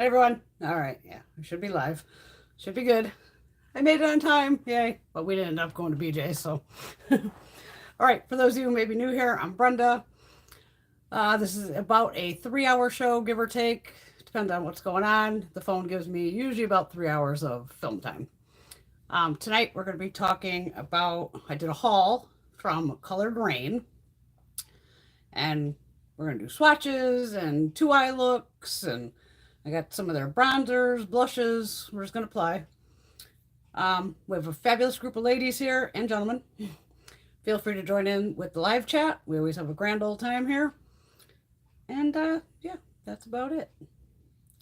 Hey everyone. All right, yeah, we should be live. Should be good. I made it on time, yay! But we didn't end up going to BJ, so. All right, for those of you who may be new here, I'm Brenda. This is about a 3 hour show, give or take. Depends on what's going on. The phone gives me usually about 3 hours of film time. Tonight we're going to be talking about. I did a haul from Coloured Raine, and we're going to do swatches and two eye looks, and I got some of their bronzers, blushes. We're just going to apply. We have a fabulous group of ladies here and gentlemen. Feel free to join in with the live chat. We always have a grand old time here. And yeah, that's about it.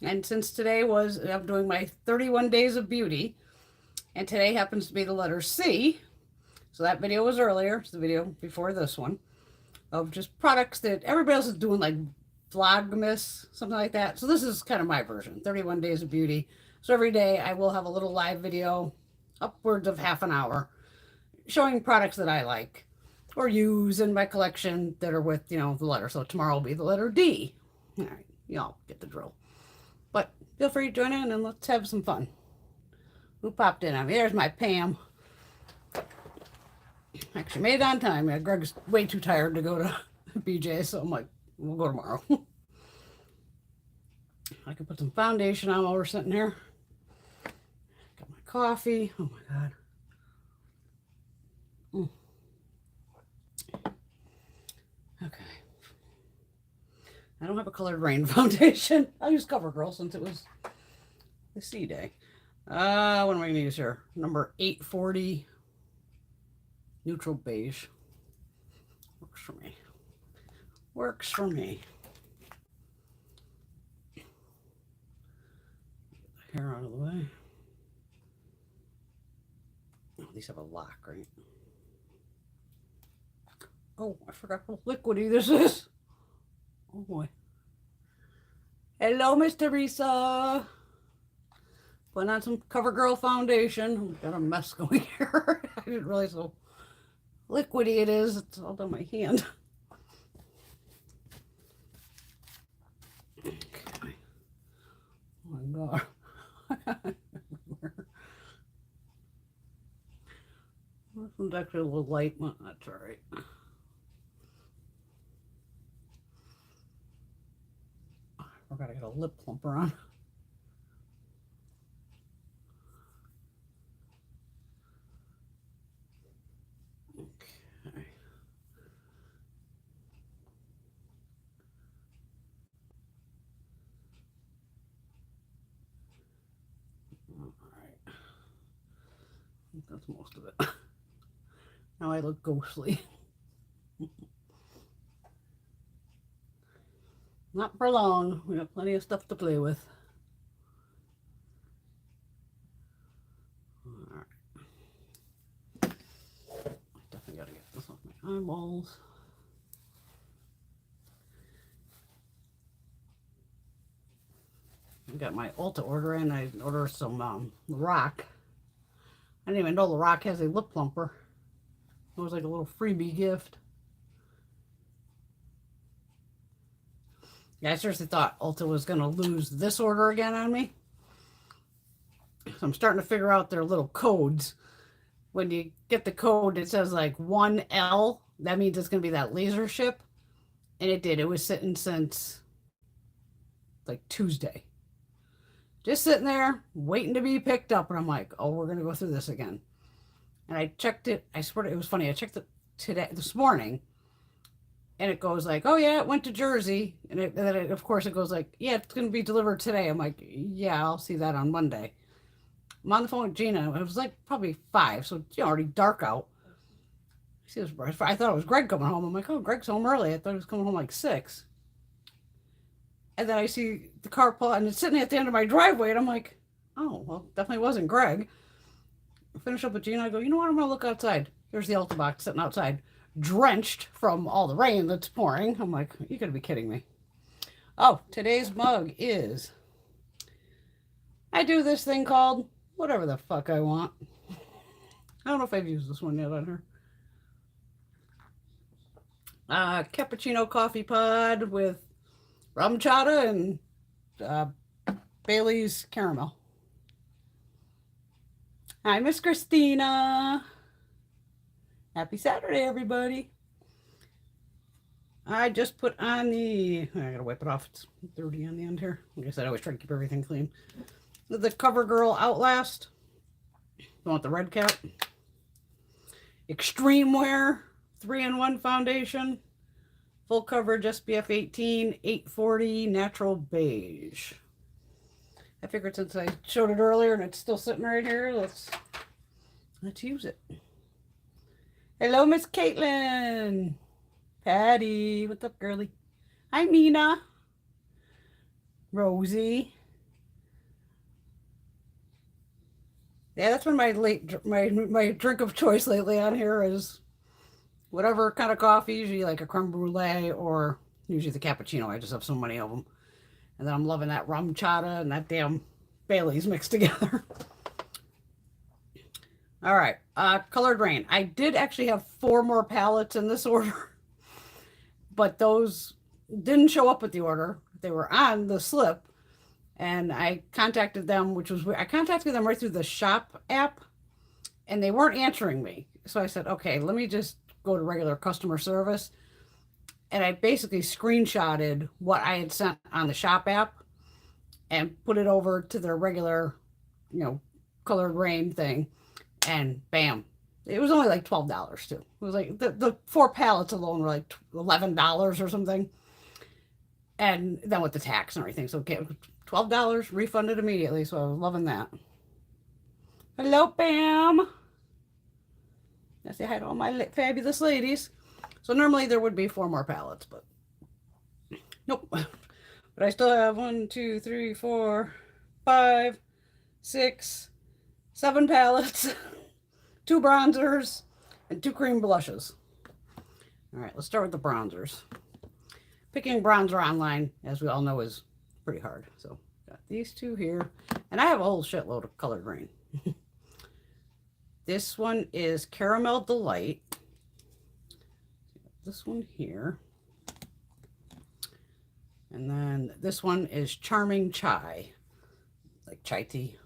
And since today I'm doing my 31 days of beauty, and today happens to be the letter C. So that video was earlier. It's the video before this one of just products that everybody else is doing, like Vlogmas, something like that. So this is kind of my version, 31 days of beauty. So every day I will have a little live video, upwards of half an hour, showing products that I like or use in my collection that are with, the letter. So tomorrow will be the letter D. All right, y'all get the drill. But feel free to join in and let's have some fun. Who popped in on me? There's my Pam. Actually made it on time. Yeah, Greg's way too tired to go to BJ, so I'm like, we'll go tomorrow. I can put some foundation on while we're sitting here. Got my coffee. Oh my God. Okay. I don't have a Coloured Raine foundation. I'll use CoverGirl since it was the C day. What am I going to use here? Number 840. Neutral beige. Works for me. Works for me. Get the hair out of the way. Oh, these have a lock, right? Oh, I forgot how liquidy this is. Oh boy. Hello, Miss Teresa. Putting on some CoverGirl foundation. Got a mess going here. I didn't realize how liquidy it is. It's all down my hand. Okay. Oh my God. This one's actually a little light. Well, that's all right. I forgot I got a lip plumper on. Okay. All right. I think that's most of it. Now I look ghostly. Not for long. We got plenty of stuff to play with. All right. Definitely got to get this off my eyeballs. I got my Ulta order in. I ordered some Lorac. I didn't even know Lorac has a lip plumper. It was like a little freebie gift. Yeah, I seriously thought Ulta was going to lose this order again on me. So I'm starting to figure out their little codes. When you get the code, it says like 1L. That means it's going to be that laser ship. And it did. It was sitting since like Tuesday. Just sitting there, waiting to be picked up. And I'm like, oh, we're going to go through this again. And I checked it. I swear it was funny. I checked it this morning. And it goes like, oh yeah, it went to Jersey. And then of course it goes like, yeah, it's going to be delivered today. I'm like, yeah, I'll see that on Monday. I'm on the phone with Gina. It was like probably 5, so it's already dark out. I thought it was Greg coming home. I'm like, oh, Greg's home early. I thought he was coming home like 6. And then I see the car pull, and it's sitting at the end of my driveway, and I'm like, oh, well, definitely wasn't Greg. I finish up with Gina. I go, you know what? I'm going to look outside. Here's the Ulta box sitting outside, drenched from all the rain that's pouring. I'm like, you got to be kidding me. Oh, today's mug is, I do this thing called whatever the fuck I want. I don't know if I've used this one yet on her. Cappuccino coffee pod with rum chata and Bailey's Caramel. Hi, Miss Christina. Happy Saturday, everybody. I just put on the, I gotta wipe it off. It's dirty on the end here. Like I said, I always try to keep everything clean. The CoverGirl Outlast. You want the red cap? Extreme Wear 3-in-1 foundation. Full coverage SPF 18, 840, natural beige. I figured since I showed it earlier and it's still sitting right here, let's use it. Hello, Miss Caitlin. Patty, what's up, girly? Hi, Mina. Rosie. Yeah, that's been my drink of choice lately on here is whatever kind of coffee, usually like a creme brulee or usually the cappuccino. I just have so many of them. And then I'm loving that rum chata and that damn Bailey's mixed together. All right, Coloured Raine. I did actually have 4 more palettes in this order, but those didn't show up with the order. They were on the slip, and I contacted them, I contacted them right through the shop app, and they weren't answering me. So I said, okay, let me just go to regular customer service. And I basically screenshotted what I had sent on the shop app and put it over to their regular, Coloured Raine thing. And bam, it was only like $12 too. It was like the 4 pallets alone were like $11 or something. And then with the tax and everything. So get $12 refunded immediately. So I was loving that. Hello, Pam. I say hi to all my fabulous ladies. So normally there would be 4 more pallets, but nope. But I still have 1, 2, 3, 4, 5, 6, 7 palettes, 2 bronzers, and 2 cream blushes. All right, let's start with the bronzers. Picking bronzer online, as we all know, is pretty hard. So got these 2 here, and I have a whole shitload of Coloured Raine. This one is Caramel Delight. This one here. And then this one is Charming Chai, like chai tea.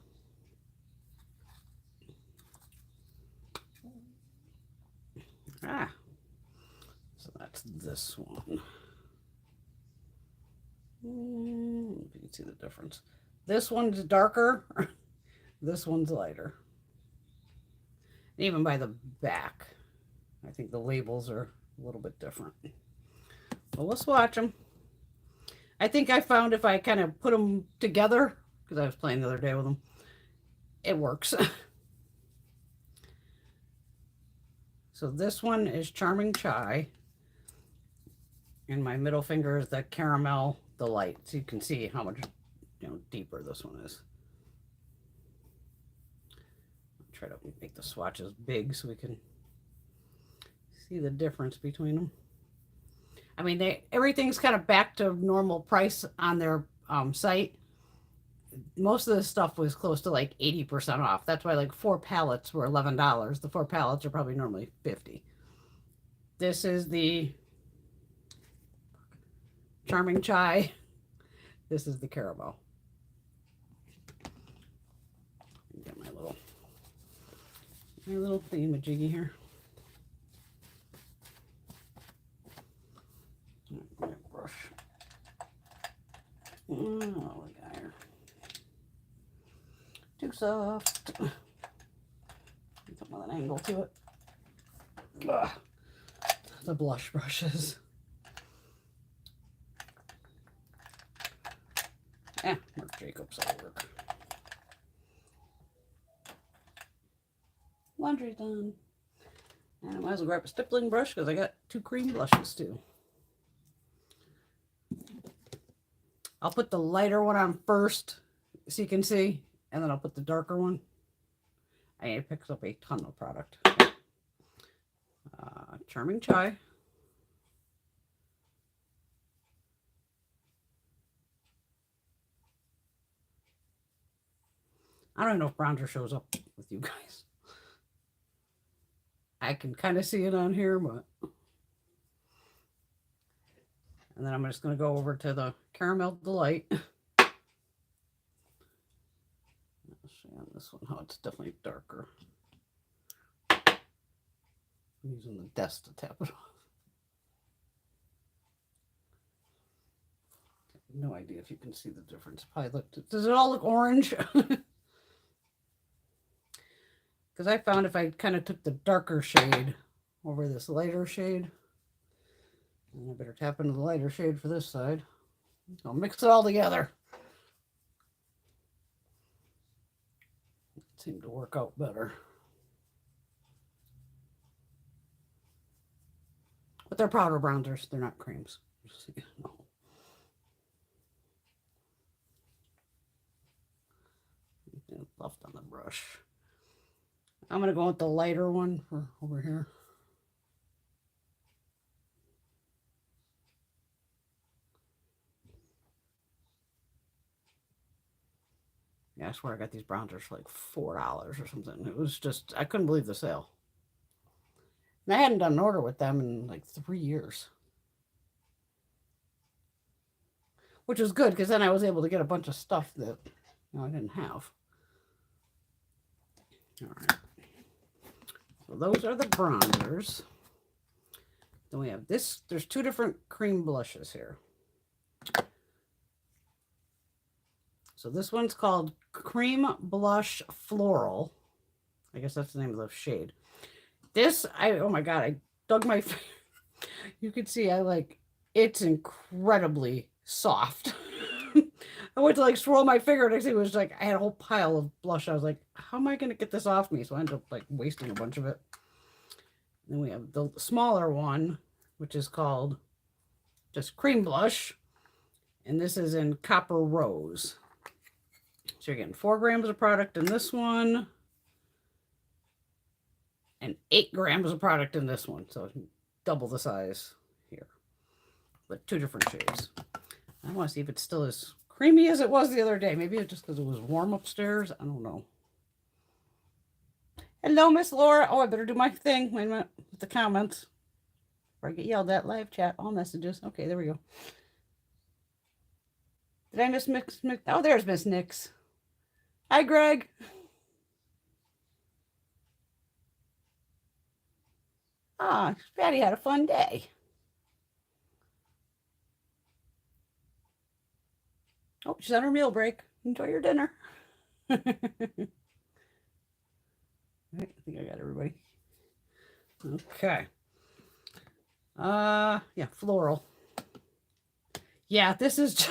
So that's this one. You can see the difference. This one's darker. This one's lighter. Even by the back, I think the labels are a little bit different. But we'll swatch them. I think I found if I kind of put them together, because I was playing the other day with them, it works. So this one is Charming Chai. And my middle finger is the Caramel Delight. So you can see how much deeper this one is. I'll try to make the swatches big so we can see the difference between them. I mean, everything's kind of back to normal price on their site. Most of this stuff was close to like 80% off. That's why like 4 pallets were $11. The 4 pallets are probably normally $50. This is the Charming Chai. This is the Caramel. Get my little thingamajiggy here. Brush. Oh, we got here. Too soft. Something with an angle to it. Ugh. The blush brushes. Marc Jacobs will work. Laundry's done. And I might as well grab a stippling brush because I got 2 cream blushes too. I'll put the lighter one on first so you can see, and then I'll put the darker one. It picks up a ton of product. Charming Chai. I don't know if bronzer shows up with you guys. I can kind of see it on here, but... And then I'm just going to go over to the Caramel Delight. show you on this one how it's definitely darker. I'm using the desk to tap it off. No idea if you can see the difference. Probably does it all look orange? Because I found if I kind of took the darker shade over this lighter shade, and I better tap into the lighter shade for this side. I'll mix it all together. It seemed to work out better. But they're powder bronzers, they're not creams. No. Left on the brush. I'm going to go with the lighter one for over here. Yeah, I swear I got these bronzers for like $4 or something. It was just, I couldn't believe the sale. And I hadn't done an order with them in like 3 years. Which was good because then I was able to get a bunch of stuff that I didn't have. All right. So those are the bronzers. Then we have this. There's 2 different cream blushes here. So this one's called Cream Blush Floral. I guess that's the name of the shade. This, oh my God, I dug my finger. You can see it's incredibly soft. I went to swirl my finger and it was like, I had a whole pile of blush. I was like, how am I going to get this off me? So I ended up wasting a bunch of it. Then we have the smaller one, which is called just Cream Blush. And this is in Copper Rose. So you're getting 4 grams of product in this one. And 8 grams of product in this one. So double the size here. But 2 different shades. I want to see if it's still as creamy as it was the other day. Maybe it's just because it was warm upstairs. I don't know. Hello, Miss Laura. Oh, I better do my thing. Wait a minute. With the comments. Before I get yelled at. Live chat. All messages. Okay, there we go. Did I miss Miss? Oh, there's Miss Nix. Hi, Greg. Ah, Patty had a fun day. Oh, she's on her meal break. Enjoy your dinner. I think I got everybody. Okay. Yeah, floral. Yeah, this is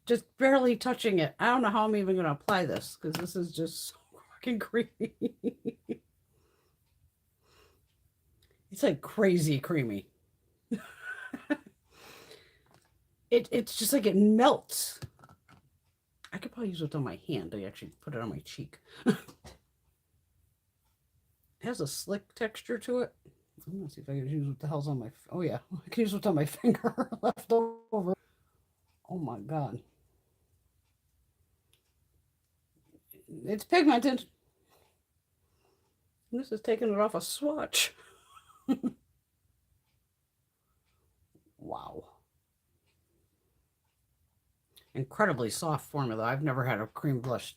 just barely touching it. I don't know how I'm even going to apply this because this is just so fucking creamy. It's crazy creamy. It's just it melts. I could probably use it on my hand. I actually put it on my cheek. It has a slick texture to it. I'm gonna see if I can use what the hell's on my. Oh yeah, I can use what's on my finger left over. Oh my God. It's pigmented. This is taking it off a swatch. Wow. Incredibly soft formula. I've never had a cream blush.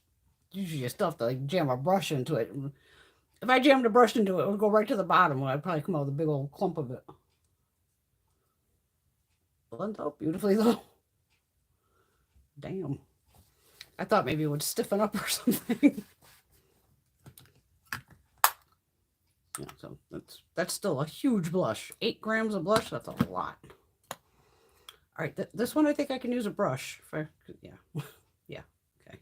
Usually you still have to jam a brush into it. If I jammed a brush into it, it would go right to the bottom. I'd probably come out with a big old clump of it. Blends out beautifully though. Damn. I thought maybe it would stiffen up or something. Yeah, so that's still a huge blush. 8 grams of blush, that's a lot. All right, this one I think I can use a brush. Yeah. Yeah, okay.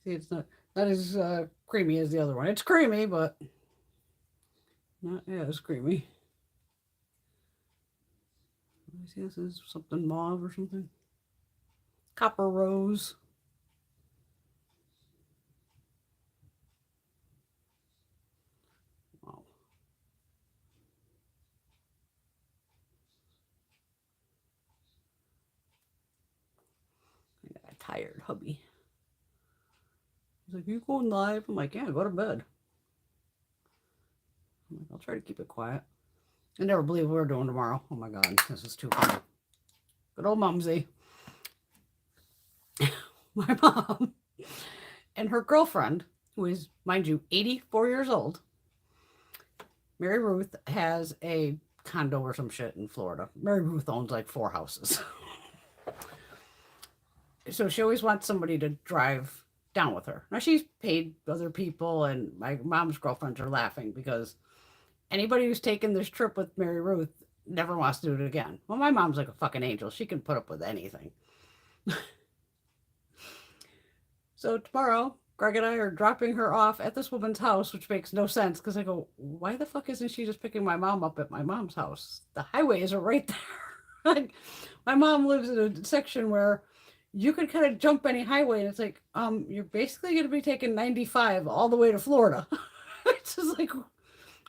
See, it's not as creamy as the other one. It's creamy, but not as creamy. Let me see, this is something mauve or something. Copper Rose. Wow. I got a tired hubby. He's like, you going live? I'm like, yeah, go to bed. I'm like, I'll try to keep it quiet. I never believe what we're doing tomorrow. Oh my God, this is too funny. Good old Mumsy. my mom and her girlfriend, who is, mind you, 84 years old. Mary Ruth has a condo or some shit in Florida. Mary Ruth owns like 4 houses. So she always wants somebody to drive down with her. Now she's paid other people, and my mom's girlfriends are laughing because anybody who's taken this trip with Mary Ruth never wants to do it again. Well, my mom's like a fucking angel. She can put up with anything. So tomorrow, Greg and I are dropping her off at this woman's house, which makes no sense because I go, why the fuck isn't she just picking my mom up at my mom's house? The highways are right there. Like, my mom lives in a section where you could kind of jump any highway, and it's like, you're basically going to be taking 95 all the way to Florida. It's just like,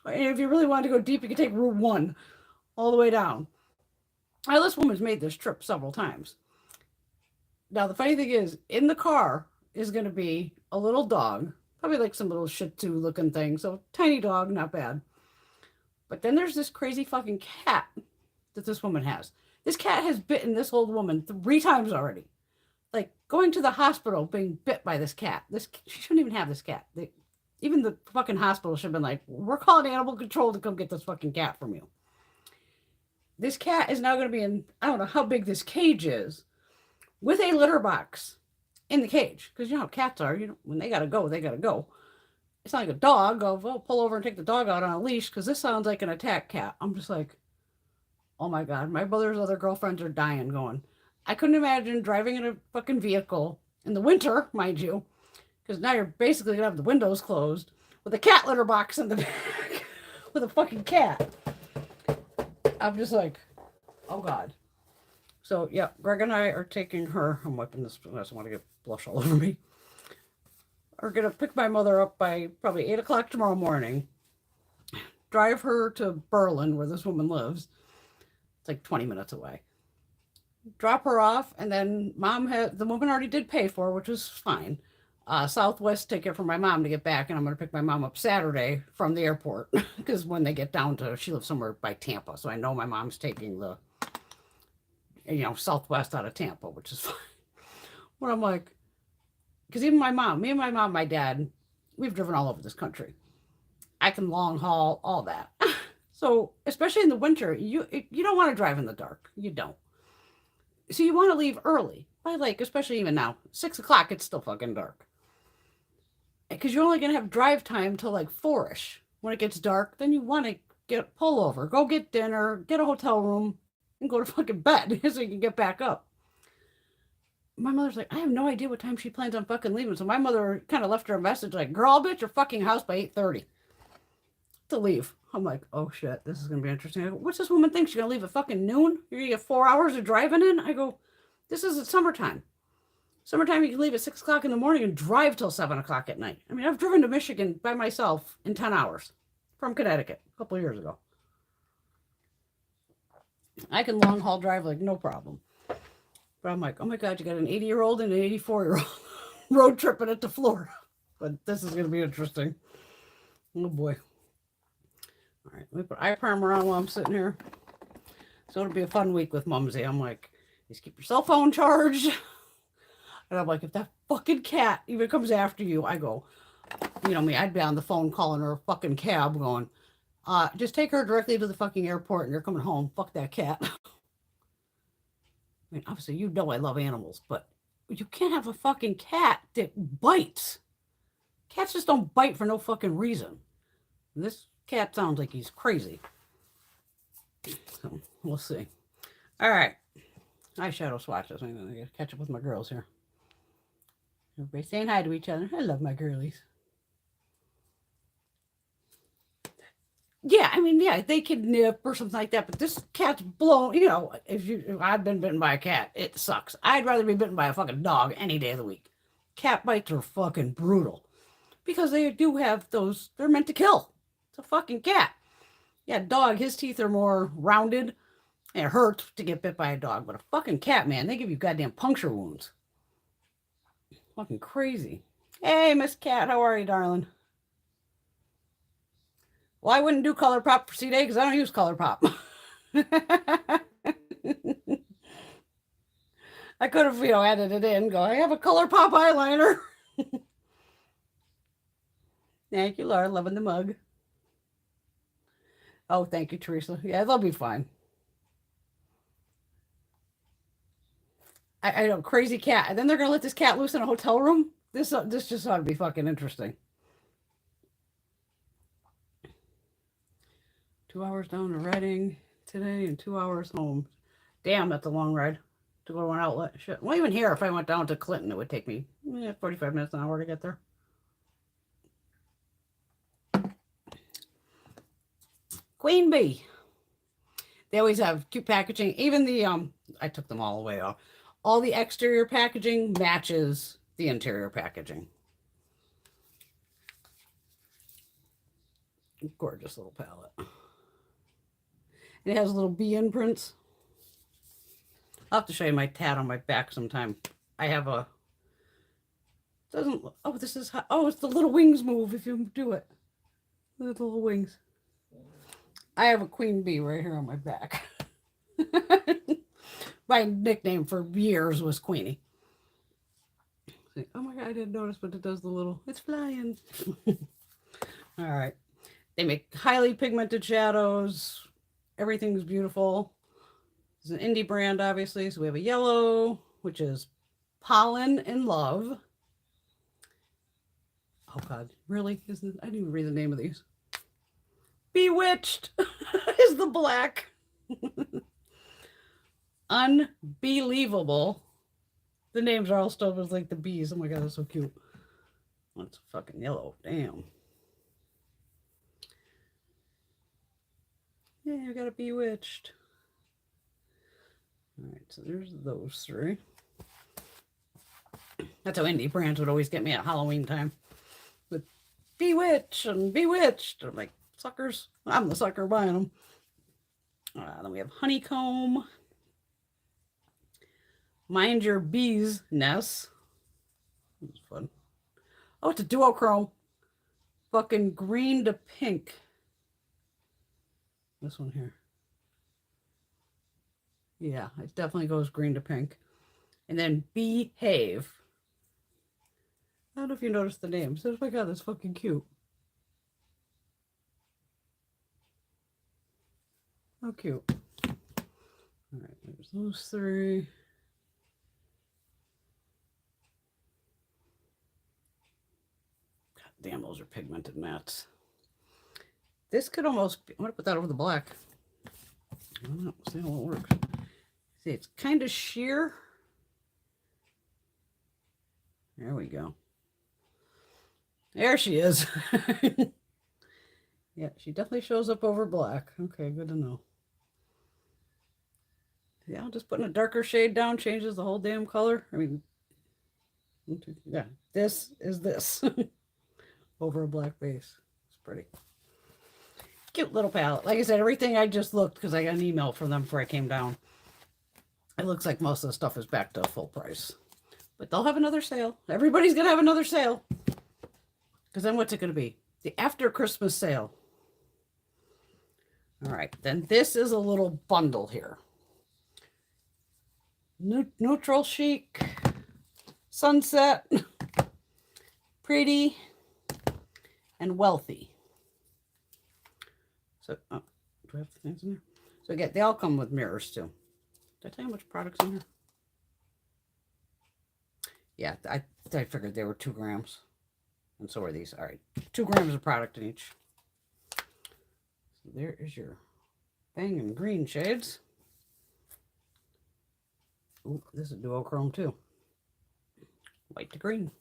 and if you really want to go deep, you could take Route 1 all the way down. Now, this woman's made this trip several times. Now, the funny thing is, in the car is going to be a little dog, probably like some little Shih Tzu looking thing. So, tiny dog, not bad. But then there's this crazy fucking cat that this woman has. This cat has bitten this old woman 3 times already. Like, going to the hospital being bit by this cat. She shouldn't even have this cat. Even the fucking hospital should have been like, we're calling animal control to come get this fucking cat from you. This cat is now going to be in, I don't know how big this cage is, with a litter box in the cage. Because you know how cats are. When they got to go, they got to go. It's not like a dog. I'll pull over and take the dog out on a leash because this sounds like an attack cat. I'm just like, oh my God. My brother's other girlfriends are dying going. I couldn't imagine driving in a fucking vehicle in the winter, mind you, because now you're basically going to have the windows closed with a cat litter box in the back with a fucking cat. I'm just like, oh God. So, yeah, Greg and I are taking her. I'm wiping this. I don't want to get blush all over me. Are going to pick my mother up by probably 8 o'clock tomorrow morning. Drive her to Berlin, where this woman lives. It's like 20 minutes away. Drop her off, and then the woman already did pay for, which was fine. Southwest ticket for my mom to get back, and I'm going to pick my mom up Saturday from the airport because when they get down to, she lives somewhere by Tampa, so I know my mom's taking the, Southwest out of Tampa, which is fine. But I'm like, because even me and my mom, my dad, we've driven all over this country. I can long haul, all that. So, especially in the winter, you don't want to drive in the dark. You don't. So you want to leave early. By especially even now, 6 o'clock, it's still fucking dark. Because you're only going to have drive time till 4-ish. When it gets dark, then you want to pull over, go get dinner, get a hotel room, and go to fucking bed so you can get back up. My mother's like, I have no idea what time she plans on fucking leaving. So my mother kind of left her a message like, girl, I'll be at your fucking house by 8:30 to leave. I'm like, oh shit, this is going to be interesting. I go, what's this woman think? She's going to leave at fucking noon? You're going to get 4 hours of driving in? I go, this is summertime. Summertime, you can leave at 6 o'clock in the morning and drive till 7 o'clock at night. I mean, I've driven to Michigan by myself in 10 hours from Connecticut a couple of years ago. I can long haul drive no problem. But I'm like, oh my God, you got an 80-year-old and an 84-year-old road tripping it to Florida. But this is going to be interesting. Oh boy. All right, let me put eye primer on while I'm sitting here. So it'll be a fun week with Mumsy. I'm like, just keep your cell phone charged. And I'm like, if that fucking cat even comes after you, I go, me, I'd be on the phone calling her a fucking cab going, just take her directly to the fucking airport and you're coming home. Fuck that cat. I mean, obviously, I love animals, but you can't have a fucking cat that bites. Cats just don't bite for no fucking reason. And this cat sounds like he's crazy. So, we'll see. All right. Eyeshadow swatches. I'm going to catch up with my girls here. Everybody saying hi to each other. I love my girlies. Yeah, I mean, yeah, they could nip or something like that, but this cat's blown, if I've been bitten by a cat, it sucks. I'd rather be bitten by a fucking dog any day of the week. Cat bites are fucking brutal because they do have they're meant to kill. It's a fucking cat. Yeah, dog, his teeth are more rounded and it hurts to get bit by a dog, but a fucking cat, man, they give you goddamn puncture wounds. Fucking crazy. Hey, Miss Cat, how are you, darling? Well, I wouldn't do ColourPop for C-Day because I don't use ColourPop. I could have, you know, added it in, go, I have a ColourPop eyeliner. Thank you, Laura. Loving the mug. Oh, thank you, Teresa. Yeah, they'll be fine. I know, crazy cat. And then they're gonna let this cat loose in a hotel room. This just ought to be fucking interesting. 2 hours down to Reading today and 2 hours home. Damn, that's a long ride to go to an outlet. Shit. Well, even here, if I went down to Clinton, it would take me 45 minutes, an hour to get there. Queen Bee. They always have cute packaging. Even the I took them all away off. All the exterior packaging matches the interior packaging. Gorgeous little palette. It has little bee imprints. I'll have to show you my tat on my back sometime. I have a doesn't oh this is oh it's the little wings move if you do it. The little wings. I have a queen bee right here on my back. My nickname for years was Queenie. Oh my god, I didn't notice, but it does the little, it's flying. All right. They make highly pigmented shadows. Everything's beautiful. It's an indie brand, obviously. So we have a yellow, which is Pollen in Love. Oh god, really? I didn't even read the name of these. Bewitched is the black. Unbelievable. The names are all still with like the bees. Oh my god, that's so cute. That's fucking yellow. Damn. Yeah, I got a Bewitched. All right, so there's those three. That's how indie brands would always get me at Halloween time. With Bewitched and Bewitched. I'm like, suckers. I'm the sucker buying them. Then we have Honeycomb. Mind Your Bees Nest. It's fun. Oh, it's a duochrome. Fucking green to pink. This one here. Yeah, it definitely goes green to pink. And then Behave. I don't know if you noticed the names. Oh my god, that's fucking cute. How cute. All right, there's those three. God damn, those are pigmented mattes. This could almost be, I'm going to put that over the black. I don't know. See how it works. See, it's kind of sheer. There we go. There she is. Yeah, she definitely shows up over black. Okay, good to know. Yeah, just putting a darker shade down changes the whole damn color. I mean, yeah, this is this over a black base. It's pretty. Cute little palette. Like I said, everything I just looked because I got an email from them before I came down. It looks like most of the stuff is back to full price. But they'll have another sale. Everybody's going to have another sale. Because then what's it going to be? The after Christmas sale. All right. Then this is a little bundle here. Neutral Chic. Sunset. Pretty. And Wealthy. So, do I have the things in there? So again, they all come with mirrors too. Did I tell you how much product's in here? Yeah, I figured they were 2 grams. And so are these. All right, 2 grams of product in each. So there is your banging green shades. Ooh, this is duochrome too. White to green.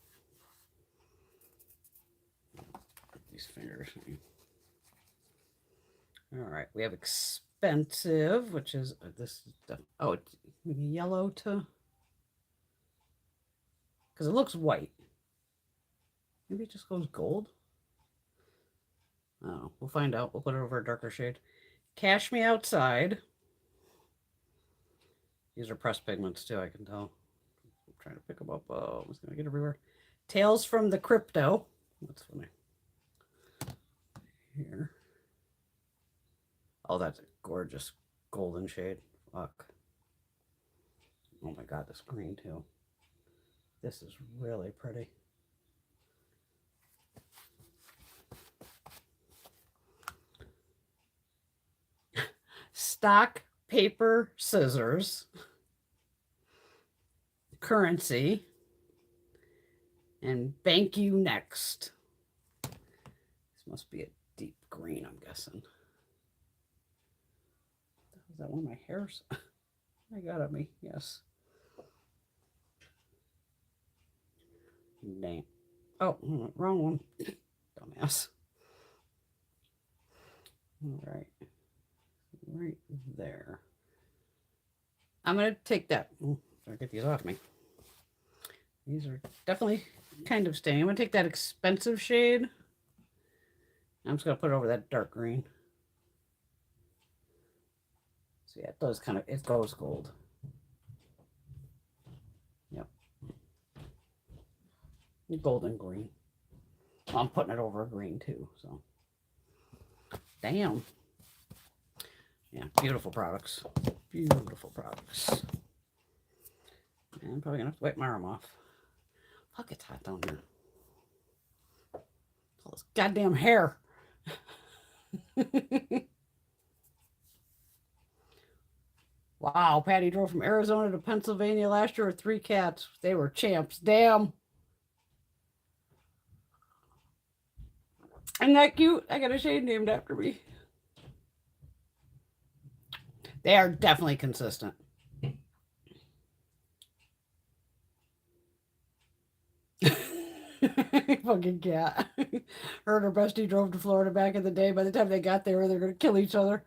These fingers. All right, we have Expensive, which is this. Oh, it's yellow to, because it looks white. Maybe it just goes gold. I don't know. We'll find out. We'll put it over a darker shade. Cash Me Outside. These are pressed pigments too, I can tell. I'm trying to pick them up. Oh, I'm just going to get everywhere. Tales from the Crypto. That's funny. Here. Oh, that's a gorgeous golden shade. Fuck. Oh my God, this green too. This is really pretty. Stock paper scissors. Currency. And Bank You Next. This must be a deep green, I'm guessing. Is that one of my hairs? I got at me, yes. Dang. Oh, wrong one. Dumbass. All right. Right there. I'm going to take that. I'll get these off me. These are definitely kind of staying. I'm going to take that expensive shade. I'm just going to put it over that dark green. So yeah, it does kind of, it goes gold. Yep. Golden green. Well, I'm putting it over a green too, so. Damn. Yeah, beautiful products. Beautiful products. And I'm probably going to have to wipe my arm off. Fuck, it's hot down here. All this goddamn hair. Wow, Patty drove from Arizona to Pennsylvania last year with 3 cats. They were champs. Damn. Isn't that cute? I got a shade named after me. They are definitely consistent. Fucking cat. Her and her bestie drove to Florida back in the day. By the time they got there, they're going to kill each other.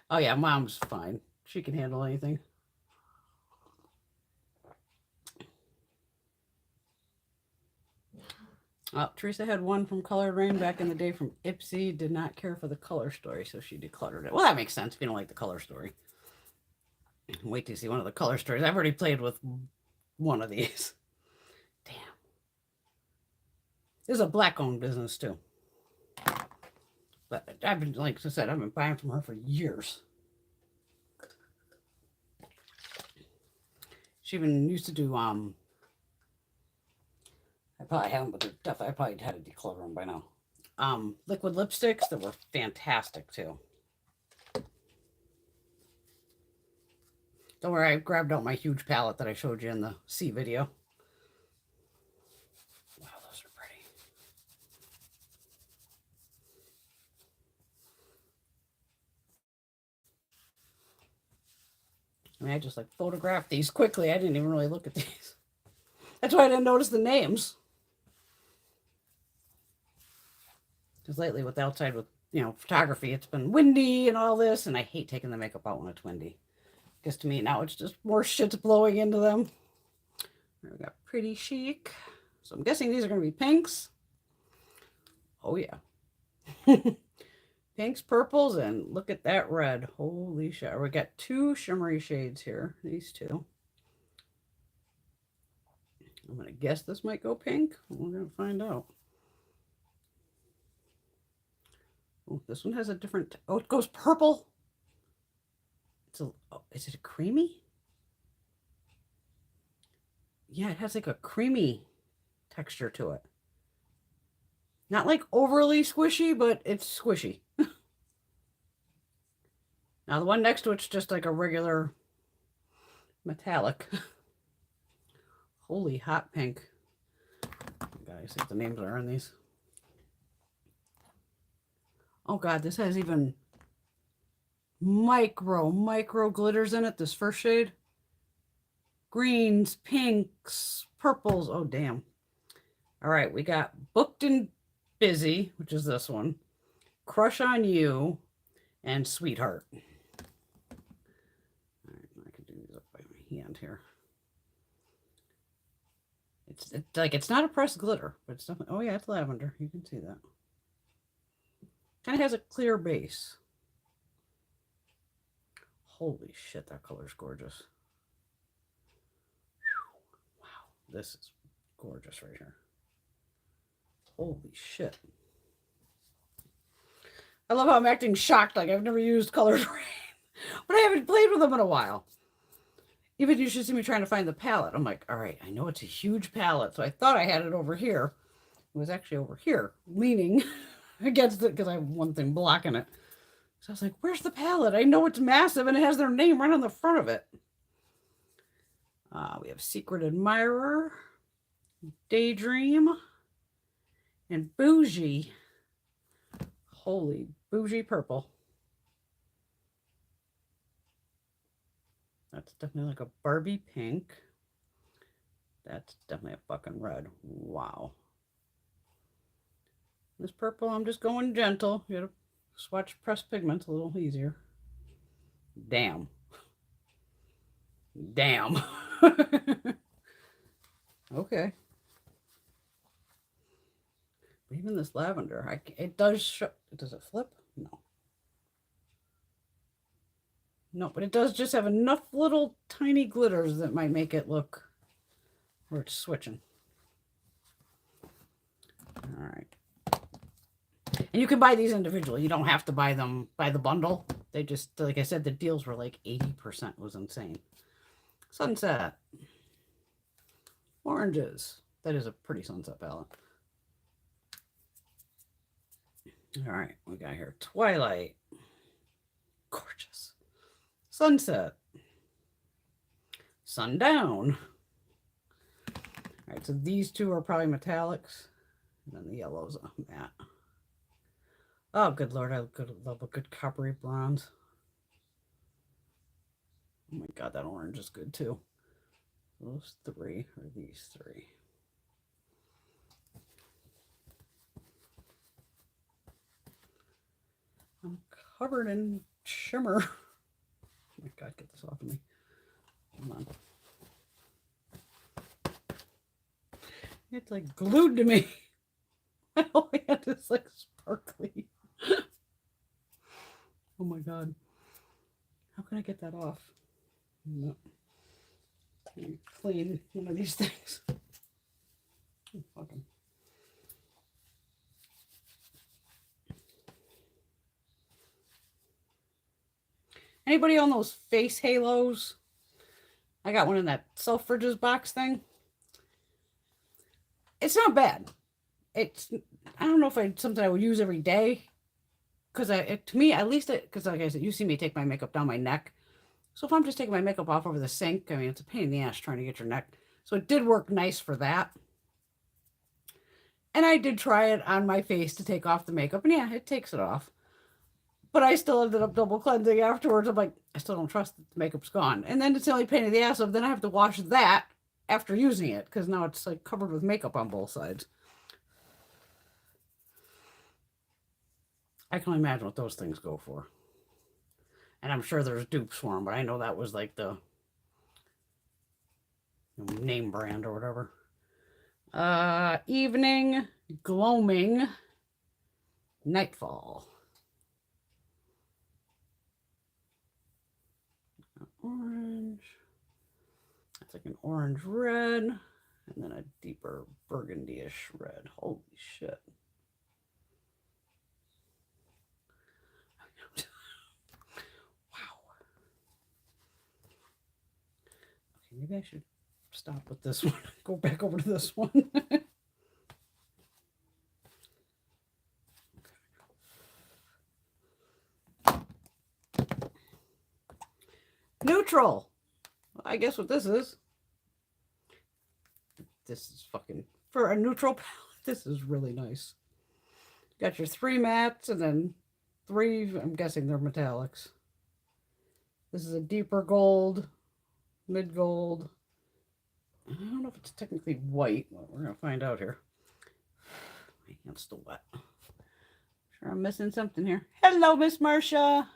Oh, yeah, Mom's fine. She can handle anything. Oh, Teresa had one from Coloured Raine back in the day from Ipsy. Did not care for the color story, so she decluttered it. Well, that makes sense if you don't like the color story. Wait till you see one of the color stories. I've already played with one of these. Damn. This is a black-owned business, too. But I've been, like I said, I've been buying from her for years. She even used to do, I probably haven't, but I probably had to declutter them by now. Liquid lipsticks that were fantastic, too. Don't worry, I grabbed out my huge palette that I showed you in the C video. Wow, those are pretty. I mean, I just like photographed these quickly. I didn't even really look at these. That's why I didn't notice the names. Because lately with outside with, photography, it's been windy and all this, and I hate taking the makeup out when it's windy. Because to me now it's just more shit's blowing into them. We got Pretty Chic. So I'm guessing these are going to be pinks. Oh yeah. Pinks, purples, and look at that red. Holy shit. We got 2 shimmery shades here. These 2. I'm going to guess this might go pink. We're going to find out. Oh, this one has a different... Oh, it goes purple. Is it a creamy? Yeah, it has like a creamy texture to it. Not like overly squishy, but it's squishy. Now the one next to it's just like a regular metallic. Holy hot pink. Guys, see what the names are on these. Oh God, this has even micro glitters in it, this first shade. Greens, pinks, purples. Oh, damn. All right, we got Booked and Busy, which is this one. Crush on You, and Sweetheart. All right, I can do these up by my hand here. It's not a pressed glitter, but it's definitely, oh yeah, it's lavender. You can see that. Kind of has a clear base. Holy shit, that color's gorgeous. Wow, this is gorgeous right here. Holy shit. I love how I'm acting shocked like I've never used Coloured Raine. But I haven't played with them in a while. Even you should see me trying to find the palette. I'm like, all right, I know it's a huge palette. So I thought I had it over here. It was actually over here, leaning against it because I have one thing blocking it. So I was like, where's the palette? I know it's massive and it has their name right on the front of it. We have Secret Admirer, Daydream, and Bougie. Holy bougie purple. That's definitely like a Barbie pink. That's definitely a fucking red. Wow. This purple, I'm just going gentle. You gotta swatch pressed pigments a little easier. Damn. Damn. Okay. Even this lavender, it does show. Does it flip? No. No, but it does just have enough little tiny glitters that might make it look where it's switching. All right. And you can buy these individually. You don't have to buy them by the bundle. They just, like I said, the deals were like 80%. It was insane. Sunset. Oranges. That is a pretty sunset palette. All right, we got here Twilight. Gorgeous. Sunset. Sundown. All right, so these two are probably metallics. And then the yellow's on that. Oh, good Lord, I love a good coppery bronze. Oh my God, that orange is good too. Those three or these three. I'm covered in shimmer. Oh my God, get this off of me. Come on. It's like glued to me. My whole hand is like sparkly. Oh my God. How can I get that off? No. Clean one of these things. Oh, fucking. Anybody on those face halos? I got one in that Selfridges box thing. It's not bad. It's, I don't know if it's something I would use every day. Because to me, at least, because like I said, you see me take my makeup down my neck. So if I'm just taking my makeup off over the sink, I mean, it's a pain in the ass trying to get your neck. So it did work nice for that. And I did try it on my face to take off the makeup. And yeah, it takes it off. But I still ended up double cleansing afterwards. I'm like, I still don't trust that the makeup's gone. And then it's the only pain in the ass of, then I have to wash that after using it. Because now it's like covered with makeup on both sides. I can only imagine what those things go for. And I'm sure there's dupes for them, but I know that was like the name brand or whatever. Evening, Gloaming, Nightfall. Orange. That's like an orange red. And then a deeper burgundy-ish red. Holy shit. Maybe I should stop with this one. Go back over to this one. Neutral. Well, I guess what this is. This is fucking, for a neutral palette, this is really nice. Got your 3 mattes and then 3, I'm guessing they're metallics. This is a deeper gold. Mid gold. I don't know if it's technically white, but we're gonna find out here. My hand's still wet. Sure, I'm missing something here. Hello, Miss Marcia.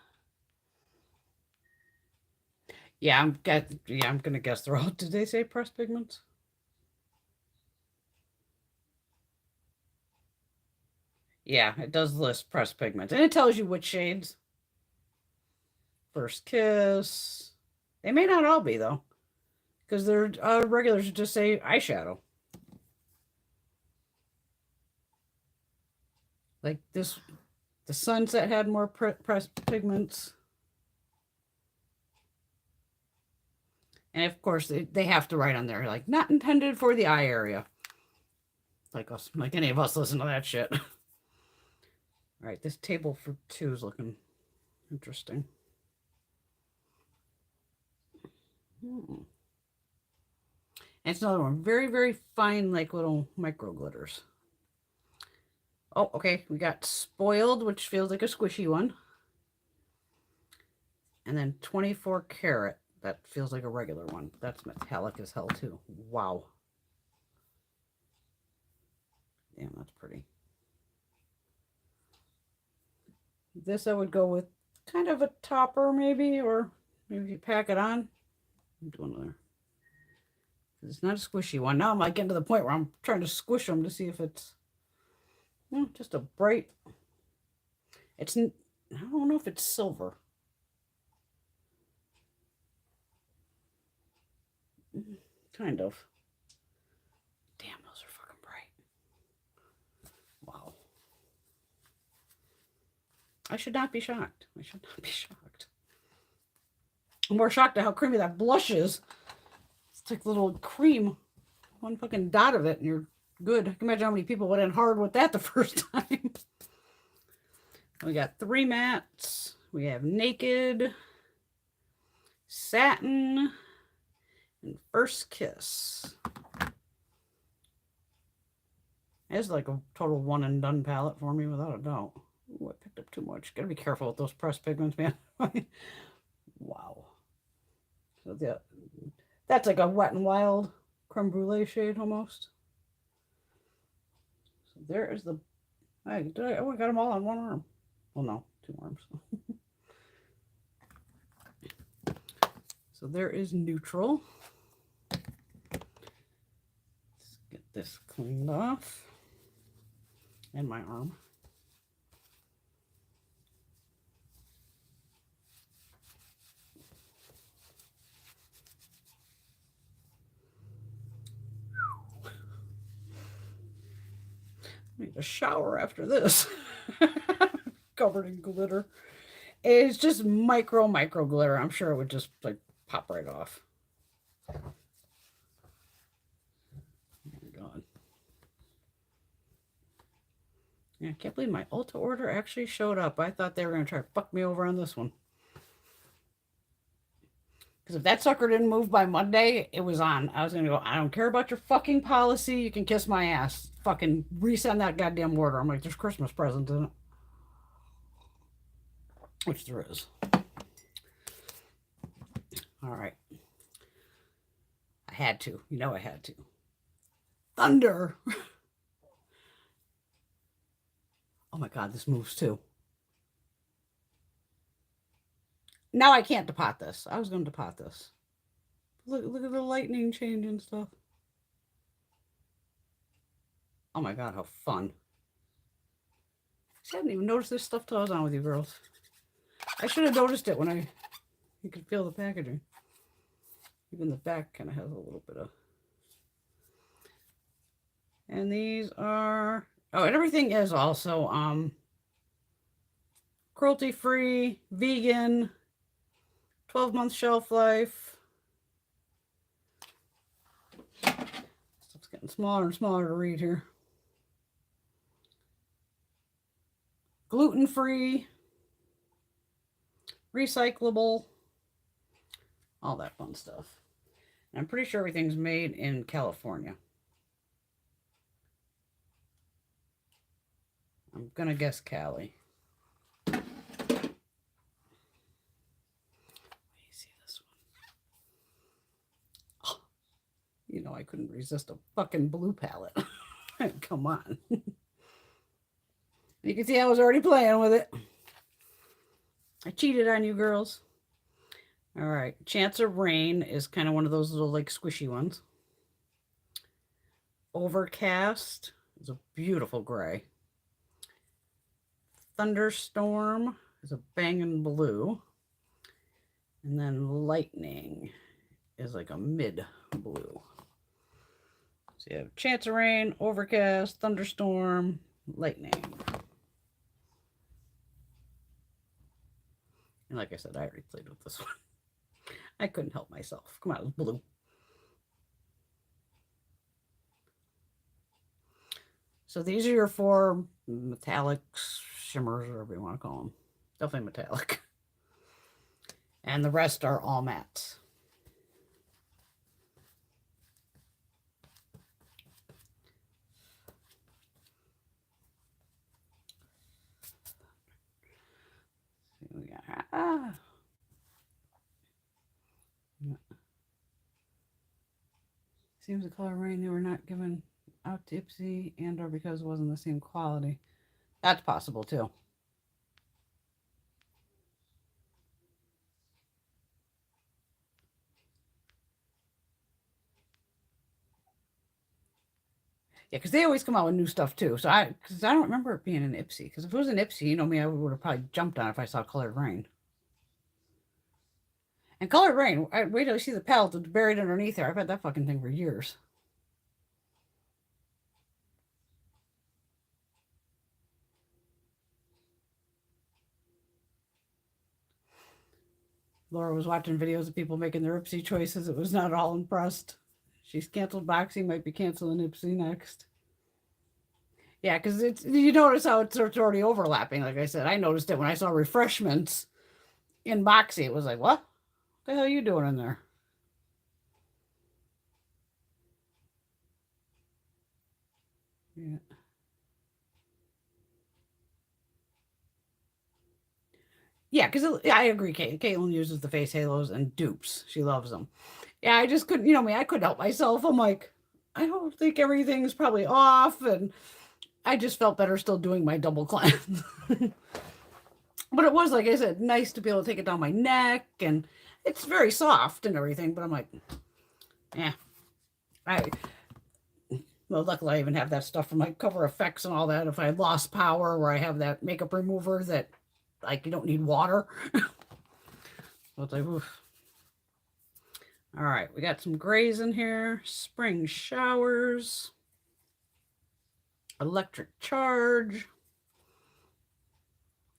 Yeah, I'm gonna guess they're all. Did they say pressed pigments? Yeah, it does list pressed pigments, and it tells you which shades. First Kiss. They may not all be though, because they're regulars just say eyeshadow. Like this, the Sunset had more pressed pigments. And of course, they have to write on there, like, not intended for the eye area. Like us, like any of us listen to that shit. All right, this table for two is looking interesting. And it's another one. Very, very fine, like little micro glitters. Oh, okay. We got Spoiled, which feels like a squishy one. And then 24 Karat. That feels like a regular one. That's metallic as hell, too. Wow. Damn, that's pretty. This I would go with kind of a topper, maybe, or maybe you pack it on. Do another. It's not a squishy one. Now I'm like getting to the point where I'm trying to squish them to see if it's just a bright. It's, I don't know if it's silver. Kind of. Damn, those are fucking bright. Wow. I should not be shocked. I should not be shocked. I'm more shocked at how creamy that blush is. It's like little cream. One fucking dot of it and you're good. I can imagine how many people went in hard with that the first time. We got 3 mattes. We have Naked, Satin, and First Kiss. It's like a total one and done palette for me without a doubt. Ooh, I picked up too much. Gotta be careful with those pressed pigments, man. Wow. So that's like a Wet n Wild creme brulee shade almost. So there is the. I got them all on one arm. Well, no, 2 arms. So there is Neutral. Let's get this cleaned off. And my arm. I need a shower after this. Covered in glitter. It's just micro glitter. I'm sure it would just like pop right off. Oh my god. Yeah, I can't believe my Ulta order actually showed up. I thought they were going to try to fuck me over on this one. Because if that sucker didn't move by Monday, it was on. I was going to go, I don't care about your fucking policy. You can kiss my ass. Fucking resend that goddamn order. I'm like, there's Christmas presents in it. Which there is. All right. I had to. You know I had to. Thunder. Oh my god, this moves too. Now I can't depot this. I was going to depot this. Look at the lightning change and stuff. Oh my god, how fun. I hadn't even noticed this stuff till I was on with you girls. I should have noticed it when you could feel the packaging. Even the back kind of has a little bit of. And these are, oh, and everything is also cruelty-free, vegan, 12-month shelf life. Stuff's getting smaller and smaller to read here. Gluten-free, recyclable, all that fun stuff. And I'm pretty sure everything's made in California. I'm gonna guess Cali. Let me see this one. Oh, you know I couldn't resist a fucking blue palette. Come on. You can see I was already playing with it. I cheated on you girls. All right, Chance of Rain is kind of one of those little like squishy ones. Overcast is a beautiful gray. Thunderstorm is a banging blue. And then Lightning is like a mid blue. So you have Chance of Rain, Overcast, Thunderstorm, Lightning. And like I said, I already played with this one. I couldn't help myself. Come on, it was blue. So these are your 4 metallics, shimmers, whatever you want to call them. Definitely metallic. And the rest are all mattes. Seems the Coloured Raine they were not given out to Ipsy and or because it wasn't the same quality. That's possible too. Yeah, because they always come out with new stuff too. So because I don't remember it being an Ipsy. Because if it was an Ipsy, you know me, I would have probably jumped on it if I saw Coloured Raine. And Coloured Raine, wait till you see the palette that's buried underneath there. I've had that fucking thing for years. Laura was watching videos of people making their Ipsy choices. It was not all impressed. She's canceled Boxy, might be canceling Ipsy next. Yeah, because it's you notice how it's already overlapping. Like I said, I noticed it when I saw refreshments in Boxy. It was like, what the hell are you doing in there? Yeah. Yeah, because I agree, Kate. Caitlin uses the face halos and dupes. She loves them. Yeah, I just couldn't, you know me, I couldn't help myself. I'm like, I don't think everything's probably off. And I just felt better still doing my double cleanse. But it was, like I said, nice to be able to take it down my neck. And it's very soft and everything. But I'm like, yeah. Well, luckily I even have that stuff for my cover effects and all that. If I had lost power, where I have that makeup remover that, like, you don't need water. So it's like, oof. All right, we got some grays in here. Spring showers. Electric charge.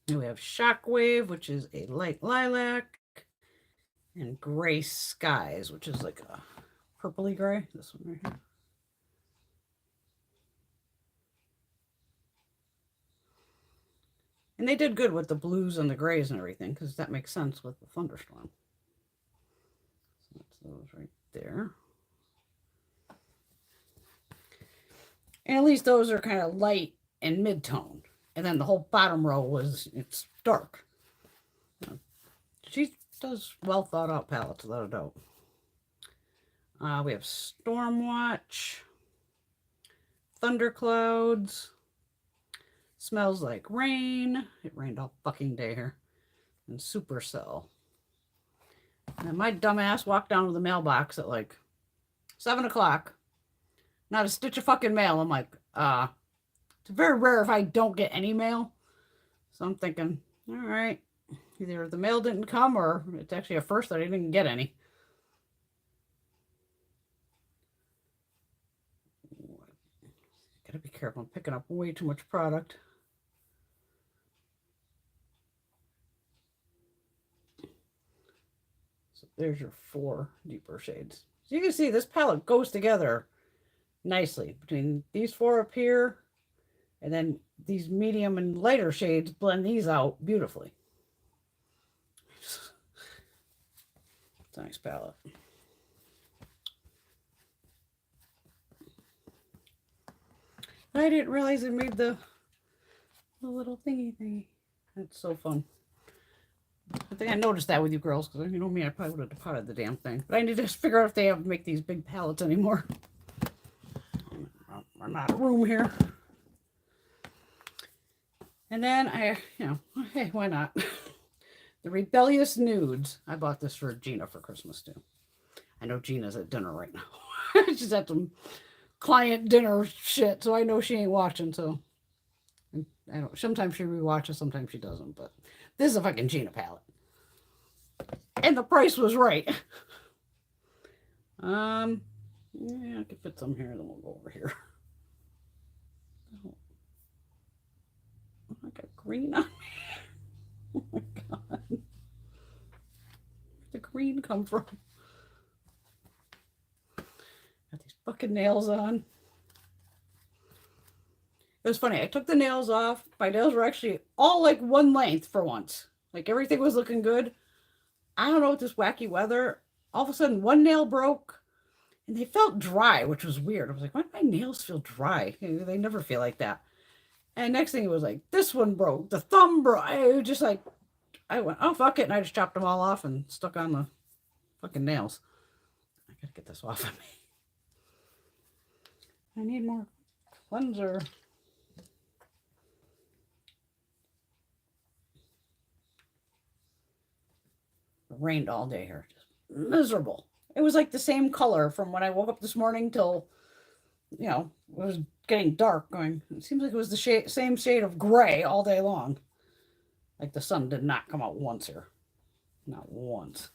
And we have shockwave, which is a light lilac. And gray skies, which is like a purpley gray. This one right here. And they did good with the blues and the grays and everything, because that makes sense with the thunderstorm. So that's those right there. And at least those are kind of light and mid-tone. And then the whole bottom row it's dark. She does well thought out palettes, without a doubt. We have Stormwatch, Thunderclouds, Smells Like Rain. It rained all fucking day here. And Supercell. And my dumbass walked down to the mailbox at like 7 o'clock. Not a stitch of fucking mail. I'm like, it's very rare if I don't get any mail. So I'm thinking, all right, either the mail didn't come or it's actually a first that I didn't get any. Gotta be careful. I'm picking up way too much product. So there's your 4 deeper shades. So you can see this palette goes together nicely between these 4 up here, and then these medium and lighter shades blend these out beautifully. It's a nice palette. I didn't realize it made the little thingy. That's so fun. I think I noticed that with you girls, because you know me, I probably would have departed the damn thing. But I need to figure out if they have to make these big palettes anymore. I'm out of room here. And then hey, why not? The Rebellious Nudes. I bought this for Gina for Christmas too. I know Gina's at dinner right now. She's at some client dinner shit, so I know she ain't watching. So I don't. Sometimes she rewatches, sometimes she doesn't. But this is a fucking Gina palette, and the price was right. Yeah, I could fit some here. Then we'll go over here. Oh, I got green on me. Oh my god. the green come from? Got these fucking nails on. It was funny. I took the nails off. My nails were actually all like one length for once. Like everything was looking good. I don't know what this wacky weather. All of a sudden, one nail broke and they felt dry, which was weird. I was like, why do my nails feel dry? They never feel like that. And next thing it was like, this one broke. The thumb broke. I was just like, I went, oh, fuck it. And I just chopped them all off and stuck on the fucking nails. I gotta get this off of me. I need more cleanser. It rained all day here. Just miserable. It was like the same color from when I woke up this morning till, you know, it was getting dark. Going, it seems like it was the same shade of gray all day long. Like the sun did not come out once here. Not once.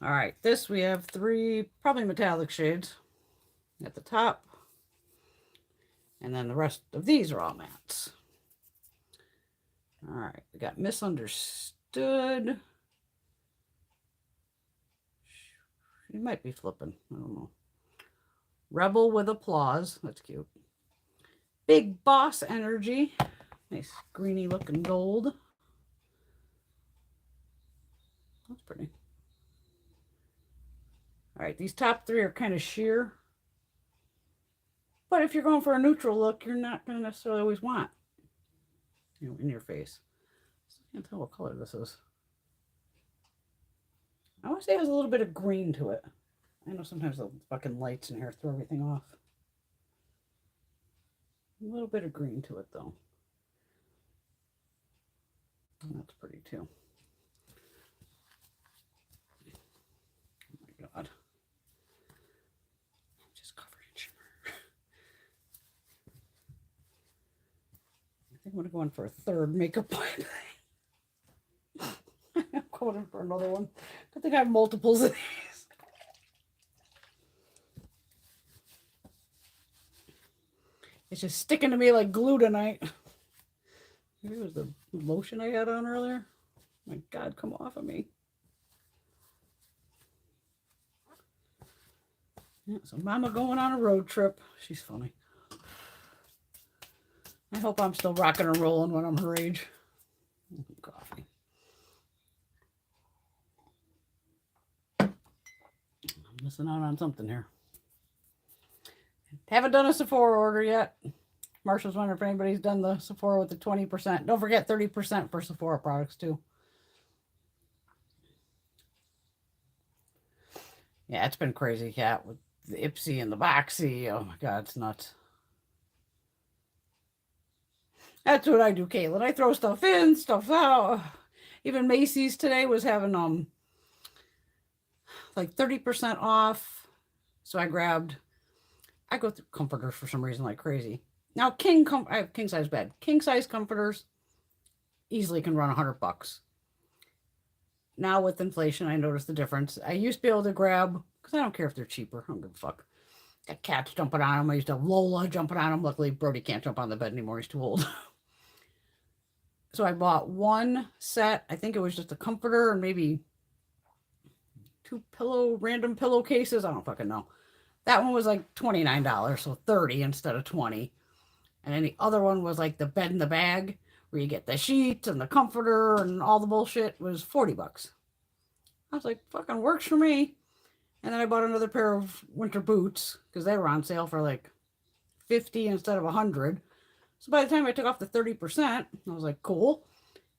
All right, this we have 3 probably metallic shades at the top. And then the rest of these are all mattes. All right, we got Misunderstood. She might be flipping. I don't know. Rebel with Applause. That's cute. Big Boss Energy. Nice greeny looking gold. That's pretty. All right, these top 3 are kind of sheer. But if you're going for a neutral look, you're not going to necessarily always want, you know, in your face. So I can't tell what color this is. I want to say it has a little bit of green to it. I know sometimes the fucking lights in here throw everything off. A little bit of green to it, though. And that's pretty, too. Oh, my God. I'm just covered in shimmer. I think I'm going to go in for a third makeup wipe. I'm going in for another one. I think I have multiples of these. It's just sticking to me like glue tonight. Maybe it was the lotion I had on earlier. Oh my God, come off of me. Yeah, so Mama going on a road trip. She's funny. I hope I'm still rocking and rolling when I'm her age. Coffee. I'm missing out on something here. Haven't done a Sephora order yet. Marsha's wondering if anybody's done the Sephora with the 20%. Don't forget 30% for Sephora products too. Yeah, it's been crazy, Cat, with the Ipsy and the Boxy. Oh my God, it's nuts. That's what I do, Caitlin. I throw stuff in, stuff out. Even Macy's today was having like 30% off. So I go through comforters for some reason like crazy. Now I have king size bed. King size comforters easily can run $100. Now with inflation, I noticed the difference. I used to be able to grab, because I don't care if they're cheaper. I don't give a fuck. Got cats jumping on them. I used to have Lola jumping on them. Luckily, Brody can't jump on the bed anymore. He's too old. So I bought one set. I think it was just a comforter and maybe 2 random pillowcases. I don't fucking know. That one was like $29, so 30 instead of 20. And then the other one was like the bed in the bag, where you get the sheets and the comforter and all the bullshit, was $40. I was like, fucking works for me. And then I bought another pair of winter boots because they were on sale for like 50 instead of 100. So by the time I took off the 30%, I was like, cool.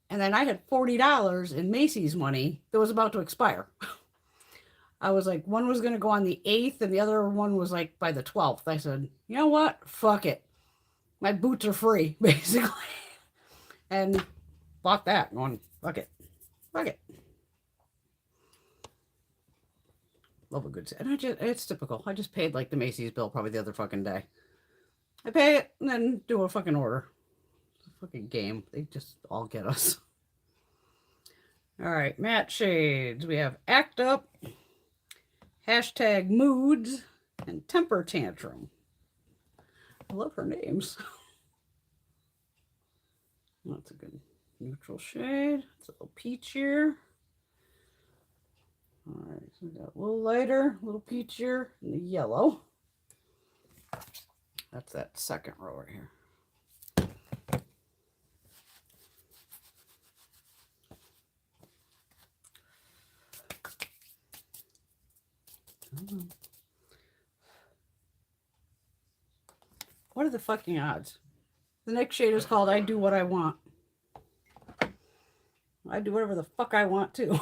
And then I had $40 in Macy's money that was about to expire. I was like, one was going to go on the 8th and the other one was like by the 12th. I said, you know what? Fuck it. My boots are free, basically. And bought that, going, fuck it. Fuck it. Love a good set. And it's typical. I just paid like the Macy's bill probably the other fucking day. I pay it and then do a fucking order. It's a fucking game. They just all get us. All right, matte shades. We have Act Up, #Moods, and Temper Tantrum. I love her names. That's a good. neutral shade. It's a little peachier. All right, so we got a little lighter, a little peachier, and the yellow. That's that second row right here. What are the fucking odds? The next shade is called I Do What I Want. I do whatever the fuck I want to.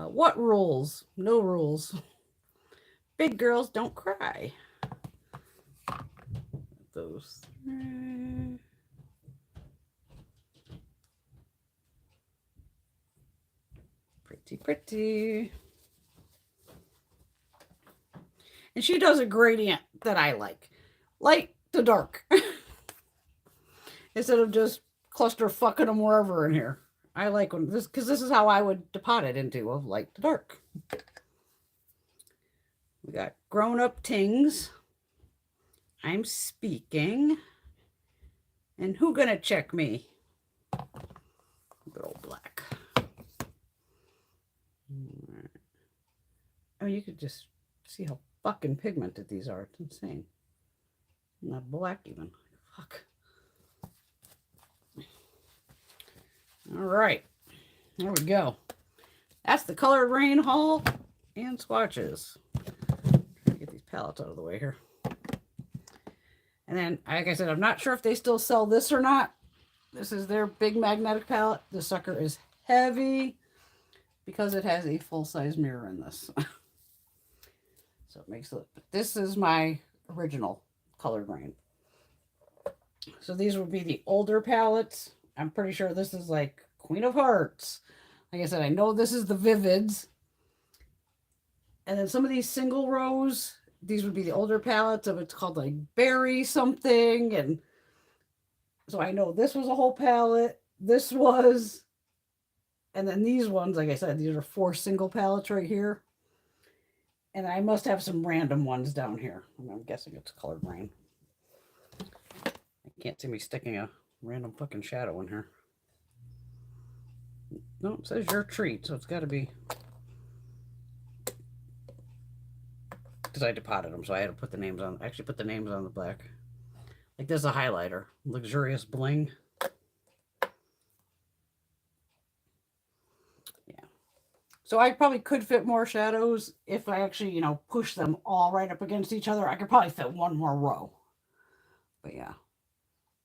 What rules? No rules. Big girls don't cry. Those. Pretty, pretty. And she does a gradient that I like. Light to dark. Instead of just cluster fucking them wherever in here. I like when this, because this is how I would depot it into, of light to dark. We got grown up tings. I'm speaking. And who gonna check me? Good old black. I mean, you could just see how fucking pigmented these are. It's insane. Not black even. Fuck. All right, there we go. That's the Coloured Raine haul and swatches. Try to get these palettes out of the way here. And then, like I said, I'm not sure if they still sell this or not. This is their big magnetic palette. The sucker is heavy because it has a full-size mirror in this. So it makes it, this is my original Coloured Raine. So these would be the older palettes. I'm pretty sure this is like Queen of Hearts. Like I said, I know this is the Vivids. And then some of these single rows, these would be the older palettes of, it's called like Berry something. And so I know this was a whole palette. This was, and then these ones, like I said, these are 4 single palettes right here. And I must have some random ones down here. I'm guessing it's Coloured Raine. I can't see me sticking a random fucking shadow in here. No, it says your treat, so it's got to be. Because I depotted them, so I had to put the names on. Actually, put the names on the black. Like this is a highlighter. Luxurious Bling. Yeah. So I probably could fit more shadows if I actually, you know, push them all right up against each other. I could probably fit one more row. But yeah.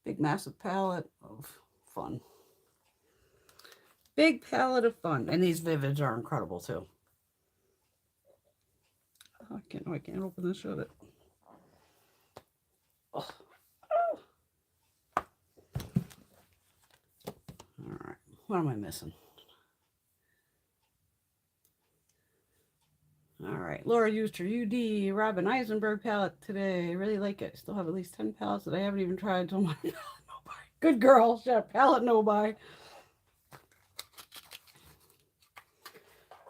Big massive palette of fun. Big palette of fun. And these Vivids are incredible too. Oh, I can't open this, shut it. Oh. Oh. All right. What am I missing? All right. Laura used her UD Robin Eisenberg palette today. I really like it. I still have at least 10 palettes that I haven't even tried. So no buy. Good girl. She had a palette no buy.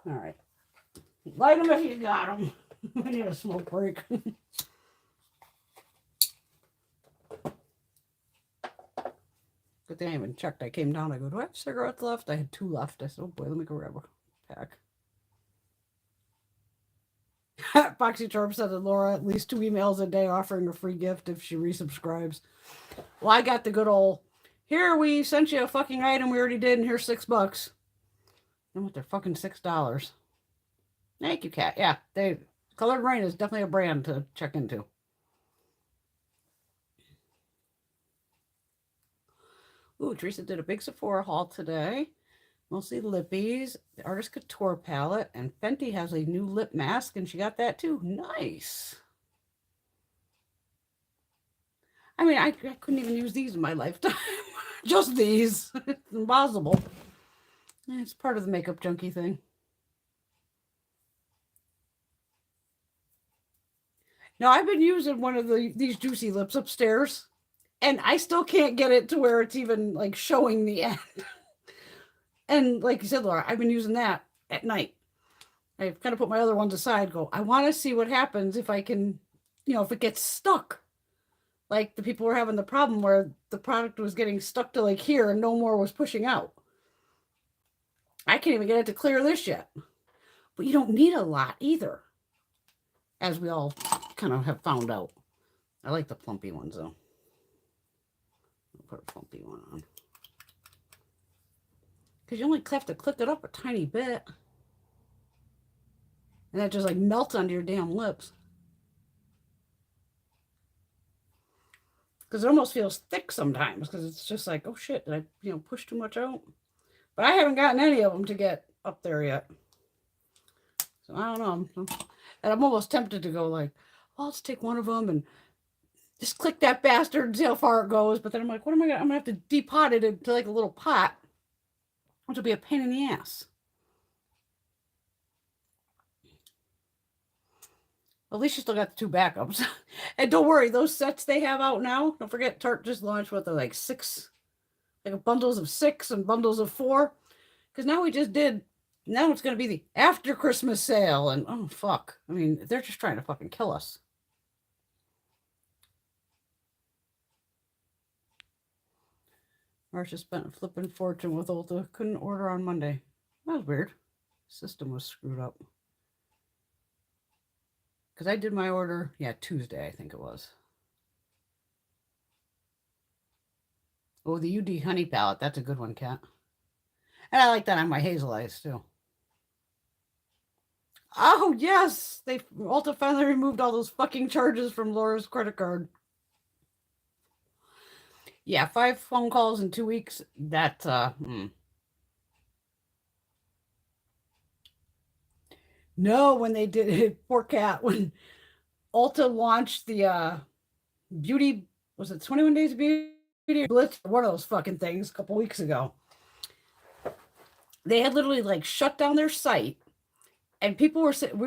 All right. Light them if you got them. I need a smoke break. Good thing I even checked. I came down. I go, do I have cigarettes left? I had 2 left. I said, oh boy, let me go grab a pack. BoxyCharm said to Laura, at least 2 emails a day offering a free gift if she resubscribes. Well, I got the good old, here, we sent you a fucking item we already did, and here's $6. And what, they're fucking $6. Thank you, Kat. Yeah, Coloured Raine is definitely a brand to check into. Ooh, Teresa did a big Sephora haul today. Mostly lippies, the Artist Couture palette, and Fenty has a new lip mask, and she got that too. Nice. I mean, I couldn't even use these in my lifetime. Just these. It's impossible. It's part of the makeup junkie thing. Now, I've been using one of these Juicy Lips upstairs, and I still can't get it to where it's even, like, showing the end. And like you said, Laura, I've been using that at night. I've kind of put my other ones aside, go, I want to see what happens if I can, you know, if it gets stuck. like the people were having the problem where the product was getting stuck to like here and no more was pushing out. I can't even get it to clear this yet. But you don't need a lot either, as we all kind of have found out. I like the plumpy ones though. I'll put a plumpy one on. Because you only have to click it up a tiny bit. And that just like melts onto your damn lips. Because it almost feels thick sometimes. Because it's just like, oh shit, did I push too much out? But I haven't gotten any of them to get up there yet. So I don't know. And I'm almost tempted to go like, well, let's take one of them and just click that bastard and see how far it goes. But then I'm like, what am I going to? I'm going to have to depot it into like a little pot, which will be a pain in the ass. At least you still got the 2 backups. And don't worry, those sets they have out now, don't forget Tarte just launched what they're like 6, like bundles of 6 and bundles of 4. Because now it's going to be the after Christmas sale. And oh, fuck. I mean, they're just trying to fucking kill us. Marsha spent a flipping fortune with Ulta. Couldn't order on Monday. That was weird. System was screwed up. Because I did my order, Tuesday, I think it was. Oh, the UD Honey palette. That's a good one, Kat. And I like that on my hazel eyes, too. Oh, yes! Ulta finally removed all those fucking charges from Laura's credit card. Yeah, 5 phone calls in 2 weeks. That's, No, when they did it, poor Cat, when Ulta launched the beauty, was it 21 Days of Beauty Blitz? One of those fucking things a couple weeks ago. They had literally like shut down their site and we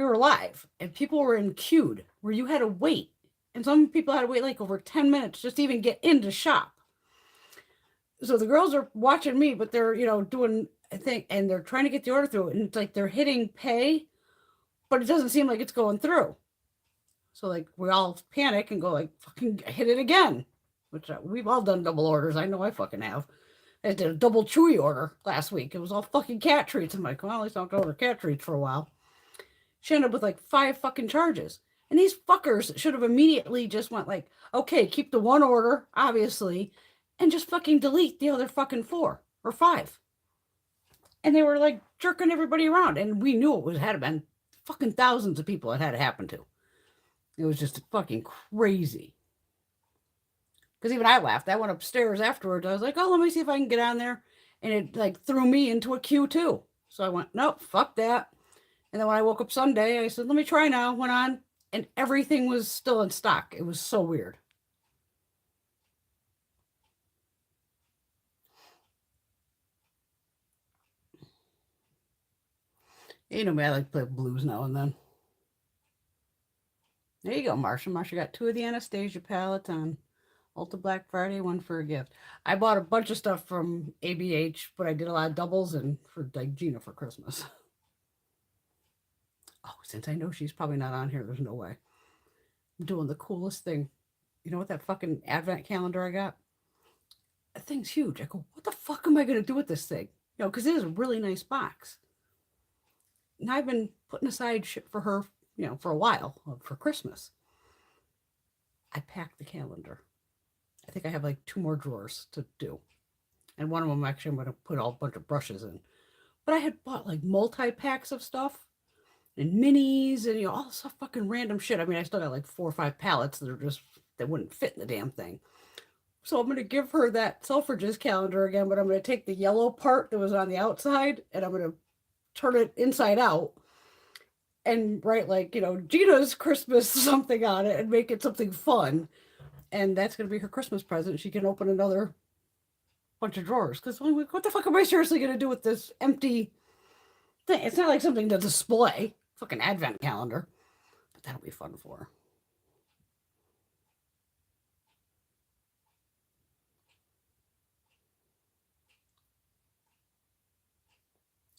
were live and people were in queued where you had to wait. And some people had to wait like over 10 minutes just to even get into shop. So the girls are watching me, but they're, doing a thing and they're trying to get the order through. And it's like they're hitting pay, but it doesn't seem like it's going through. So like we all panic and go like, fucking hit it again, which we've all done double orders. I know I fucking have. I did a double Chewy order last week. It was all fucking cat treats. I'm like, well, at least I don't have to order cat treats for a while. She ended up with like 5 fucking charges. And these fuckers should have immediately just went like, okay, keep the one order, obviously, and just fucking delete the other fucking 4 or 5. And they were like jerking everybody around. And we knew it had been fucking thousands of people it had to happen to. It was just fucking crazy. Because even I laughed. I went upstairs afterwards. I was like, oh, let me see if I can get on there. And it like threw me into a queue too. So I went, nope, fuck that. And then when I woke up Sunday, I said, let me try now. Went on and everything was still in stock. It was so weird. You know me, I like to play blues now and then. There you go, Marsha. Marsha got 2 of the Anastasia palettes on Ulta Black Friday, 1 for a gift. I bought a bunch of stuff from ABH, but I did a lot of doubles and for like Gina for Christmas. Oh, since I know she's probably not on here, there's no way. I'm doing the coolest thing. You know what that fucking advent calendar I got? That thing's huge. I go, what the fuck am I going to do with this thing? Because it is a really nice box. And I've been putting aside shit for her, for a while, for Christmas. I packed the calendar. I think I have like 2 more drawers to do. And one of them actually I'm going to put a bunch of brushes in. But I had bought like multi-packs of stuff and minis and all this fucking random shit. I mean, I still got like 4 or 5 palettes that wouldn't fit in the damn thing. So I'm going to give her that Selfridges calendar again, but I'm going to take the yellow part that was on the outside and I'm going to turn it inside out and write like, Gina's Christmas something on it and make it something fun. And that's going to be her Christmas present. She can open another bunch of drawers. Because what the fuck am I seriously going to do with this empty thing? It's not like something to display. Fucking advent calendar. But that'll be fun for her.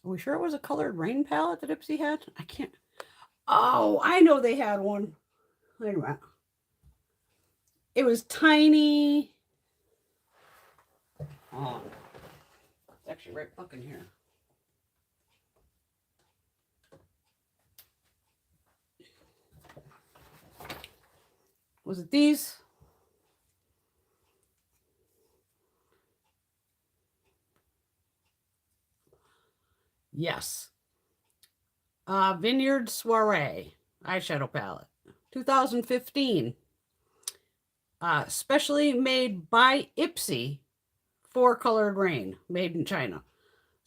Are we sure it was a Coloured Raine palette that Ipsy had? I can't. Oh, I know they had one. Wait a minute. It was tiny. Oh, it's actually right fucking here. Was it these? Yes. Vineyard Soiree eyeshadow palette. 2015. Specially made by Ipsy for Coloured Raine. Made in China.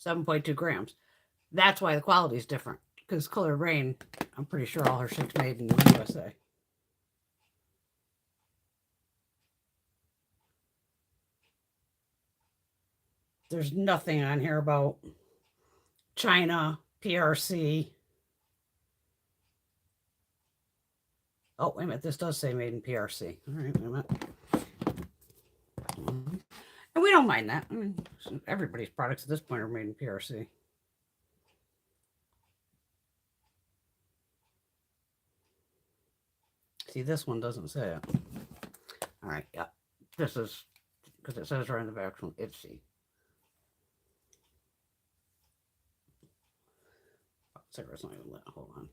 7.2 grams. That's why the quality is different. Because Coloured Raine, I'm pretty sure all her shit's made in the USA. There's nothing on here about China, PRC. Oh, wait a minute. This does say made in PRC. All right, wait a minute. And we don't mind that. I mean, everybody's products at this point are made in PRC. See, this one doesn't say it. All right, yeah. This is, because it says right in the back from Ipsy. Oh, Sarah's not even lit. Hold on.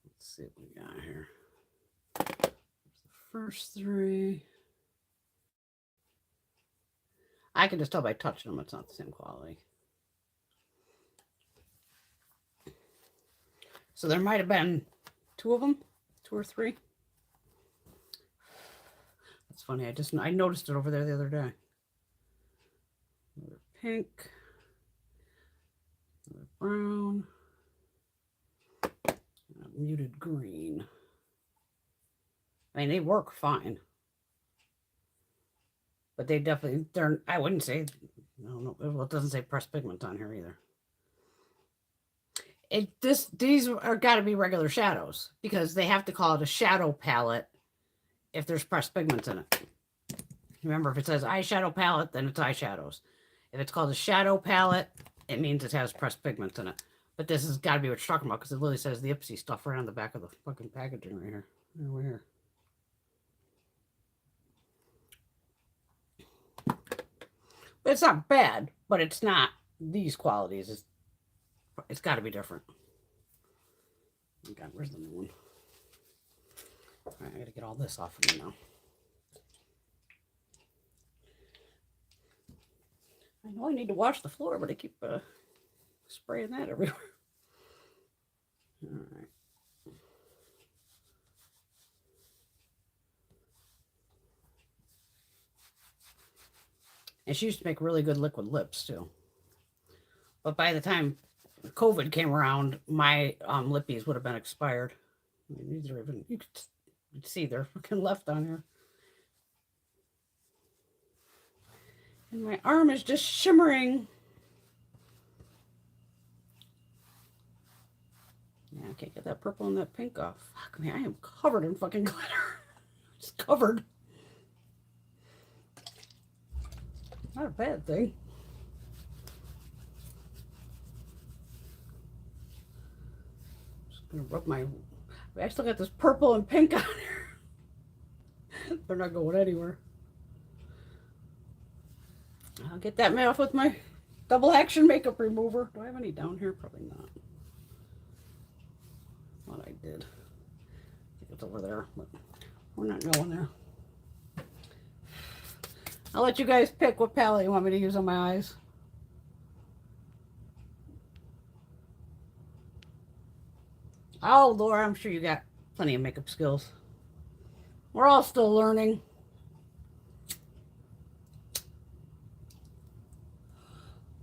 Let's see what we got here. There's the first three. I can just tell by touching them it's not the same quality. So there might have been two of them, 2 or 3. That's funny. I noticed it over there the other day. Another pink, another brown, and a muted green. I mean, they work fine, but they definitely, I wouldn't say, no, well, it doesn't say pressed pigment on here either. These are got to be regular shadows because they have to call it a shadow palette if there's pressed pigments in it. Remember, if it says eyeshadow palette, then it's eyeshadows. If it's called a shadow palette, it means it has pressed pigments in it. But this has got to be what you're talking about because it literally says the Ipsy stuff right on the back of the fucking packaging right here. Over here. But it's not bad, but it's not these qualities. It's got to be different. Oh God, where's the new one? All right, I got to get all this off of me now. I know I need to wash the floor, but I keep spraying that everywhere. All right. And she used to make really good liquid lips too. But by the time COVID came around, my lippies would have been expired. I mean, these are even, you could see they're fucking left on here. And my arm is just shimmering. Yeah, I can't get that purple and that pink off. Fuck me, I am covered in fucking glitter. Just covered. Not a bad thing. Just gonna rub my, I still got this purple and pink on here. They're not going anywhere. I'll get that off with my double action makeup remover. Do I have any down here? Probably not. Thought I did. I think it's over there, but we're not going there. I'll let you guys pick what palette you want me to use on my eyes. Oh, Laura, I'm sure you got plenty of makeup skills. We're all still learning.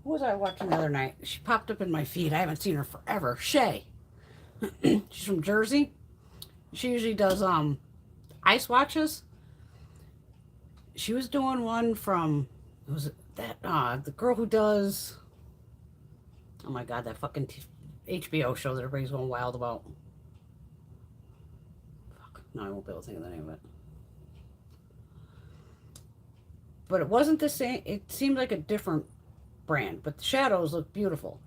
What was I watching the other night? She popped up in my feed. I haven't seen her forever. Shay. She's from Jersey. She usually does eye swatches. She was doing one from, was it that the girl who does, oh my God, that fucking HBO show that everybody's going wild about. Fuck, no, I won't be able to think of the name of it. But it wasn't the same. It seemed like a different brand, but the shadows look beautiful.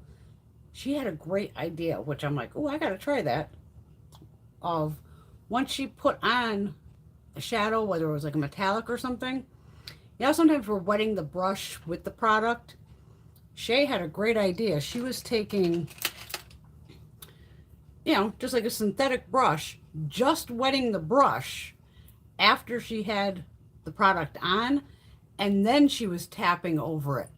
She had a great idea, which I'm like, oh, I gotta try that, of once she put on a shadow, whether it was like a metallic or something, you know, sometimes we're wetting the brush with the product. Shay had a great idea. She was taking, you know, just like a synthetic brush, just wetting the brush after she had the product on, and then she was tapping over it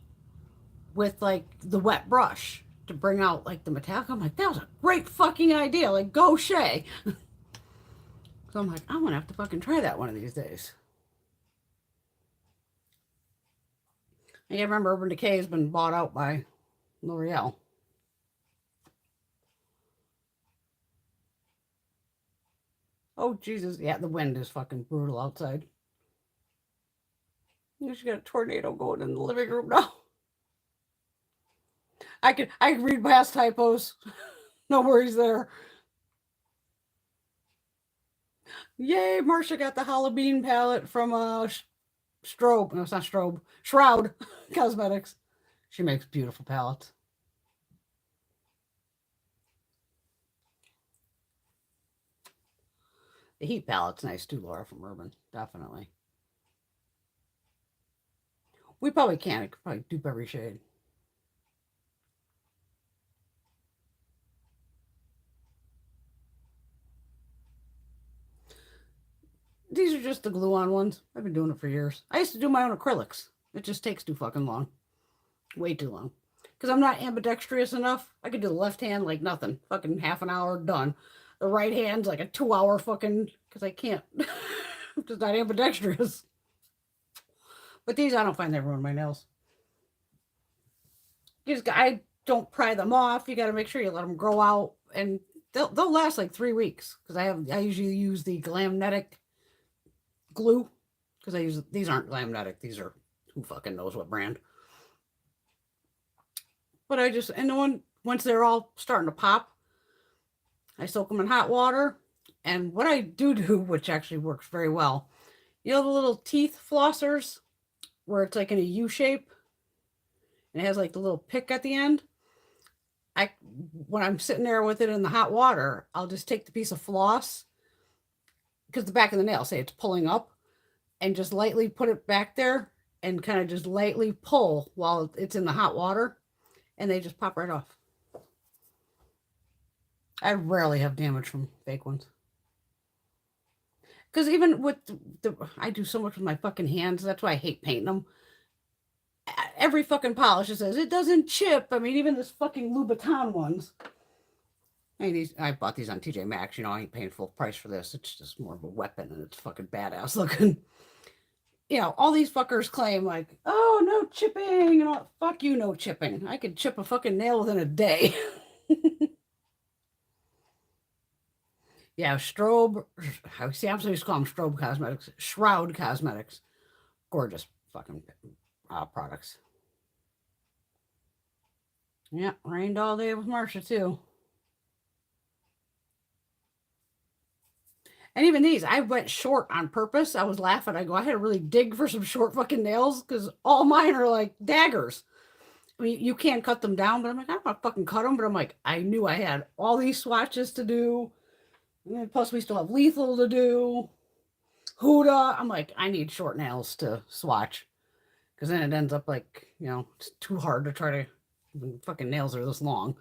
with like the wet brush to bring out like the metallic. I'm like, that was a great fucking idea. Like, go Shay. So I'm like, I'm gonna have to fucking try that one of these days. I can't remember, Urban Decay has been bought out by L'Oreal. Oh Jesus, yeah, the wind is fucking brutal outside. You just got a tornado going in the living room now. I can read past typos. No worries there. Yay, Marsha got the Halloween palette from Strobe. No, it's not Strobe. Shroud Cosmetics. She makes beautiful palettes. The Heat palette's nice too, Laura, from Urban. Definitely. We probably can. It could probably dupe every shade. These are just the glue-on ones. I've been doing it for years. I used to do my own acrylics. It just takes too fucking long. Way too long. Because I'm not ambidextrous enough. I could do the left hand like nothing. Fucking half an hour, done. The right hand's like a 2 hour fucking... Because I can't. I'm just not ambidextrous. But these, I don't find they ruin my nails. I don't pry them off. You got to make sure you let them grow out. And they'll last like 3 weeks. Because I usually use the Langnickel glue, because these aren't Langnickel, these are who fucking knows what brand. But once they're all starting to pop, I soak them in hot water. And what I do, which actually works very well, you know the little teeth flossers where it's like in a U shape and it has like the little pick at the end. When I'm sitting there with it in the hot water, I'll just take the piece of floss, because the back of the nail, say it's pulling up, and just lightly put it back there and kind of just lightly pull while it's in the hot water, and they just pop right off. I rarely have damage from fake ones. Because even with I do so much with my fucking hands. That's why I hate painting them. Every fucking polish it says it doesn't chip. I mean, even this fucking Louboutin ones. I bought these on TJ Maxx. You know, I ain't paying full price for this. It's just more of a weapon, and it's fucking badass looking. You know, all these fuckers claim like, oh, no chipping. You know, fuck you, no chipping. I could chip a fucking nail within a day. Yeah, Strobe. I'm supposed to call them Strobe Cosmetics. Shroud Cosmetics. Gorgeous fucking products. Yeah, rained all day with Marsha too. And even these, I went short on purpose. I was laughing. I had to really dig for some short fucking nails because all mine are like daggers. I mean, you can't cut them down, but I'm like, I don't want to fucking cut them. But I'm like, I knew I had all these swatches to do. And plus, we still have lethal to do. Huda. I'm like, I need short nails to swatch. Because then it ends up like, you know, it's too hard to try to... Fucking nails are this long.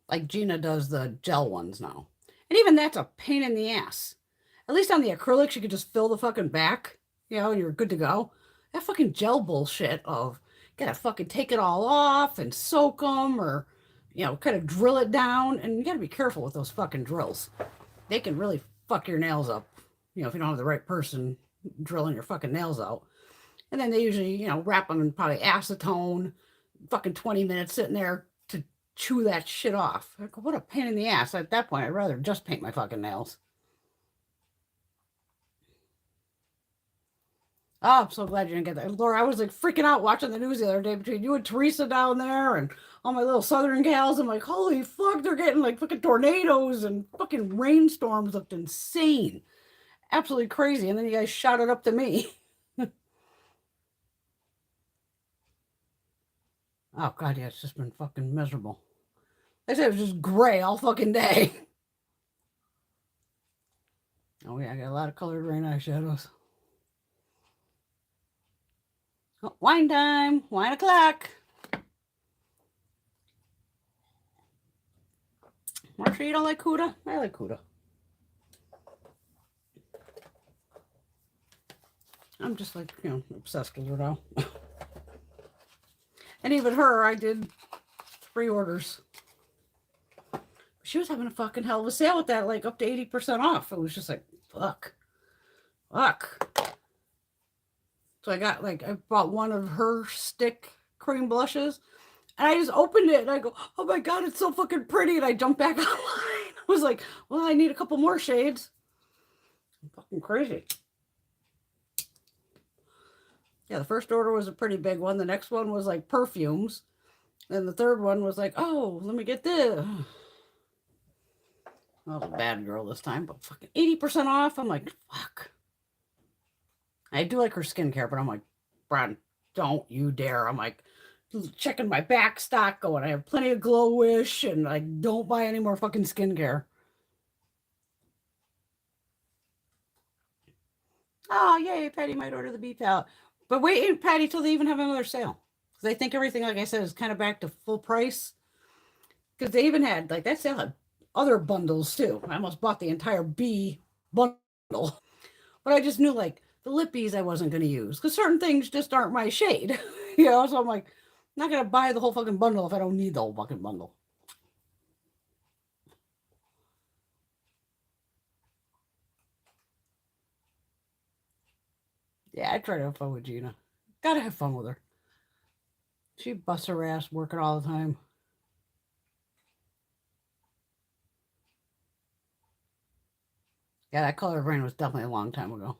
Like Gina does the gel ones now. And even that's a pain in the ass. At least on the acrylics, you could just fill the fucking back, you know, and you're good to go. That fucking gel bullshit of gotta fucking take it all off and soak them, or, you know, kind of drill it down. And you gotta be careful with those fucking drills. They can really fuck your nails up, you know, if you don't have the right person drilling your fucking nails out. And then they usually, you know, wrap them in probably acetone, fucking 20 minutes sitting there to chew that shit off. Like, what a pain in the ass. At that point, I'd rather just paint my fucking nails. Oh, I'm so glad you didn't get that. Laura, I was like freaking out watching the news the other day between you and Teresa down there and all my little southern gals. I'm like, holy fuck, they're getting like fucking tornadoes and fucking rainstorms. Looked insane. Absolutely crazy. And then you guys shouted up to me. Oh, God, yeah, it's just been fucking miserable. I said it was just gray all fucking day. Oh yeah, I got a lot of Coloured Raine eyeshadows. Oh, wine time! Wine o'clock! Marsha, you don't like Huda? I like Huda. I'm just like, you know, obsessed with her now. And even her, I did 3 orders. She was having a fucking hell of a sale with that, like up to 80% off. It was just like, fuck. So I got like, I bought one of her stick cream blushes. And I just opened it and I go, oh my God, it's so fucking pretty. And I jumped back online. I was like, well, I need a couple more shades. I'm fucking crazy. Yeah, the first order was a pretty big one. The next one was like perfumes. And the third one was like, oh, let me get this. I was a bad girl this time, but fucking 80% off. I'm like, fuck. I do like her skincare, but I'm like, Brad, don't you dare. I'm like, checking my back stock going, I have plenty of Glow Wish, and I don't buy any more fucking skincare. Oh, yay, Patty might order the bee palette. But wait, Patty, till they even have another sale. Because I think everything, like I said, is kind of back to full price. Because they even had, like, that sale had other bundles too. I almost bought the entire bee bundle. But I just knew, like, the lippies I wasn't going to use. Because certain things just aren't my shade. You know, so I'm like, I'm not going to buy the whole fucking bundle if I don't need the whole fucking bundle. Yeah, I try to have fun with Gina. Gotta have fun with her. She busts her ass working all the time. Yeah, that Coloured Raine was definitely a long time ago.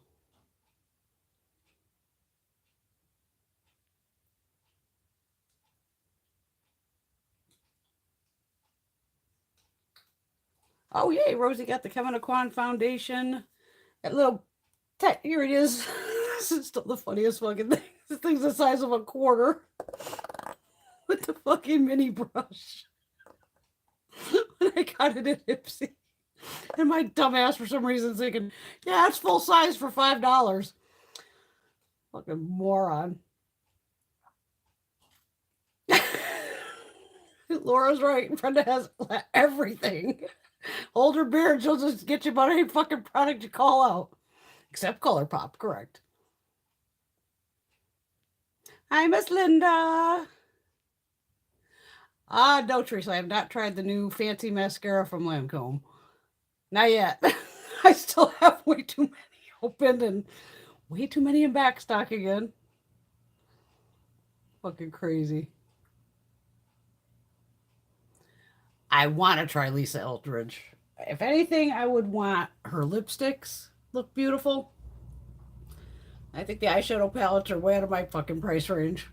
Oh, yay, Rosie got the Kevin Aquan Foundation. That little, here it is. This is still the funniest fucking thing. This thing's the size of a quarter. With the fucking mini brush. When I got it at Ipsy. And my dumbass, for some reason, thinking, yeah, it's full size for $5. Fucking moron. Laura's right. Brenda has everything. Hold her beard, she'll just get you about any fucking product you call out. Except ColourPop, correct. Hi, Miss Linda. Ah, no, Teresa, I have not tried the new fancy mascara from Lancome. Not yet. I still have way too many open and way too many in back stock again. Fucking crazy. I want to try Lisa Eldridge. If anything, I would want her lipsticks look beautiful. I think the eyeshadow palettes are way out of my fucking price range.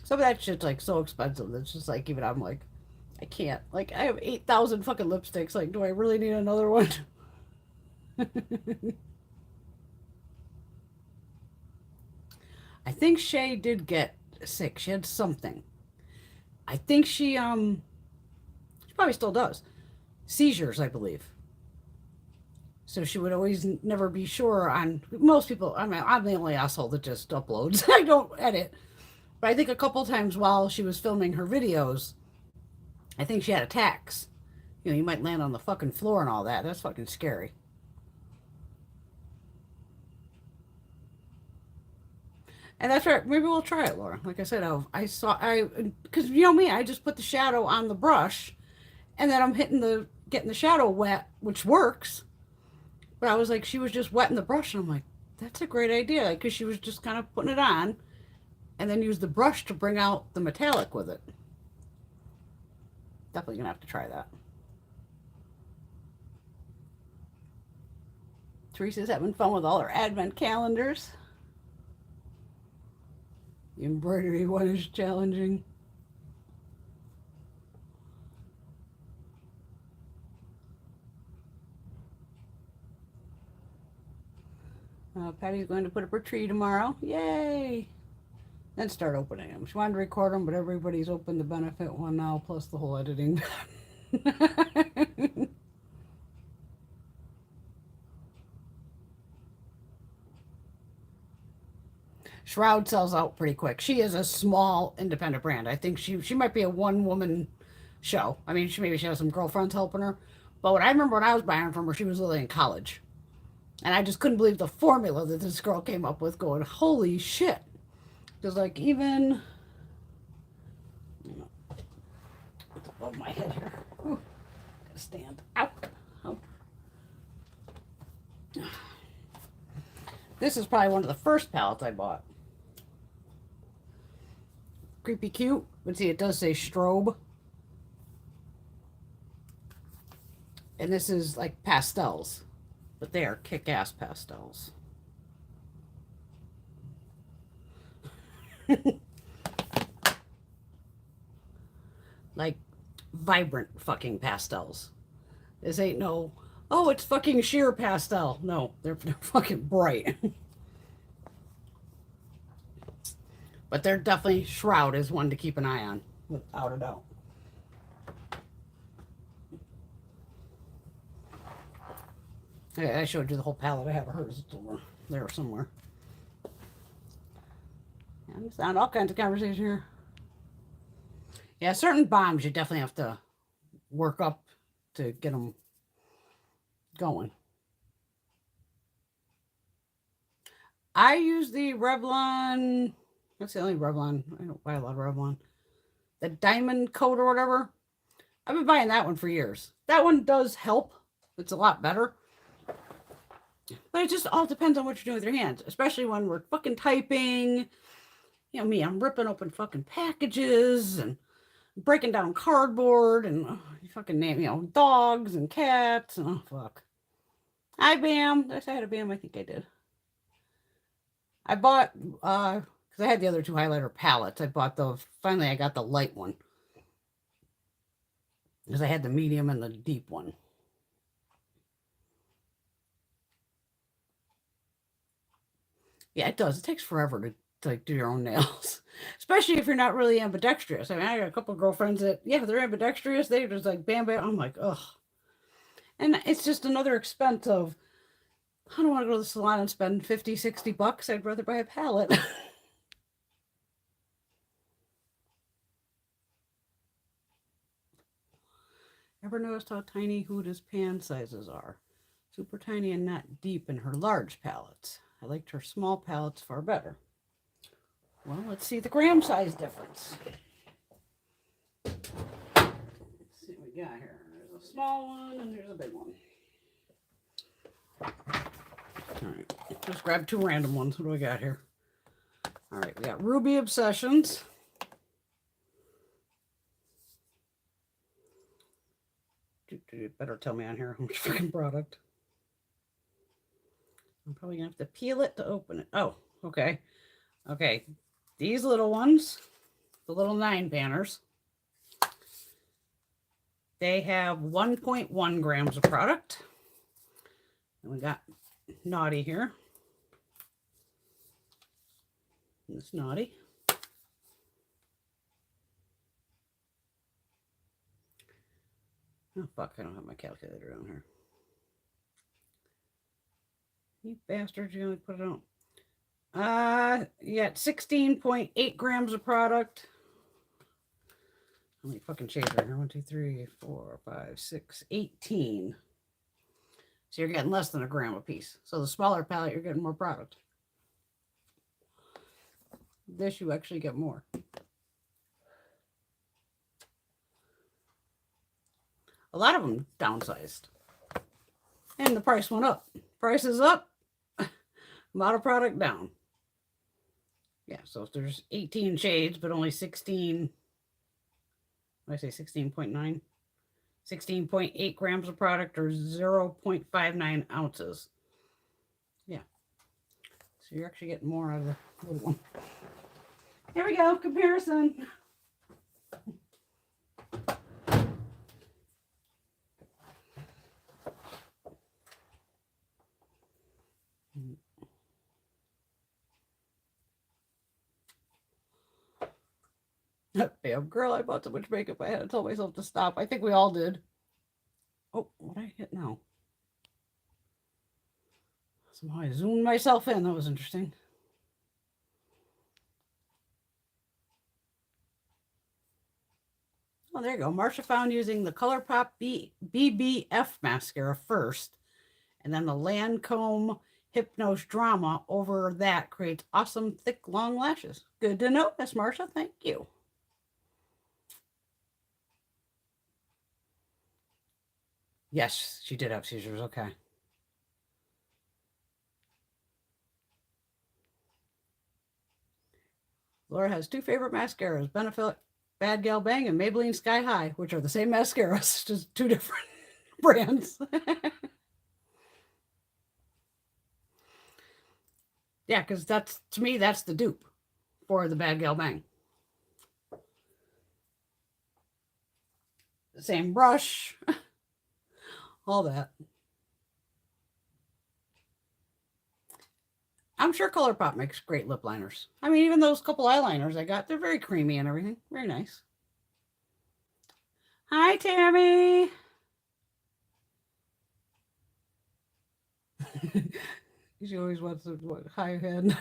Some of that shit's like so expensive. It's just like, even I'm like, I can't. Like, I have 8,000 fucking lipsticks. Like, do I really need another one? I think Shay did get sick. She had something. I think she probably still does. Seizures, I believe. So she would always never be sure on most people. I mean, I'm the only asshole that just uploads. I don't edit. But I think a couple times while she was filming her videos, I think she had attacks. You know, you might land on the fucking floor and all that. That's fucking scary. And that's right. Maybe we'll try it, Laura. Like I said, because you know me, I just put the shadow on the brush, and then I'm getting the shadow wet, which works. But I was like, she was just wetting the brush, and I'm like, that's a great idea, like, because she was just kind of putting it on, and then use the brush to bring out the metallic with it. Definitely gonna have to try that. Teresa's having fun with all her advent calendars. The embroidery one is challenging. Patty's going to put up her tree tomorrow. Yay! Then start opening them. She wanted to record them, but everybody's opened the benefit one now, plus the whole editing. Shroud sells out pretty quick. She is a small independent brand. I think she might be a one-woman show. I mean, maybe she has some girlfriends helping her. But what I remember when I was buying from her, she was literally in college. And I just couldn't believe the formula that this girl came up with going, holy shit. Because, like, even... It's above my head here. Ooh, gotta stand. Ow. Ow. This is probably one of the first palettes I bought. Creepy cute. But see, it does say strobe. And this is like pastels. But they are kick-ass pastels. Like vibrant fucking pastels. This ain't no, oh, it's fucking sheer pastel. No, they're fucking bright. But they're definitely, Shroud is one to keep an eye on, without a doubt. I showed you the whole palette. I have hers. It's over there somewhere. I'm just on all kinds of conversation here. Yeah, certain bombs you definitely have to work up to get them going. I use the Revlon. That's the only Revlon. I don't buy a lot of Revlon. The diamond coat or whatever. I've been buying that one for years. That one does help. It's a lot better. But it just all depends on what you're doing with your hands. Especially when we're fucking typing. You know me, I'm ripping open fucking packages and breaking down cardboard and you fucking name, you know, dogs and cats and oh fuck. I Bam. Did I say I had a Bam? I think I did. I bought because I had the other two highlighter palettes. I bought those. Finally, I got the light one because I had the medium and the deep one. Yeah, it does. It takes forever to like do your own nails, especially if you're not really ambidextrous. I mean, I got a couple of girlfriends that, yeah, they're ambidextrous. They're just like bam, bam. I'm like, ugh. And it's just another expense of, I don't want to go to the salon and spend 50, 60 bucks. I'd rather buy a palette. Ever noticed how tiny Huda's pan sizes are? Super tiny and not deep in her large palettes. I liked her small palettes far better. Well, let's see the gram size difference. Let's see what we got here. There's a small one and there's a big one. All right, just grab two random ones. What do we got here? All right, we got Ruby Obsessions. Better tell me on here how much freaking product. I'm probably gonna have to peel it to open it. Oh, okay. Okay, these little ones, the little 9 banners, they have 1.1 grams of product. And we got Naughty here. It's Naughty. Oh, fuck, I don't have my calculator on here. You bastards, you only put it on. You got 16.8 grams of product. How many fucking shades are here? 1, 2, 3, 4, 5, 6, 18. So you're getting less than a gram a piece. So the smaller palette, you're getting more product. This, you actually get more. A lot of them downsized. And the price went up. Price is up. Amount of product down. Yeah, so if there's 18 shades, but only 16, what did I say, 16.9? 16.8 grams of product or 0.59 ounces. Yeah. So you're actually getting more out of the little one. Here we go, comparison. Damn girl, I bought so much makeup I had to tell myself to stop. I think we all did. Oh, what did I hit now? Somehow I zoomed myself in. That was interesting. Oh, there you go. Marsha found using the ColourPop BBF mascara first, and then the Lancome Hypnose Drama over that creates awesome, thick, long lashes. Good to know, Miss Marsha. Thank you. Yes, she did have seizures. Okay. Laura has two favorite mascaras, Benefit Bad Gal Bang and Maybelline Sky High, which are the same mascaras, just two different brands. Yeah, because that's, to me, that's the dupe for the Bad Gal Bang. Same brush, all that. I'm sure ColourPop makes great lip liners. I mean, even those couple eyeliners I got, they're very creamy and everything. Very nice. Hi, Tammy. She always wants to high head.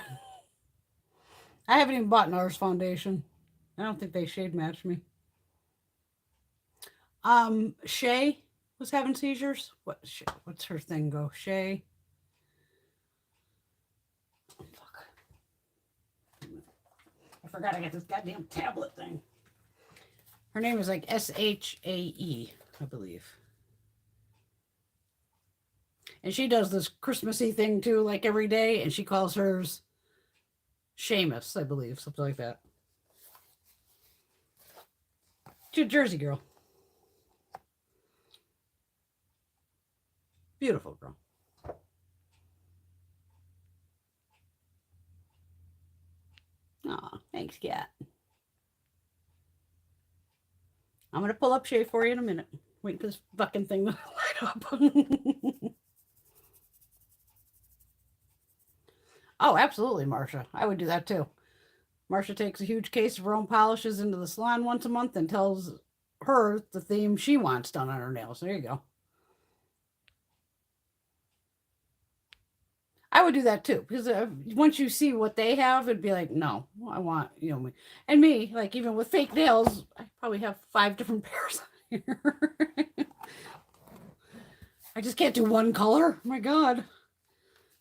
I haven't even bought NARS foundation. I don't think they shade match me. Shay was having seizures. What's her thing go? Shay. Oh, fuck. I forgot I got this goddamn tablet thing. Her name is like SHAE, I believe. And she does this Christmassy thing too, like every day, and she calls hers Seamus, I believe, something like that. She's a Jersey girl. Beautiful girl. Aw, thanks, Cat. I'm going to pull up Shay for you in a minute. Wait for this fucking thing to light up. Oh, absolutely, Marsha. I would do that too. Marsha takes a huge case of her own polishes into the salon once a month and tells her the theme she wants done on her nails. There you go. I would do that too, because once you see what they have, it'd be like, no, I want, and me, like even with fake nails, I probably have 5 different pairs on here. I just can't do one color. Oh my God. And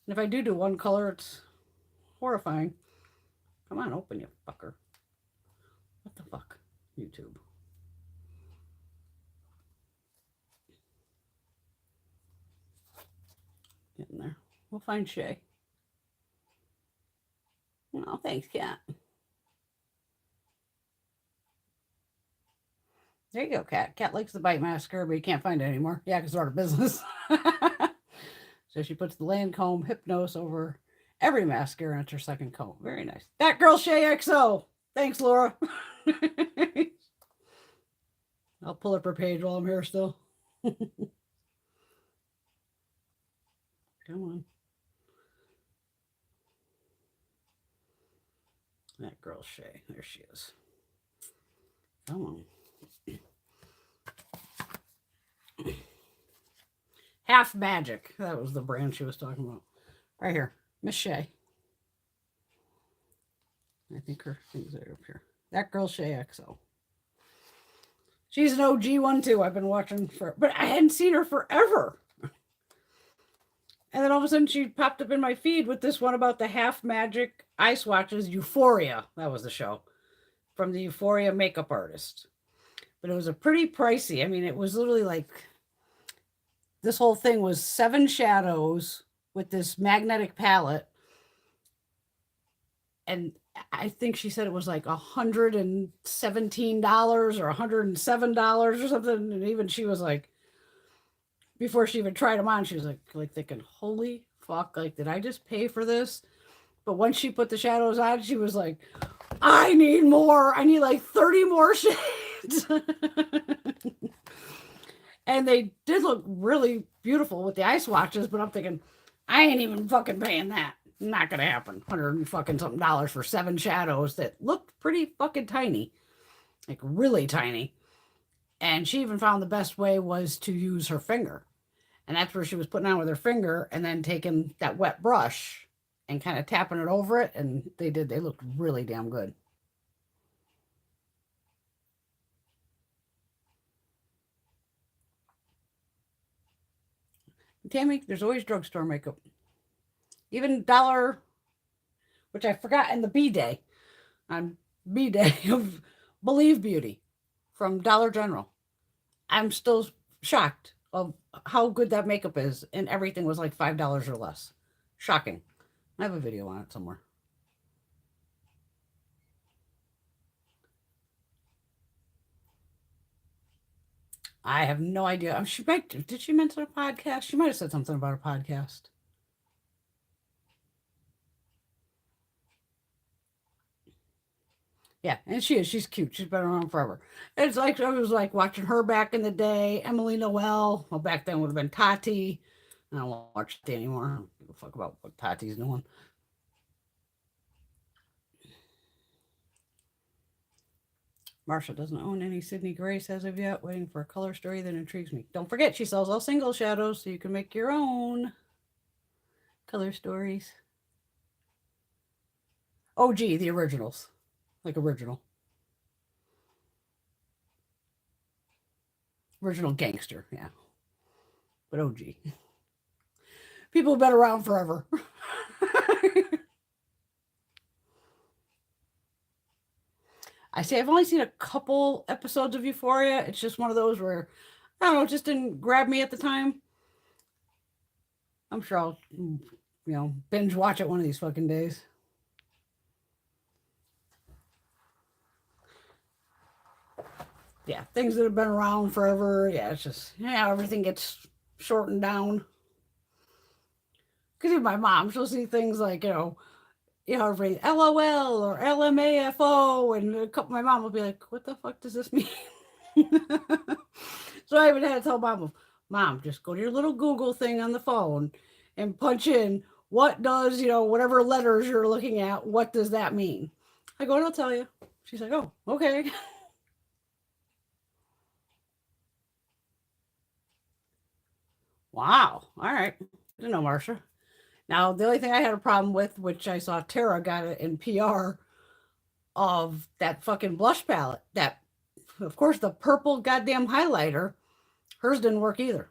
if I do one color, it's horrifying. Come on, open, you fucker. What the fuck? YouTube. Getting there. We'll find Shay. Oh, thanks, Cat. There you go, Cat. Cat likes the bite mascara, but you can't find it anymore. Yeah, because they're out of business. So she puts the Lancome Hypnose over every mascara, and it's her second coat. Very nice. That girl, Shay XO. Thanks, Laura. I'll pull up her page while I'm here still. Come on. That girl, Shay. There she is. Come on. Half Magic. That was the brand she was talking about. Right here. Miss Shay. I think her things are up here. That girl, Shay XO. She's an OG one too. I've been watching but I hadn't seen her forever. And then all of a sudden she popped up in my feed with this one about the Half Magic eye swatches, Euphoria. That was the show. From the Euphoria makeup artist. But it was a pretty pricey. I mean, it was literally like, this whole thing was 7 shadows with this magnetic palette. And I think she said it was like $117 or $107 or something. And even she was like, before she even tried them on, she was like thinking, holy fuck, like, did I just pay for this? But once she put the shadows on, she was like, I need more. I need like 30 more shades. And they did look really beautiful with the eye swatches, but I'm thinking, I ain't even fucking paying that. Not gonna happen. $100 for 7 shadows that looked pretty fucking tiny. Like really tiny. And she even found the best way was to use her finger. And that's where she was putting on with her finger and then taking that wet brush and kind of tapping it over it. And they looked really damn good. Tammy, there's always drugstore makeup. Even dollar, which I forgot in the B day, on B day of Believe Beauty from Dollar General. I'm still shocked of how good that makeup is, and everything was like $5 or less. Shocking. I have a video on it somewhere. I have no idea. She might, did she mention a podcast? She might have said something about a podcast. Yeah, and she is. She's cute. She's been around forever. It's like I was like watching her back in the day. Emily Noel. Well, back then would have been Tati. I don't watch it anymore. I don't give a fuck about what Tati's doing. Marsha doesn't own any Sydney Grace as of yet, waiting for a color story that intrigues me. Don't forget, she sells all single shadows, so you can make your own color stories. OG, the originals. Like original. Original gangster, yeah. But OG. People have been around forever. I say I've only seen a couple episodes of Euphoria. It's just one of those where, I don't know, it just didn't grab me at the time. I'm sure I'll, binge watch it one of these fucking days. Yeah, things that have been around forever. Yeah, it's just, everything gets shortened down. Because even my mom, she'll see things like, everybody LOL or LMAFO, and my mom will be like, "What the fuck does this mean?" So I even had to tell Mom, just go to your little Google thing on the phone and punch in what does whatever letters you're looking at. What does that mean? I go, and I'll tell you. She's like, "Oh, okay." Wow. All right. I know, Marsha. Now, the only thing I had a problem with, which I saw Tara got it in PR, of that fucking blush palette. That, of course, the purple goddamn highlighter, hers didn't work either.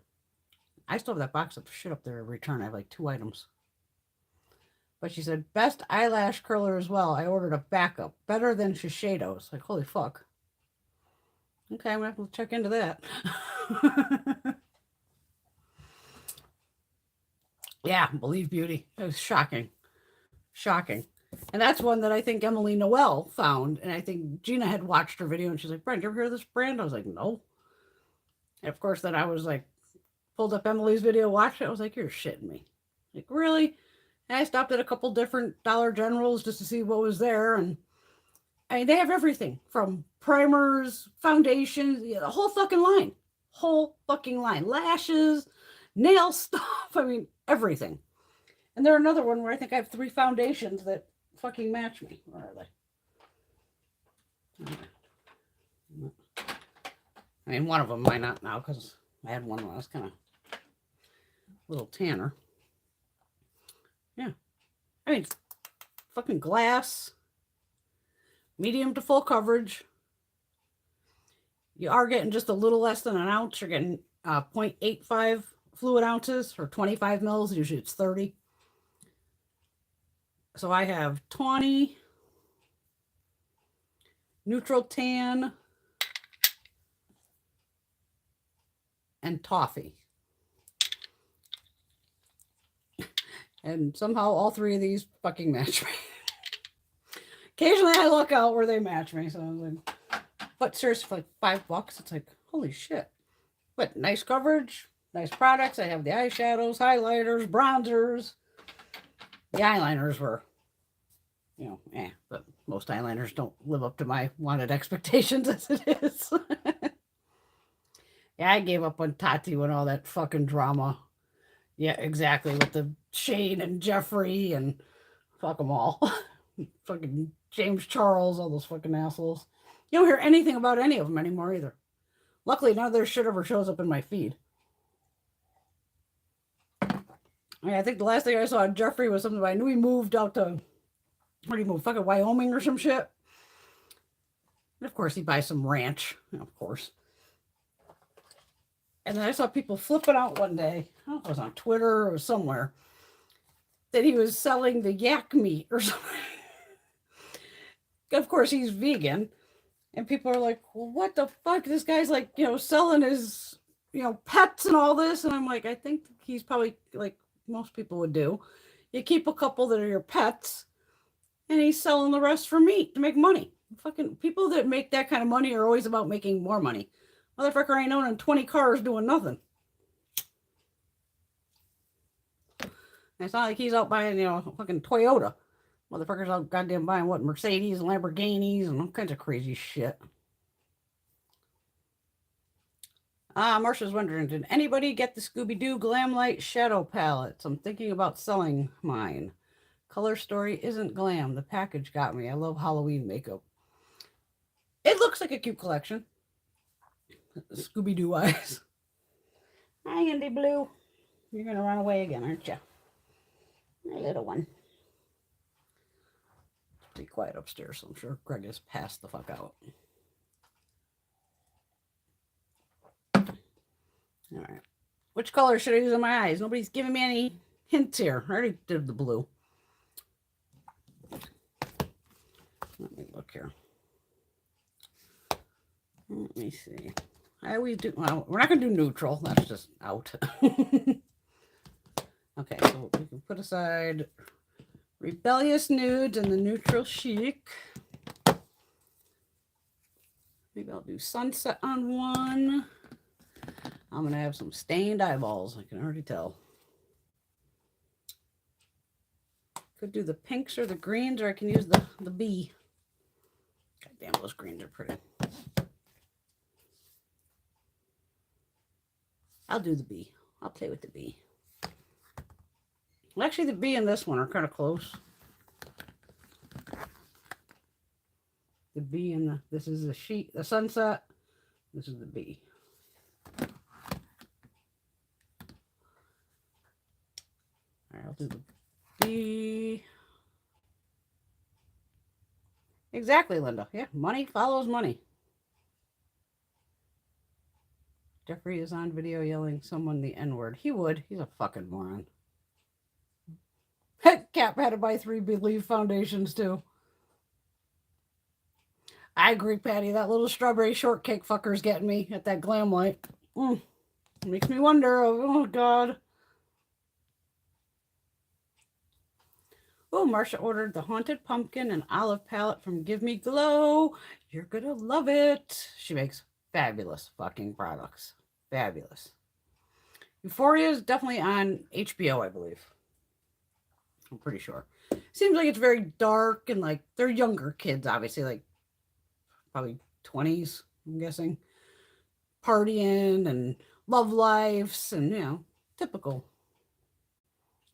I still have that box of shit up there to return. I have like 2 items. But she said, best eyelash curler as well. I ordered a backup. Better than Shiseido's. Like, holy fuck. Okay, I'm going to have to check into that. Yeah, Believe Beauty. It was shocking. Shocking. And that's one that I think Emily Noel found. And I think Gina had watched her video and she's like, Brent, you ever hear of this brand? I was like, no. And of course, then I was like, pulled up Emily's video, watched it. I was like, you're shitting me. Like, really? And I stopped at a couple different Dollar Generals just to see what was there. And I mean, they have everything from primers, foundations, the whole fucking line. Whole fucking line. Lashes, nail stuff. I mean, everything. And they're another one where I think I have 3 foundations that fucking match me. Where are they? I mean, one of them might not now because I had one when I was kind of a little tanner. Yeah. I mean, fucking glass. Medium to full coverage. You are getting just a little less than an ounce. You're getting 0.85 fluid ounces or 25 mils. Usually it's 30. So I have 20 neutral tan and toffee. And somehow all 3 of these fucking match me. Occasionally I look out where they match me. So I was like, but seriously, for like $5, it's like, holy shit. But nice coverage, nice products. I have the eyeshadows, highlighters, bronzers. The eyeliners were, but most eyeliners don't live up to my wanted expectations as it is. Yeah, I gave up on Tati when all that fucking drama. Yeah, exactly. With the Shane and Jeffrey and fuck them all. Fucking James Charles, all those fucking assholes. You don't hear anything about any of them anymore either. Luckily, none of their shit ever shows up in my feed. I think the last thing I saw of Jeffrey was something I knew he moved out to, where did he move? Fucking Wyoming or some shit. And of course, he buys some ranch. Of course. And then I saw people flipping out one day. I don't know if it was on Twitter or somewhere, that he was selling the yak meat or something. Of course, he's vegan. And people are like, well, what the fuck? This guy's like, selling his, pets and all this. And I'm like, I think he's probably like most people would do. You keep a couple that are your pets, and he's selling the rest for meat to make money. Fucking people that make that kind of money are always about making more money. Motherfucker ain't owning 20 cars doing nothing. And it's not like he's out buying, fucking Toyota. Motherfuckers out goddamn buying what? Mercedes, Lamborghinis, and all kinds of crazy shit. Marsha's wondering, did anybody get the Scooby-Doo Glam Light Shadow Palettes? I'm thinking about selling mine. Color Story isn't glam. The package got me. I love Halloween makeup. It looks like a cute collection. Scooby-Doo eyes. Hi, Indy Blue. You're going to run away again, aren't you? My little one. Be quiet upstairs, so I'm sure Greg has passed the fuck out. All right. Which color should I use on my eyes? Nobody's giving me any hints here. I already did the blue. Let me look here. Let me see. I always do. Well, we're not going to do neutral. That's just out. Okay, so we can put aside Rebellious Nudes and the Neutral Chic. Maybe I'll do Sunset on one. I'm going to have some stained eyeballs. I can already tell. Could do the pinks or the greens, or I can use the bee. God damn, those greens are pretty. I'll do the bee. I'll play with the bee. Well, actually, the bee and this one are kind of close. The bee and this is the sheet, the sunset. This is the bee. All right, I'll do the bee. Exactly, Linda. Yeah, money follows money. Jeffrey is on video yelling someone the N-word. He would. He's a fucking moron. Cap had to buy 3 Believe foundations, too. I agree, Patty. That little strawberry shortcake fucker's getting me at that Glam Light. Makes me wonder. Oh, God. Oh, Marsha ordered the Haunted Pumpkin and Olive palette from Give Me Glow. You're going to love it. She makes fabulous fucking products. Fabulous. Euphoria is definitely on HBO, I believe. I'm pretty sure. Seems like it's very dark and like they're younger kids, obviously, like probably 20s, I'm guessing. Partying and love lives and, typical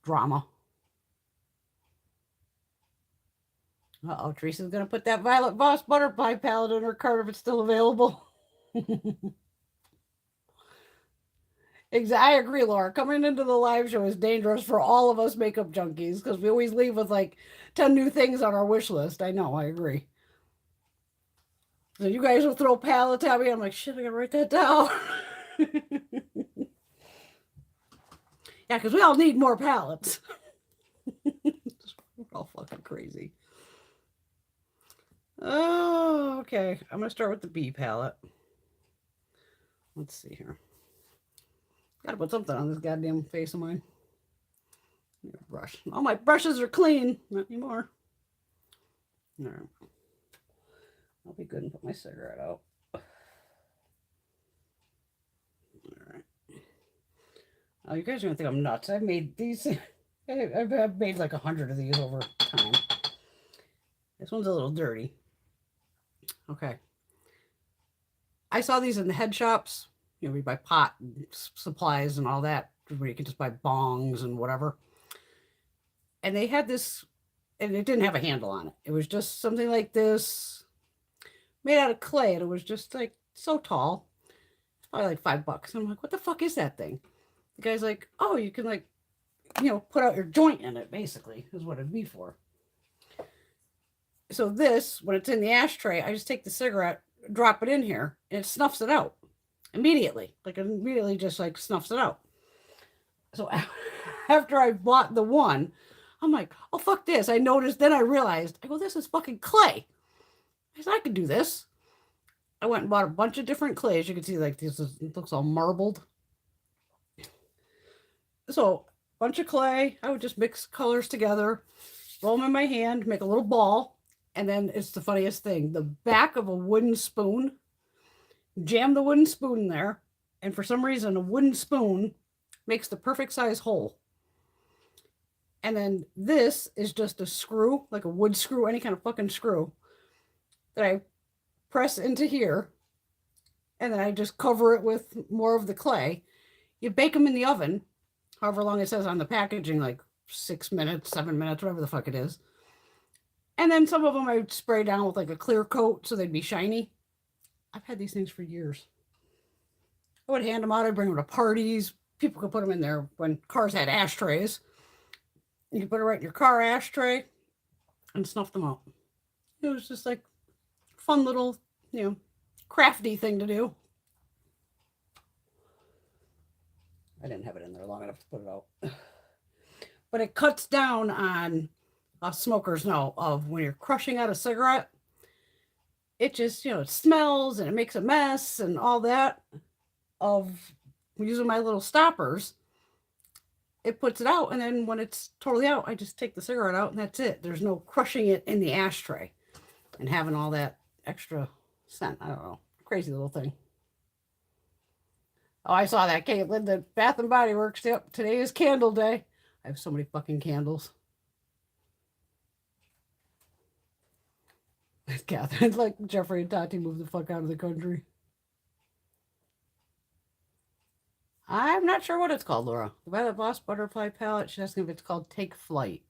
drama. Uh-oh, Teresa's going to put that Violet Voss Butterfly palette in her cart if it's still available. I agree, Laura. Coming into the live show is dangerous for all of us makeup junkies because we always leave with like 10 new things on our wish list. I know, I agree. So you guys will throw palettes at me. I'm like, shit, I gotta write that down. Yeah, because we all need more palettes. We're all fucking crazy. Oh, okay. I'm going to start with the bee palette. Let's see here. Gotta put something on this goddamn face of mine. Brush. All my brushes are clean. Not anymore. All right. I'll be good and put my cigarette out. All right. Oh, you guys are going to think I'm nuts. I've made these. I've made like 100 of these over time. This one's a little dirty. Okay. I saw these in the head shops. We buy pot supplies and all that, where you can just buy bongs and whatever. And they had this, and it didn't have a handle on it. It was just something like this, made out of clay, and it was just like so tall. It's probably like $5. I'm like, what the fuck is that thing? The guy's like, oh, you can like, put out your joint in it, basically, is what it'd be for. So this, when it's in the ashtray, I just take the cigarette, drop it in here, and it snuffs it out. immediately. Like immediately just like snuffs it out. So after I bought the one, I'm like, oh fuck this. I noticed, then I realized, I go, this is fucking clay. I said, I could do this. I went and bought a bunch of different clays. You can see like this is, it looks all marbled. So bunch of clay. I would just mix colors together, roll them in my hand, make a little ball, and then it's the funniest thing. The back of a wooden spoon, jam the wooden spoon in there, and for some reason a wooden spoon makes the perfect size hole. And then this is just a screw, like a wood screw, any kind of fucking screw, that I press into here, and then I just cover it with more of the clay. You bake them in the oven, however long it says on the packaging, like 6 minutes, 7 minutes, whatever the fuck it is. And then some of them I would spray down with like a clear coat so they'd be shiny. I've had these things for years. I would hand them out. I'd bring them to parties. People could put them in there when cars had ashtrays. You could put it right in your car ashtray and snuff them out. It was just like fun little, crafty thing to do. I didn't have it in there long enough to put it out. But it cuts down on, smokers know, of when you're crushing out a cigarette, it just, it smells and it makes a mess and all that. Of using my little stoppers, it puts it out, and then when it's totally out, I just take the cigarette out and that's it. There's no crushing it in the ashtray and having all that extra scent. I don't know. Crazy little thing. Oh, I saw that, Caitlin. The Bath and Body Works. Yep, today is candle day. I have so many fucking candles. Catherine, like Jeffrey and Tati moved the fuck out of the country. I'm not sure what it's called, Laura. The Violet Voss Butterfly Palette. She's asking if it's called Take Flight.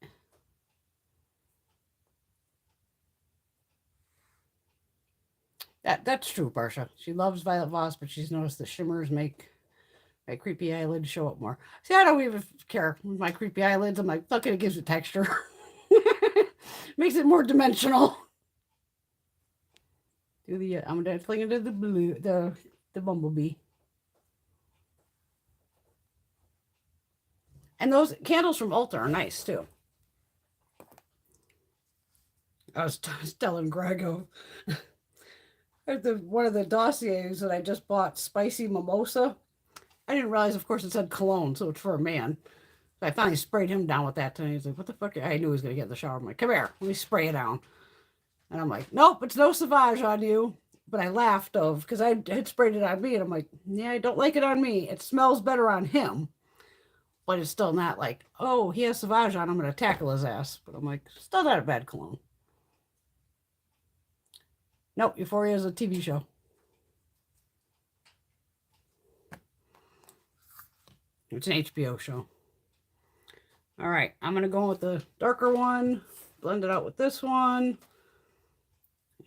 That's true, Barsha. She loves Violet Voss, but she's noticed the shimmers make my creepy eyelids show up more. See, I don't even care with my creepy eyelids. I'm like, fuck it, it gives it texture. Makes it more dimensional. Do the I'm gonna fling into the blue, the bumblebee. And those candles from Ulta are nice too. I was telling Greg of one of the dossiers that I just bought, spicy mimosa. I didn't realize, of course, it said cologne, so it's for a man. So I finally sprayed him down with that today. He's like, what the fuck? I knew he was going to get in the shower. I'm like, come here, let me spray it down. And I'm like, nope, it's no Sauvage on you. But I laughed because I had sprayed it on me. And I'm like, yeah, I don't like it on me. It smells better on him. But it's still not like, oh, he has Sauvage on, I'm going to tackle his ass. But I'm like, still not a bad cologne. Nope, Euphoria is a TV show. It's an HBO show. All right, I'm going to go with the darker one, blend it out with this one.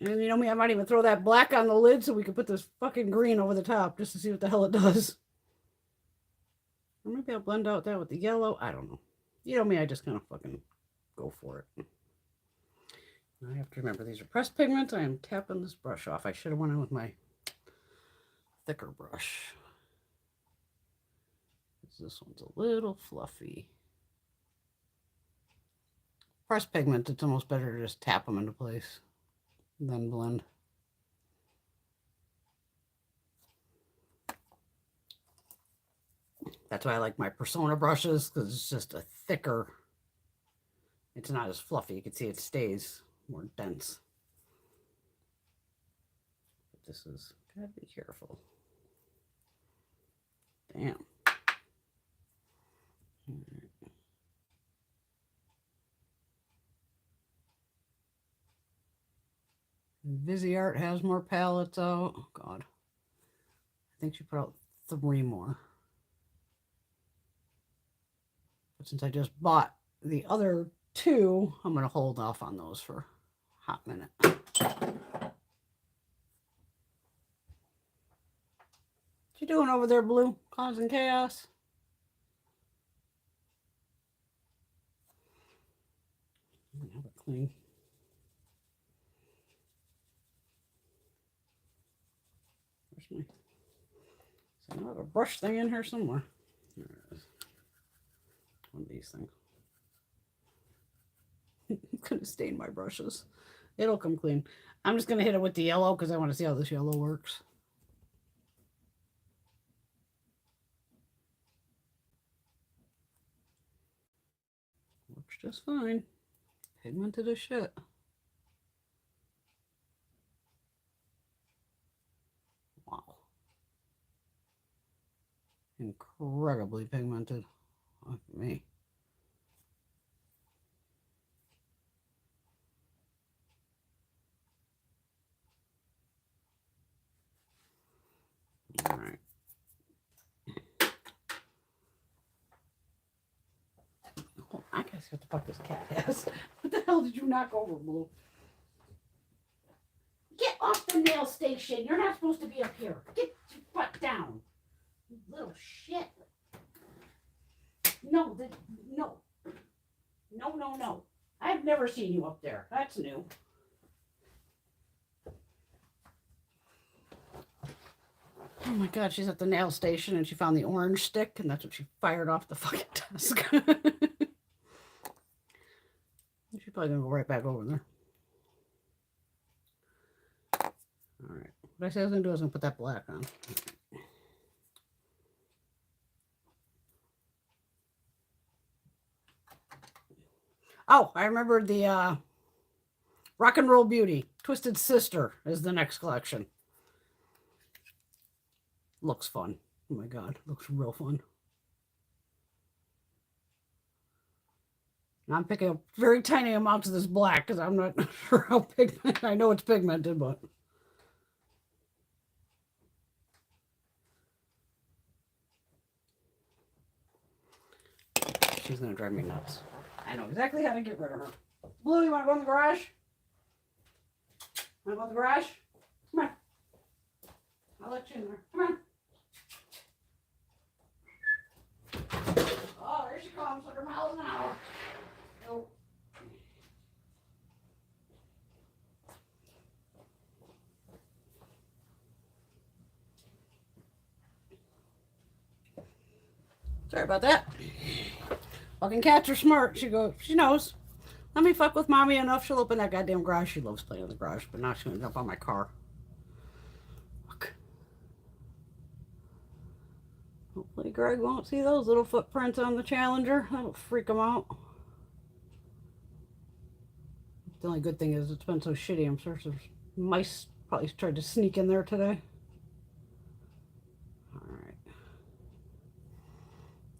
And you know me, I might even throw that black on the lid so we can put this fucking green over the top just to see what the hell it does. Or maybe I'll blend out that with the yellow. I don't know. You know me, I just kind of fucking go for it. I have to remember these are pressed pigments. I am tapping this brush off. I should have went in with my thicker brush. This one's a little fluffy. Pressed pigment, it's almost better to just tap them into place than blend. That's why I like my Persona brushes, because it's just a thicker, it's not as fluffy. You can see it stays more dense. But this is, gotta be careful. Damn. Viseart has more palettes out. Oh, God. I think she put out 3 more. But since I just bought the other 2, I'm going to hold off on those for a hot minute. What you doing over there, Blue? Causing chaos? Have it clean. Where's my... So I have a brush thing in here somewhere. There it is. One of these things. I'm gonna stain my brushes. It'll come clean. I'm just gonna hit it with the yellow because I want to see how this yellow works. Works just fine. Pigmented as shit. Wow. Incredibly pigmented. Look at me. All right. Oh, I gotta see what the fuck this cat has. What the hell did you knock over, Blue? Get off the nail station. You're not supposed to be up here. Get your butt down. You little shit. No, no. No, no, no. I've never seen you up there. That's new. Oh my god, she's at the nail station and she found the orange stick and that's what she fired off the fucking desk. She's probably gonna go right back over there. Alright. What I said I was gonna do is I'm gonna put that black on. Oh, I remember the Rock and Roll Beauty. Twisted Sister is the next collection. Looks fun. Oh my god, looks real fun. I'm picking up very tiny amounts of this black because I'm not sure how pigmented. I know it's pigmented, but she's gonna drive me nuts. I know exactly how to get rid of her. Blue, you wanna go in the garage? Wanna go in the garage? Come on. I'll let you in there. Come on. Oh, there she comes, 100 miles an hour. Nope. Sorry about that. Fucking cats are smart. She knows. Let me fuck with mommy enough. She'll open that goddamn garage. She loves playing in the garage, but now she's gonna jump on my car. Fuck. Hopefully Greg won't see those little footprints on the Challenger. That'll freak him out. The only good thing is it's been so shitty. I'm sure some mice probably tried to sneak in there today. Alright.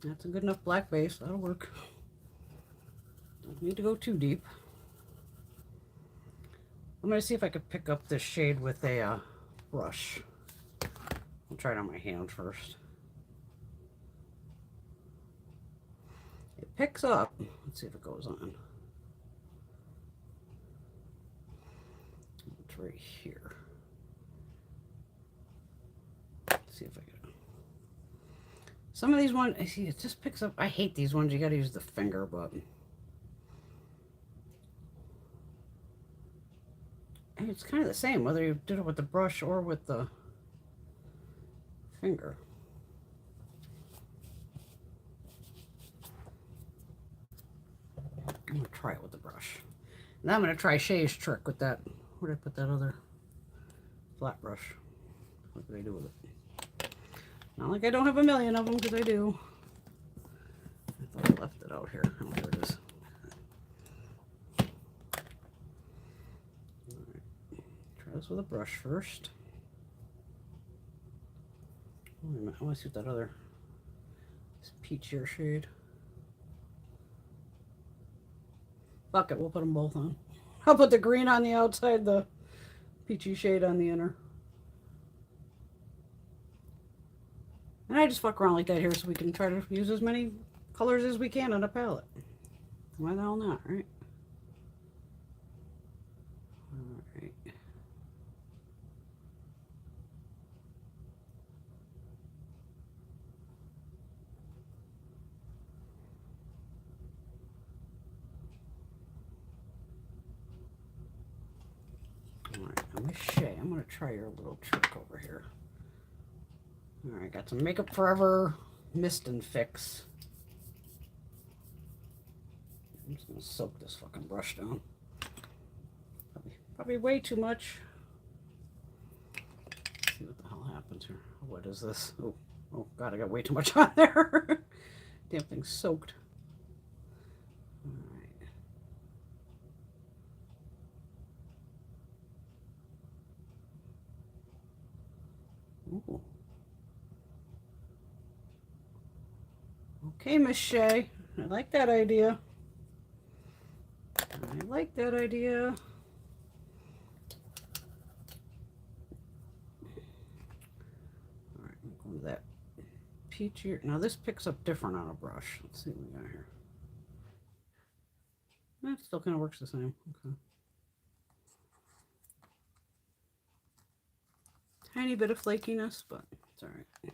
That's a good enough black base. That'll work. Don't need to go too deep. I'm going to see if I could pick up this shade with a brush. I'll try it on my hand first. It picks up. Let's see if it goes on. It's right here. Let's see if I can. Some of these ones, I see it just picks up. I hate these ones. You got to use the finger, but and it's kind of the same whether you did it with the brush or with the finger. I'm gonna try it with the brush. Now I'm gonna try Shay's trick with that. Where did I put that other flat brush? What did I do with it? Not like I don't have a million of them, because I do. I thought I left it out here. Oh, here it is. Alright. Try this with a brush first. Wait a minute. I want to see what that other, this peachier shade. Fuck it, we'll put them both on. I'll put the green on the outside, the peachy shade on the inner. And I just fuck around like that here so we can try to use as many colors as we can on a palette. Why the hell not, right? Alright. Alright, Miss Shay, I'm going to try your little trick over here. All right, got some Makeup Forever Mist and Fix. I'm just gonna soak this fucking brush down. Probably way too much. Let's see what the hell happens here. What is this? Oh God, I got way too much on there. Damn thing's soaked. All right. Ooh. Okay, Miss Shay. I like that idea. I like that idea. All right, I'm going to that peachy. Now this picks up different on a brush. Let's see what we got here. That still kind of works the same. Okay. Tiny bit of flakiness, but it's all right.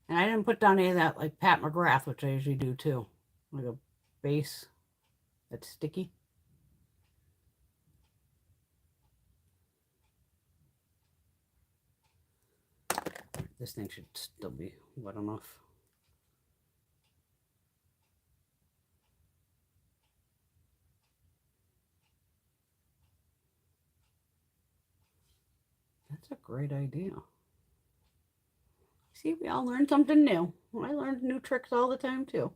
And I didn't put down any of that like Pat McGrath, which I usually do too. Like a base that's sticky. This thing should still be wet enough. That's a great idea. See, we all learn something new. I learn new tricks all the time too.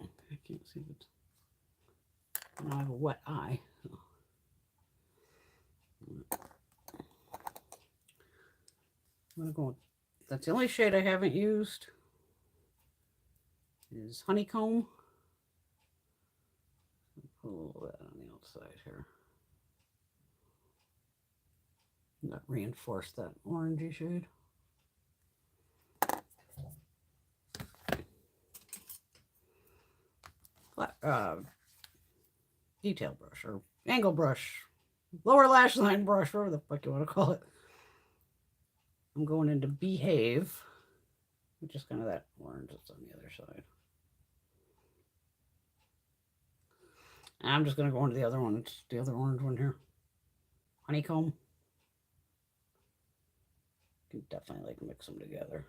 I can't see it. I have a wet eye. So. I'm gonna go with, that's the only shade I haven't used is Honeycomb. Put a little bit on the outside here. That reinforced that orangey shade. Detail brush or angle brush, lower lash line brush, whatever the fuck you want to call it. I'm going into Behave, which is kind of that orange that's on the other side. And I'm just going to go into the other one, it's the other orange one here. Honeycomb. You can definitely like mix them together.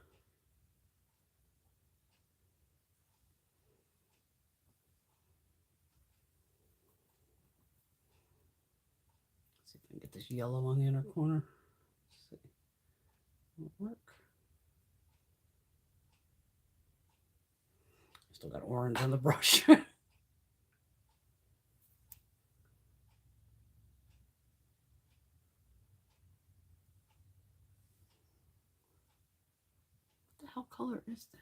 Let's see if I can get this yellow on the inner corner. Let's see. Won't work. Still got orange on the brush. What the hell color is that?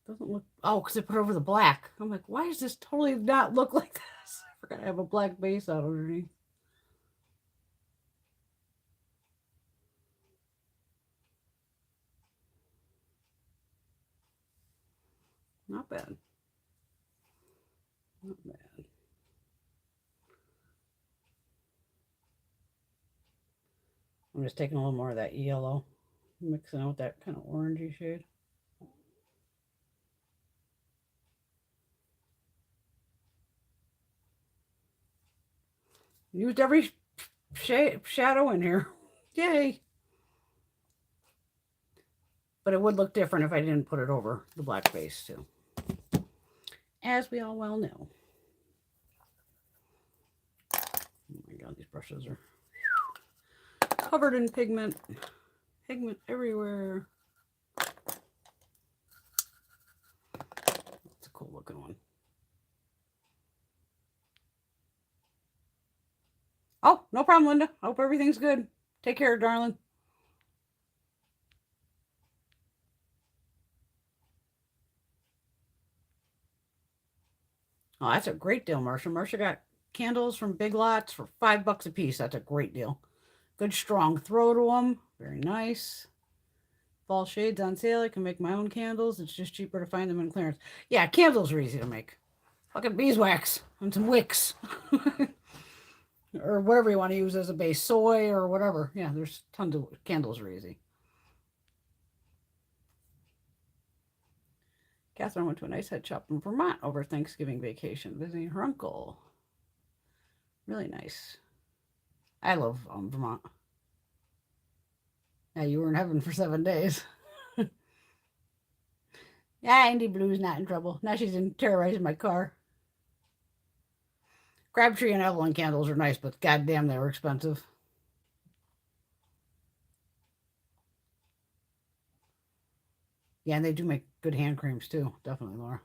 Doesn't look, oh, because I put it over the black. I'm like, why does this totally not look like this? I forgot I have a black base out underneath. Not bad. Not bad. I'm just taking a little more of that yellow, mixing out with that kind of orangey shade. Used every shadow in here. Yay. But it would look different if I didn't put it over the black base too. As we all well know. Oh my God, these brushes are covered in pigment. Pigment everywhere. That's a cool looking one. Oh, no problem, Linda. I hope everything's good. Take care, darling. Oh, that's a great deal, Marcia. Marcia got candles from Big Lots for $5 a piece. That's a great deal. Good strong throw to them. Very nice. Fall shades on sale. I can make my own candles. It's just cheaper to find them in clearance. Yeah, candles are easy to make. Fucking beeswax and some wicks. Or whatever you want to use as a base. Soy or whatever. Yeah, there's tons of candles are easy. Catherine went to a nice head shop in Vermont over Thanksgiving vacation, visiting her uncle. Really nice. I love Vermont. Yeah, you were in heaven for 7 days. Yeah, Indy Blue's not in trouble. Now she's in terrorizing my car. Crabtree and Evelyn candles are nice, but goddamn, they were expensive. Yeah, and they do make good hand creams too. Definitely, Laura.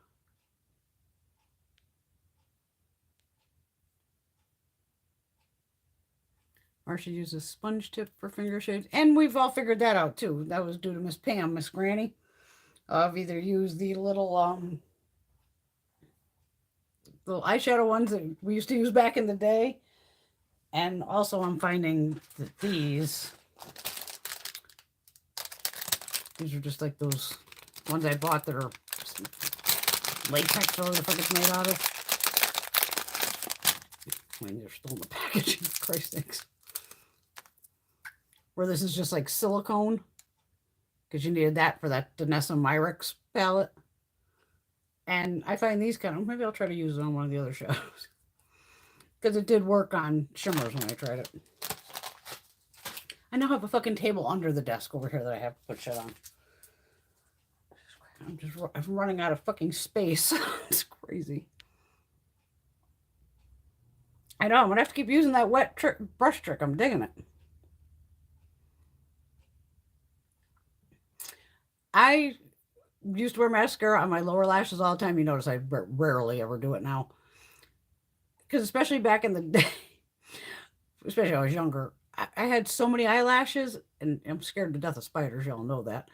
Marcia uses sponge tip for finger shades. And we've all figured that out too. That was due to Miss Pam, Miss Granny. I've either used the little eyeshadow ones that we used to use back in the day. And also I'm finding that these are just like those ones I bought that are latex or whatever the fuck it's made out of. I mean, they're still in the packaging, for Christ's sakes. Where this is just like silicone, because you needed that for that Danessa Myrix palette. And I find these kind of, maybe I'll try to use it on one of the other shadows. Because it did work on shimmers when I tried it. I now have a fucking table under the desk over here that I have to put shit on. I'm running out of fucking space. It's crazy. I know, I'm gonna have to keep using that wet brush trick. I'm digging it. I used to wear mascara on my lower lashes all the time. You notice I rarely ever do it now. Because especially back in the day, especially when I was younger, I had so many eyelashes, and I'm scared to death of spiders. Y'all know that.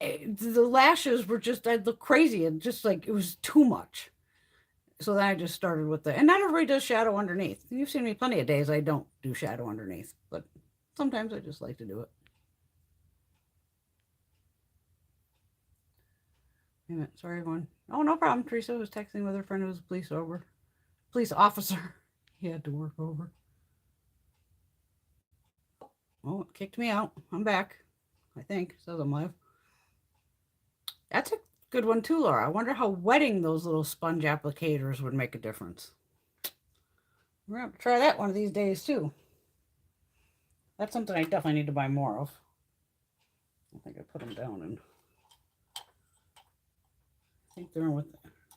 The lashes were just, I'd look crazy, and just like, it was too much. So then I just started with and not everybody does shadow underneath. You've seen me plenty of days I don't do shadow underneath, but sometimes I just like to do it. Wait a minute, sorry everyone. Oh, no problem. Teresa was texting with her friend who was a police officer. He had to work over. Oh, it kicked me out. I'm back. I think. It says I'm live. That's a good one too, Laura. I wonder how wetting those little sponge applicators would make a difference. We're going to try that one of these days too. That's something I definitely need to buy more of. I think I put them down, and I think they're in with.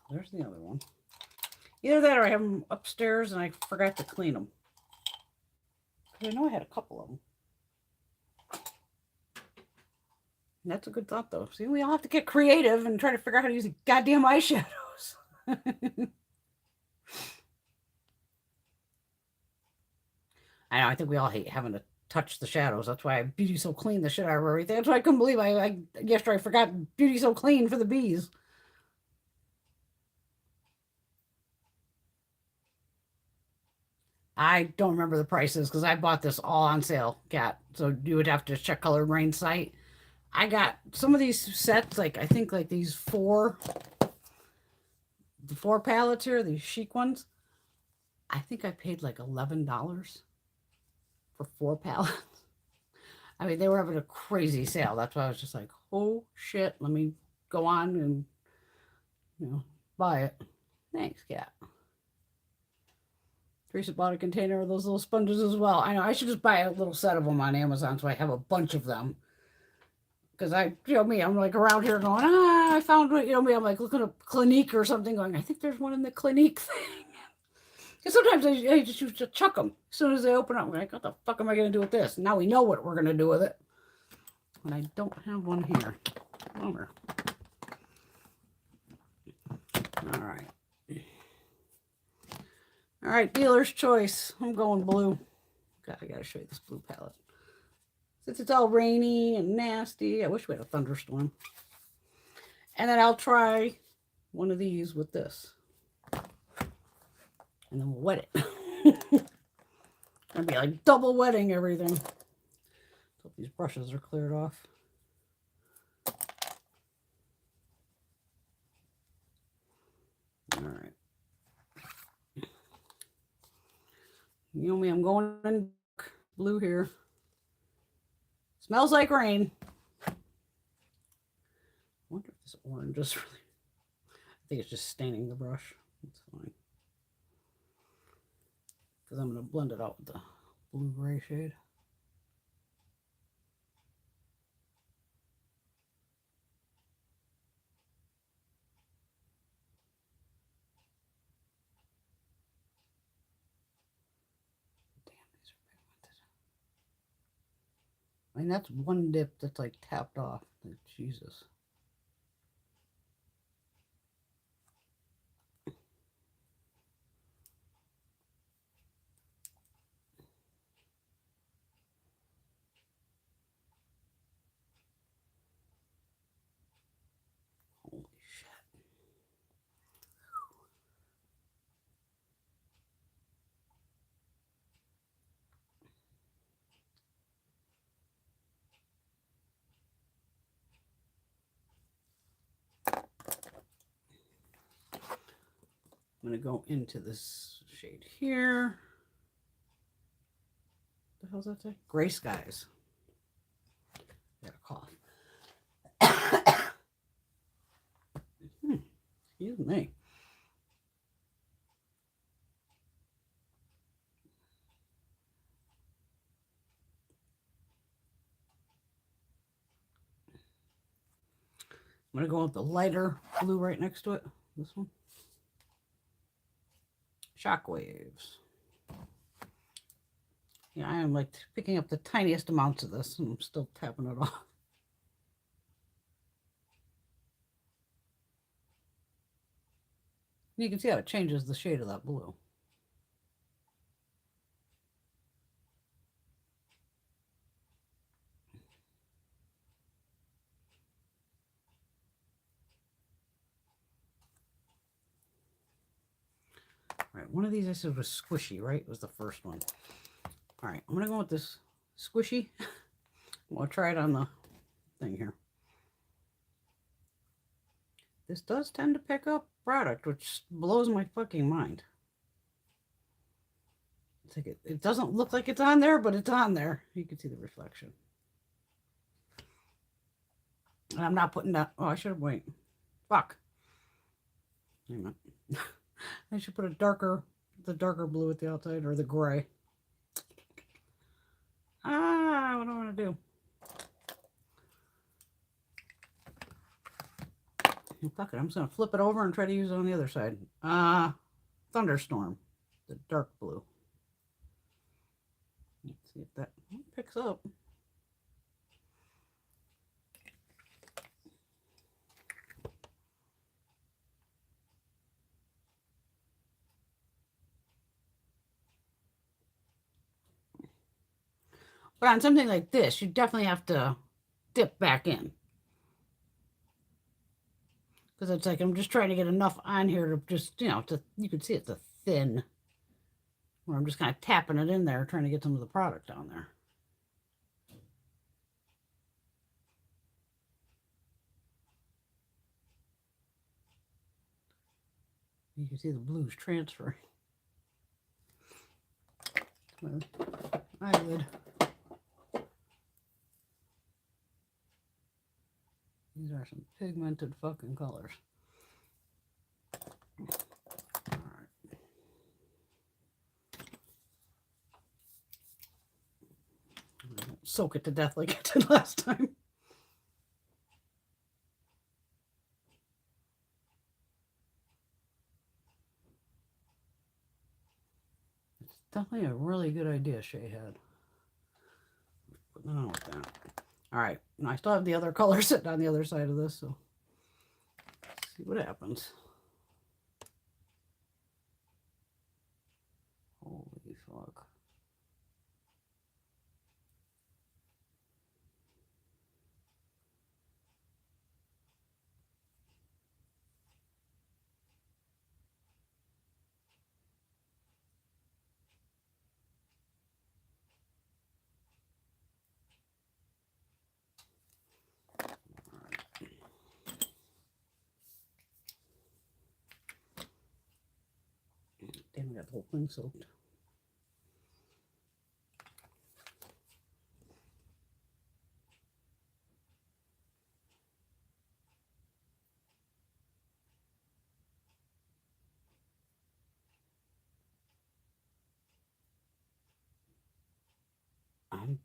There's the other one. Either that or I have them upstairs and I forgot to clean them. I know I had a couple of them. And that's a good thought, though. See, we all have to get creative and try to figure out how to use the goddamn eyeshadows. I know, I think we all hate having to touch the shadows. That's why Beauty So Clean the shit out of everything. That's why I couldn't believe yesterday I forgot Beauty So Clean for the bees. I don't remember the prices because I bought this all on sale, Kat. So you would have to check Coloured Raine site. I got some of these sets, like I think like these the 4 palettes here, these chic ones. I think I paid like $11 for 4 palettes. I mean, they were having a crazy sale. That's why I was just like, oh shit, let me go on and buy it. Thanks, Kat. Teresa bought a container of those little sponges as well. I know I should just buy a little set of them on Amazon so I have a bunch of them. Because me, I'm like around here going, I found me, I'm like looking at Clinique or something going, I think there's one in the Clinique thing. Because sometimes I just used to chuck them. As soon as they open up, I'm like, what the fuck am I going to do with this? Now we know what we're going to do with it. And I don't have one here. Bummer. All right. All right, dealer's choice. I'm going blue. God, I got to show you this blue palette. Since it's all rainy and nasty, I wish we had a thunderstorm. And then I'll try one of these with this. And then we'll wet it. Gonna be like double wetting everything. Hope these brushes are cleared off. All right. You know me, I'm going in blue here. Smells like rain. I wonder if this orange is really. think it's just staining the brush. That's fine. Because I'm going to blend it out with the blue gray shade. I mean, that's one dip that's like tapped off. Like, Jesus. Holy shit. I'm going to go into this shade here. What the hell's that say? Gray Skies. I got a cough. Excuse me. I'm going to go with the lighter blue right next to it. This one. Shockwaves. Yeah, I am like picking up the tiniest amounts of this and I'm still tapping it off. You can see how it changes the shade of that blue. All right, one of these I said was squishy, right? It was the first one. All right, I'm going to go with this squishy. We'll try it on the thing here. This does tend to pick up product, which blows my fucking mind. It's like it doesn't look like it's on there, but it's on there. You can see the reflection. And I'm not putting that. Oh, I should have waited. Fuck. Wait a minute. I should put the darker blue at the outside, or the gray. Ah, what do I want to do? Fuck it, I'm just going to flip it over and try to use it on the other side. Thunderstorm, the dark blue. Let's see if that picks up. But on something like this, you definitely have to dip back in. Because it's like I'm just trying to get enough on here to just, you know, you can see it's a thin, where I'm just kind of tapping it in there, trying to get some of the product on there. You can see the blues transferring. Eyelid. These are some pigmented fucking colors. All right. I don't soak it to death like I did last time. It's definitely a really good idea Shay had. Putting it on with that. All right, now I still have the other color sitting on the other side of this, so let's see what happens. Holy fuck. Damn, I got the whole thing soaked.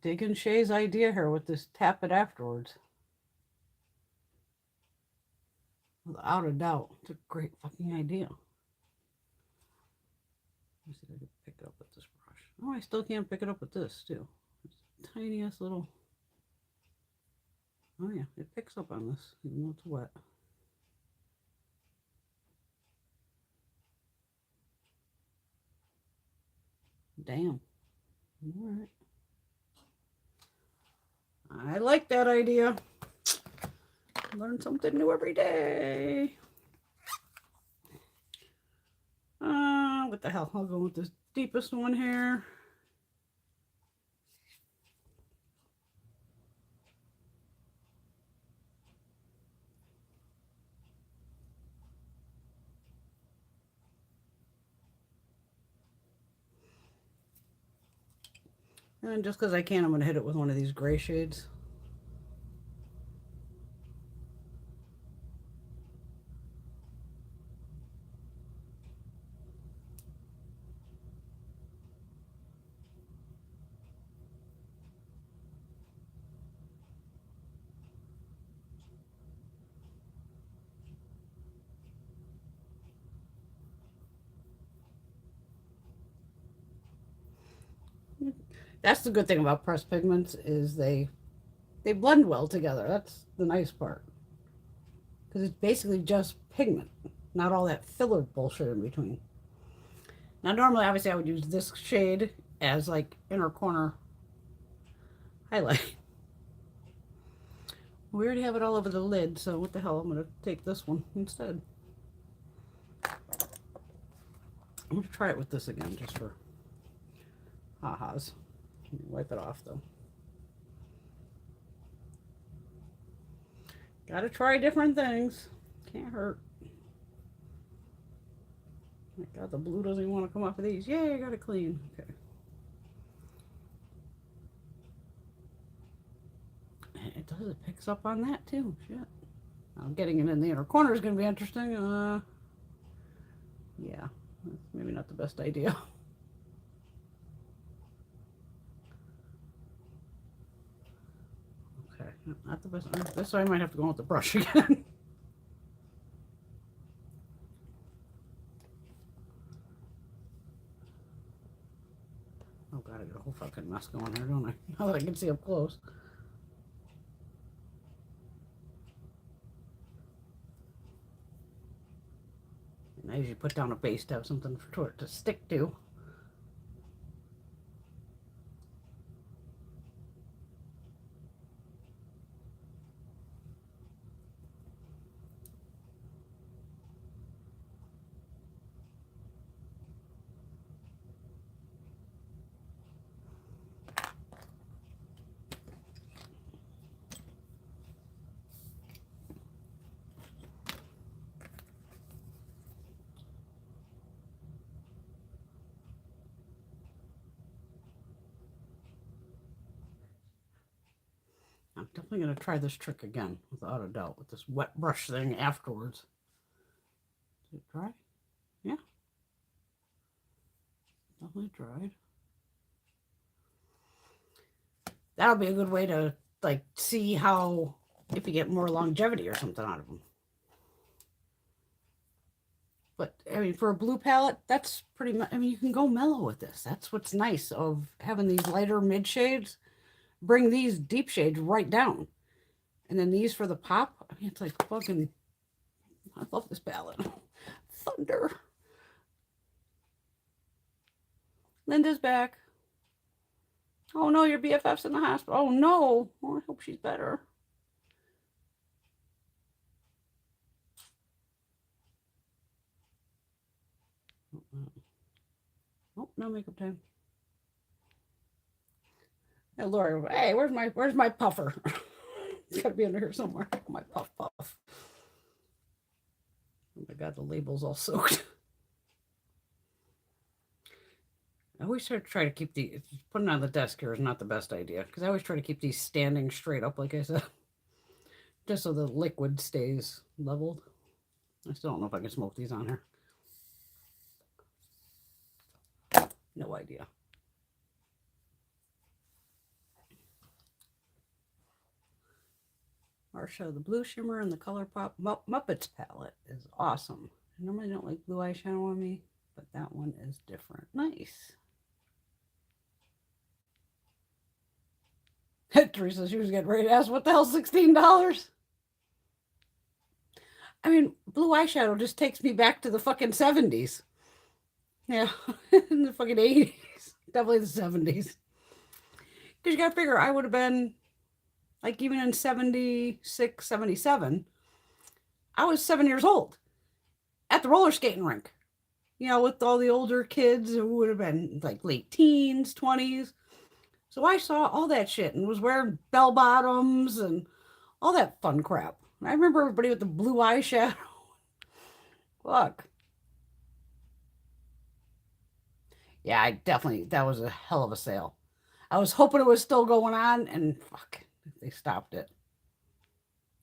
digging Shay's idea here with this tap it afterwards. Without a doubt. It's a great fucking idea. Let's see if I can pick it up with this brush. Oh, I still can't pick it up with this, too. It's the tiniest little... Oh, yeah, it picks up on this, even though it's wet. Damn. All right. I like that idea. Learn something new every day. What the hell? I'll go with this deepest one here. And just because I can, I'm going to hit it with one of these gray shades. That's the good thing about pressed pigments is they blend well together. That's the nice part. Because it's basically just pigment, not all that filler bullshit in between. Now, normally, obviously, I would use this shade as like inner corner highlight. We already have it all over the lid, so what the hell? I'm going to take this one instead. I'm going to try it with this again just for ha-has. Wipe it off, though. Gotta try different things. Can't hurt. My God, the blue doesn't even want to come off of these. Yay, I got it clean. Okay. It does. It picks up on that, too. Shit. Now, getting it in the inner corner is going to be interesting. Yeah. That's maybe not the best idea. Okay. Not the best. This I might have to go with the brush again. Oh God, I got a whole fucking mess going here, don't I? Now that I can see up close. And I usually put down a base to have something for it to stick to. I'm definitely going to try this trick again, without a doubt, with this wet brush thing afterwards. Is it dry? Yeah. Definitely dried. That'll be a good way to, like, see how, if you get more longevity or something out of them. But, I mean, for a blue palette, that's pretty much, I mean, you can go mellow with this. That's what's nice of having these lighter mid shades. Bring these deep shades right down. And then these for the pop. I mean, it's like fucking, I love this palette. Thunder. Linda's back. Oh no, your BFF's in the hospital. Oh no. Oh, I hope she's better. Oh, no makeup time. Hey, Laura, hey, where's my puffer? It's gotta be under here somewhere. My puff. Oh my God, the label's all soaked. I always try to keep putting it on the desk here is not the best idea because I always try to keep these standing straight up, like I said, just so the liquid stays leveled. I still don't know if I can smoke these on here. No idea. Our show, the blue shimmer and the Color Pop Muppets palette is awesome. I normally don't like blue eyeshadow on me, but that one is different. Nice. Teresa, she was getting ready to ask, what the hell, $16? I mean, blue eyeshadow just takes me back to the fucking 70s. Yeah, in the fucking 80s. Definitely the 70s. Because you gotta figure, I would have been, like, even in 76, 77, I was 7 years old at the roller skating rink. You know, with all the older kids who would have been, like, late teens, 20s. So I saw all that shit and was wearing bell bottoms and all that fun crap. I remember everybody with the blue eyeshadow. Fuck. Yeah, I definitely, that was a hell of a sale. I was hoping it was still going on, and fuck, they stopped it.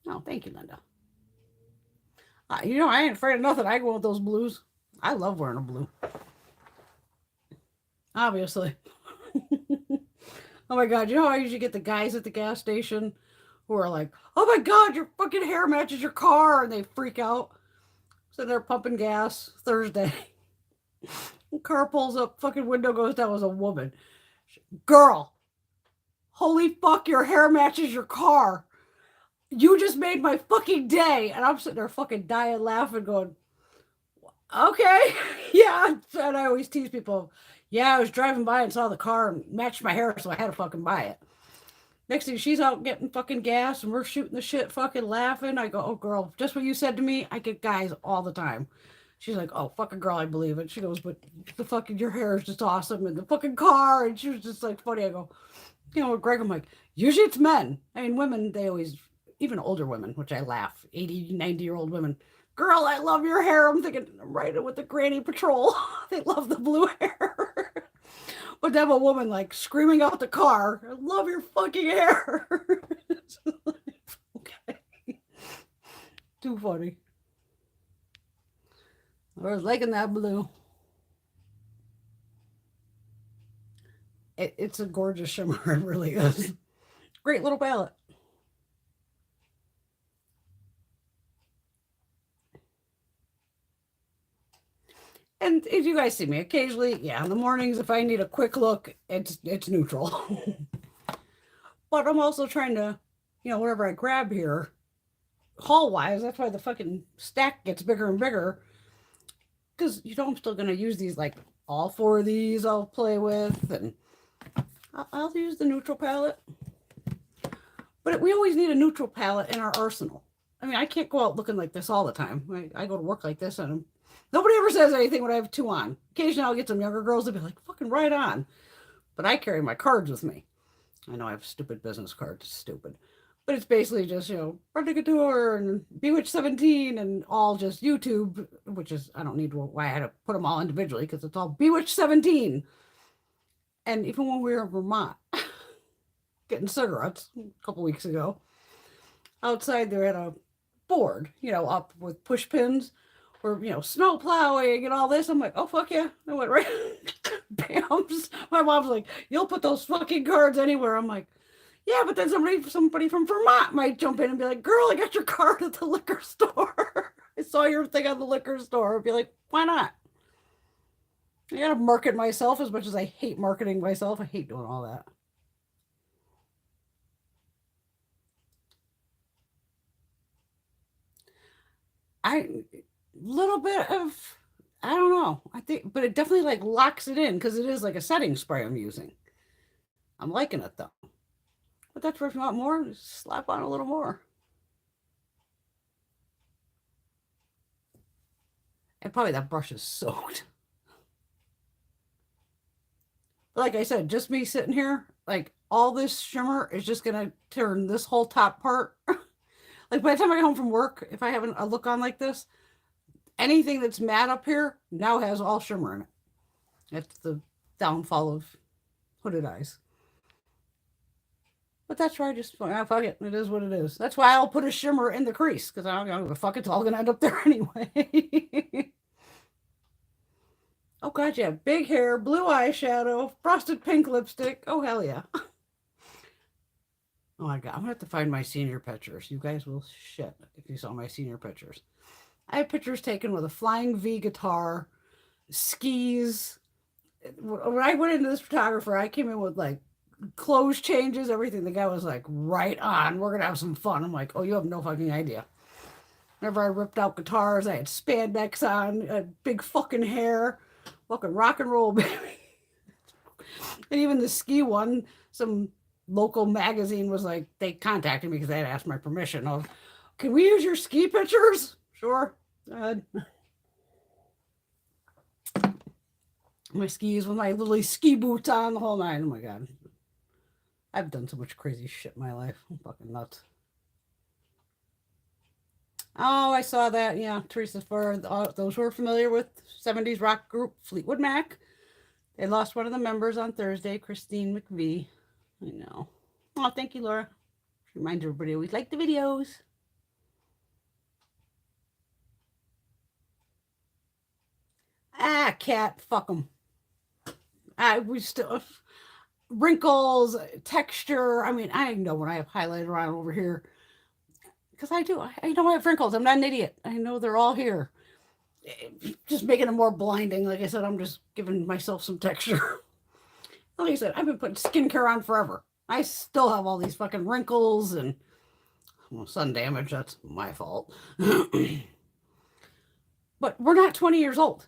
Oh, thank you, Linda. You know, I ain't afraid of nothing. I go with those blues. I love wearing a blue. Obviously. Oh my God, you know how I usually get the guys at the gas station who are like, oh my God, your fucking hair matches your car, and they freak out. So they're pumping gas Thursday. Car pulls up, fucking window goes down, was a woman. Girl, holy fuck, your hair matches your car. You just made my fucking day. And I'm sitting there fucking dying laughing, going, okay. Yeah. And I always tease people, yeah, I was driving by and saw the car and matched my hair, so I had to fucking buy it. Next thing, she's out getting fucking gas and we're shooting the shit, fucking laughing. I go, oh, girl, just what you said to me, I get guys all the time. She's like, oh, fucking girl, I believe it. She goes, but the fucking, your hair is just awesome. And the fucking car. And she was just like, funny. I go, you know, with Greg, I'm like, usually it's men. I mean, women, they always, even older women, which I laugh, 80, 90-year-old women. Girl, I love your hair. I'm thinking, I'm right with the Granny Patrol. They love the blue hair. But to have a woman like screaming out the car, I love your fucking hair. Okay. Too funny. I was liking that blue. It's a gorgeous shimmer. It really is. Great little palette. And if you guys see me occasionally, yeah, in the mornings, if I need a quick look, it's neutral. But I'm also trying to, you know, whatever I grab here, haul wise, that's why the fucking stack gets bigger and bigger. Because, you know, I'm still going to use these, like, all four of these I'll play with. And I'll use the neutral palette. But we always need a neutral palette in our arsenal. I mean, I can't go out looking like this all the time. I go to work like this and nobody ever says anything when I have two on. Occasionally I'll get some younger girls that be like, fucking right on. But I carry my cards with me. I know I have stupid business cards. Stupid. But it's basically just, you know, Brenda Couture and Bewitch 17 and all just YouTube, which is, I don't need why I had to put them all individually because it's all Bewitch 17. And even when we were in Vermont getting cigarettes a couple weeks ago, outside there had a board, you know, up with push pins or, you know, snow plowing and all this. I'm like, oh, fuck yeah. I went right, bams. My mom's like, you'll put those fucking cards anywhere. I'm like, yeah, but then somebody from Vermont might jump in and be like, girl, I got your card at the liquor store. I saw your thing at the liquor store. I'd be like, why not? I gotta market myself as much as I hate marketing myself. I hate doing all that. I little bit of I don't know. I think, but it definitely like locks it in because it is like a setting spray I'm using. I'm liking it though. But that's where if you want more, just slap on a little more. And probably that brush is soaked. But like I said, just me sitting here, like all this shimmer is just gonna turn this whole top part. Like by the time I get home from work, if I have a look on like this, anything that's matte up here now has all shimmer in it. That's the downfall of hooded eyes. But that's why I just, fuck it. It is what it is. That's why I'll put a shimmer in the crease because I don't give a fuck. It's all going to end up there anyway. Oh, God, yeah. Big hair, blue eyeshadow, frosted pink lipstick. Oh, hell yeah. Oh my God, I'm gonna have to find my senior pictures. You guys will shit if you saw my senior pictures. I have pictures taken with a flying V guitar, skis. When I went into this photographer, I came in with like clothes changes, everything. The guy was like, right on, we're gonna have some fun. I'm like, oh, you have no fucking idea. Whenever I ripped out guitars, I had spandex on, big fucking hair, fucking rock and roll, baby. And even the ski one, some local magazine was like, they contacted me because they had asked my permission. I was, can we use your ski pictures? Sure. Go ahead. My skis with my little ski boots on, the whole nine. Oh my God. I've done so much crazy shit in my life. I'm fucking nuts. Oh, I saw that. Yeah, Teresa, for those who are familiar with 70s rock group Fleetwood Mac, they lost one of the members on Thursday, Christine McVie. I know. Oh, thank you, Laura. Reminds everybody always like the videos. Ah, cat, fuck them. We still wrinkles, texture. I mean, I know when I have highlighter on over here because I do. I know I have wrinkles. I'm not an idiot. I know they're all here. Just making them more blinding. Like I said, I'm just giving myself some texture. Like I said, I've been putting skincare on forever. I still have all these fucking wrinkles and well, sun damage. That's my fault. But we're not 20 years old.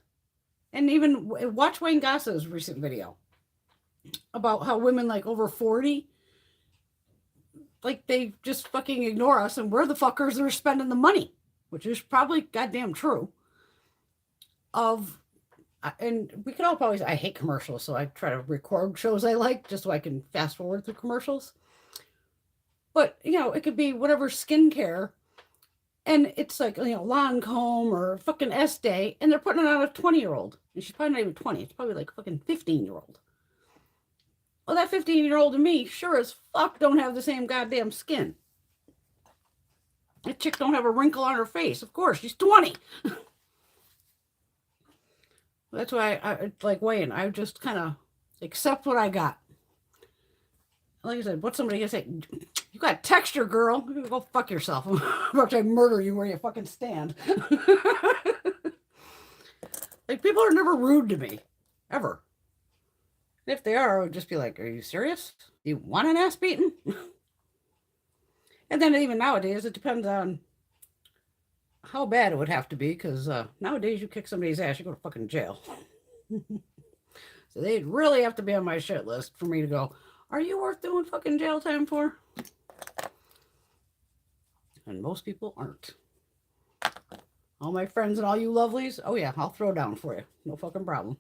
And even watch Wayne Gossa's recent video about how women like over 40, like they just fucking ignore us and we're the fuckers that are spending the money, which is probably goddamn true. And we can all probably, I hate commercials, so I try to record shows I like just so I can fast forward through commercials. But, you know, it could be whatever skincare. And it's like, you know, Lancome or fucking Estee, and they're putting it on a 20-year-old. And she's probably not even 20. It's probably like a fucking 15-year-old. Well, that 15-year-old and me sure as fuck don't have the same goddamn skin. That chick don't have a wrinkle on her face. Of course, she's 20. That's why I like Wayne. I just kind of accept what I got. Like I said, what's somebody gonna say? You got texture, girl. Go fuck yourself. I'm about to murder you where you fucking stand. Like, people are never rude to me. Ever. If they are, I would just be like, are you serious? Do you want an ass beating? And then even nowadays, it depends on how bad it would have to be, because nowadays you kick somebody's ass, you go to fucking jail. So they'd really have to be on my shit list for me to go, are you worth doing fucking jail time for? And most people aren't. All my friends and all you lovelies, oh yeah, I'll throw down for you. No fucking problem.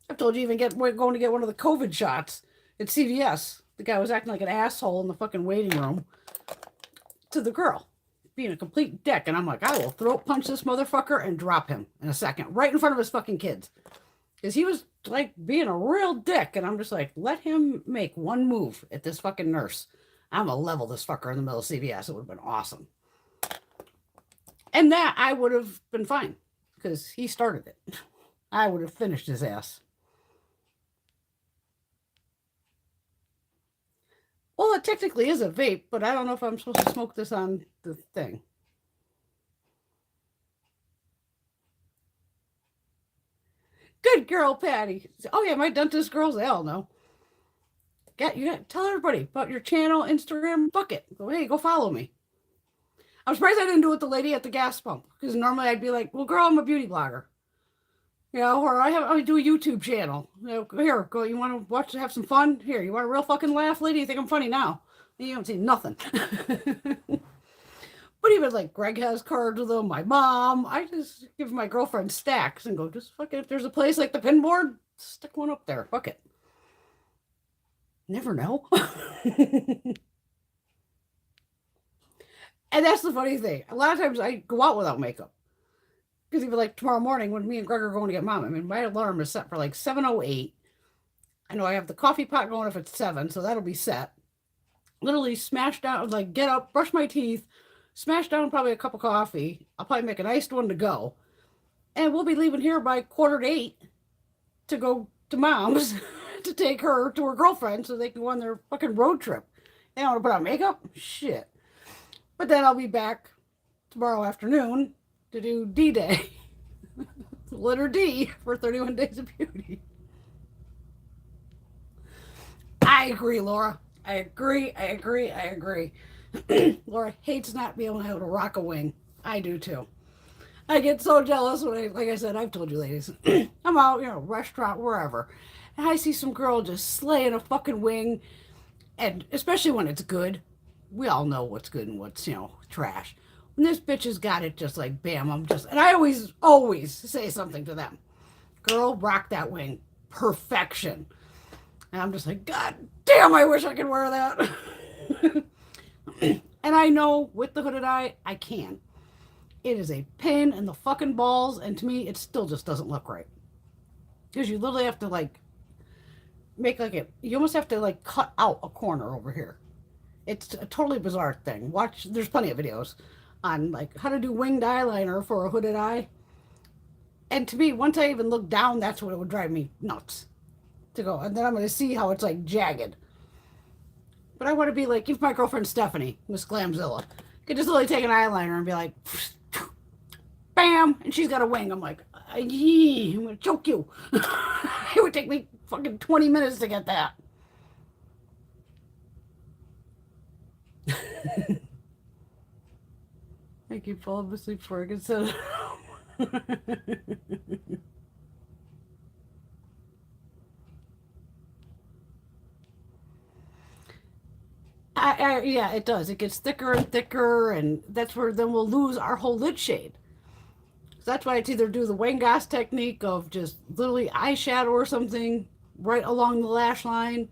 I've told you even we're going to get one of the COVID shots at CVS. The guy was acting like an asshole in the fucking waiting room to the girl, being a complete dick. And I'm like, I will throat punch this motherfucker and drop him in a second, right in front of his fucking kids. Because he was like being a real dick. And I'm just like, let him make one move at this fucking nurse. I'm going to level this fucker in the middle of CVS. It would have been awesome. And that I would have been fine because he started it. I would have finished his ass. Well, it technically is a vape, but I don't know if I'm supposed to smoke this on the thing. Good girl, Patty. Oh yeah, my dentist girls, they all know. You got tell everybody about your channel, Instagram, fuck it. Go, hey, go follow me. I'm surprised I didn't do it with the lady at the gas pump, because normally I'd be like, well, girl, I'm a beauty blogger. You know, or I do a YouTube channel. You know, here, go. You want to watch, have some fun? Here, you want a real fucking laugh, lady? You think I'm funny now? You don't see nothing. But even like Greg has cards with them. My mom, I just give my girlfriend stacks and go, just fuck it. If there's a place like the pinboard, stick one up there. Fuck it. Never know. And that's the funny thing. A lot of times I go out without makeup. Because even like tomorrow morning when me and Greg are going to get mom, I mean, my alarm is set for like 7:08. I know I have the coffee pot going if it's 7, so that'll be set. Literally smash down, like get up, brush my teeth, smash down probably a cup of coffee. I'll probably make an iced one to go. And we'll be leaving here by 7:45 to go to mom's to take her to her girlfriend so they can go on their fucking road trip. They don't want to put on makeup? Shit. But then I'll be back tomorrow afternoon to do D-Day. Letter D for 31 Days of Beauty. I agree, Laura. I agree. Laura hates not being able to rock a wing. I do too. I get so jealous when like I said, I've told you ladies, I'm out, restaurant, wherever, and I see some girl just slaying a fucking wing, and especially when it's good. We all know what's good and what's, trash. When this bitch has got it just like bam, and I always say something to them. Girl, rock that wing. Perfection. And I'm just like, God damn, I wish I could wear that. And I know with the hooded eye, I can. It is a pain in the fucking balls, and to me, it still just doesn't look right. Because you literally have to, like, make, like, you almost have to, like, cut out a corner over here. It's a totally bizarre thing. There's plenty of videos on, like, how to do winged eyeliner for a hooded eye. And to me, once I even look down, that's what it would drive me nuts to go. And then I'm going to see how it's, like, jagged. But I want to be like, if my girlfriend Stephanie, Miss Glamzilla, could just literally take an eyeliner and be like, bam, and she's got a wing. I'm like, I'm going to choke you. It would take me fucking 20 minutes to get that. I keep falling asleep before I can sit down. Yeah, it does. It gets thicker and thicker, and that's where then we'll lose our whole lid shade. So that's why it's either do the Wayne Goss technique of just literally eyeshadow or something right along the lash line,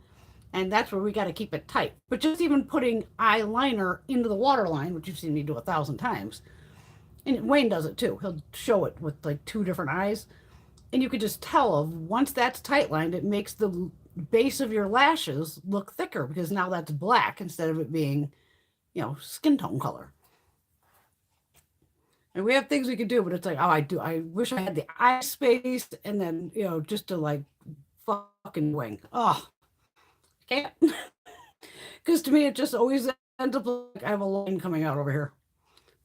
and that's where we got to keep it tight. But just even putting eyeliner into the waterline, which you've seen me do 1,000 times, and Wayne does it too. He'll show it with like 2 different eyes, and you could just tell of once that's tight lined, it makes the base of your lashes look thicker because now that's black instead of it being, skin tone color. And we have things we could do, but it's like, I wish I had the eye space and then, just to like fucking wing. Oh, can't. Because to me, it just always ends up like I have a line coming out over here.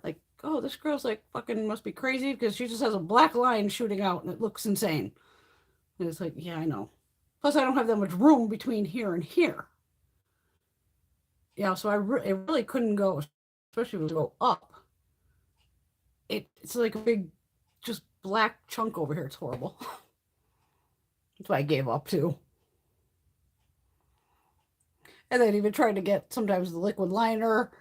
Like, oh, this girl's like fucking must be crazy because she just has a black line shooting out and it looks insane. And it's like, yeah, I know. Plus, I don't have that much room between here and here. So it really couldn't go, especially if it go up. It's like a big, just black chunk over here. It's horrible. That's why I gave up too. And then even trying to get sometimes the liquid liner,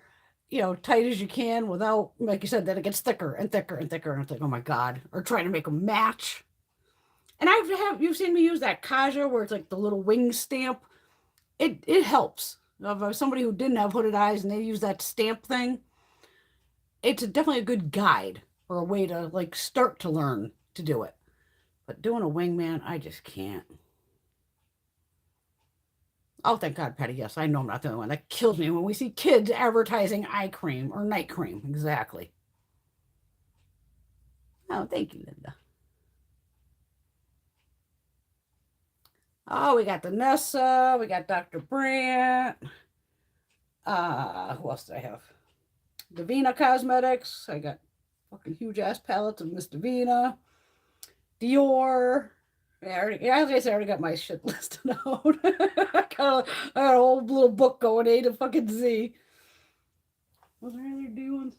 tight as you can without, like you said, that it gets thicker and thicker and thicker. And it's like, oh my God. Or trying to make them match. And you've seen me use that Kaja where it's like the little wing stamp. It helps. If somebody who didn't have hooded eyes and they use that stamp thing, it's definitely a good guide or a way to like start to learn to do it. But doing a wingman, I just can't. Oh, thank God, Patty. Yes, I know I'm not the only one. That kills me when we see kids advertising eye cream or night cream. Exactly. Oh, thank you, Linda. Oh, we got the Nessa. We got Dr. Brandt. Who else do I have? Davina Cosmetics. I got fucking huge ass palettes of Miss Davina. Dior. As I said, I already got my shit listed out. I got a whole little book going A to fucking Z. Was there any other D ones?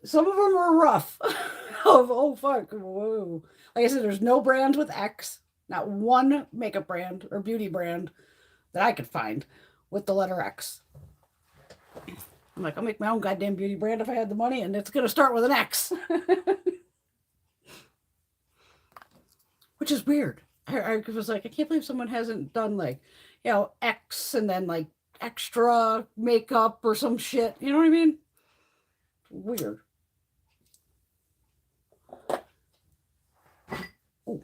Some of them were rough. Oh, fuck. Whoa. Like I said, there's no brands with X. Not one makeup brand or beauty brand that I could find with the letter X. I'm like, I'll make my own goddamn beauty brand if I had the money, and it's going to start with an X. Which is weird. I was like, I can't believe someone hasn't done like, X and then like extra makeup or some shit. You know what I mean? Weird. Oh,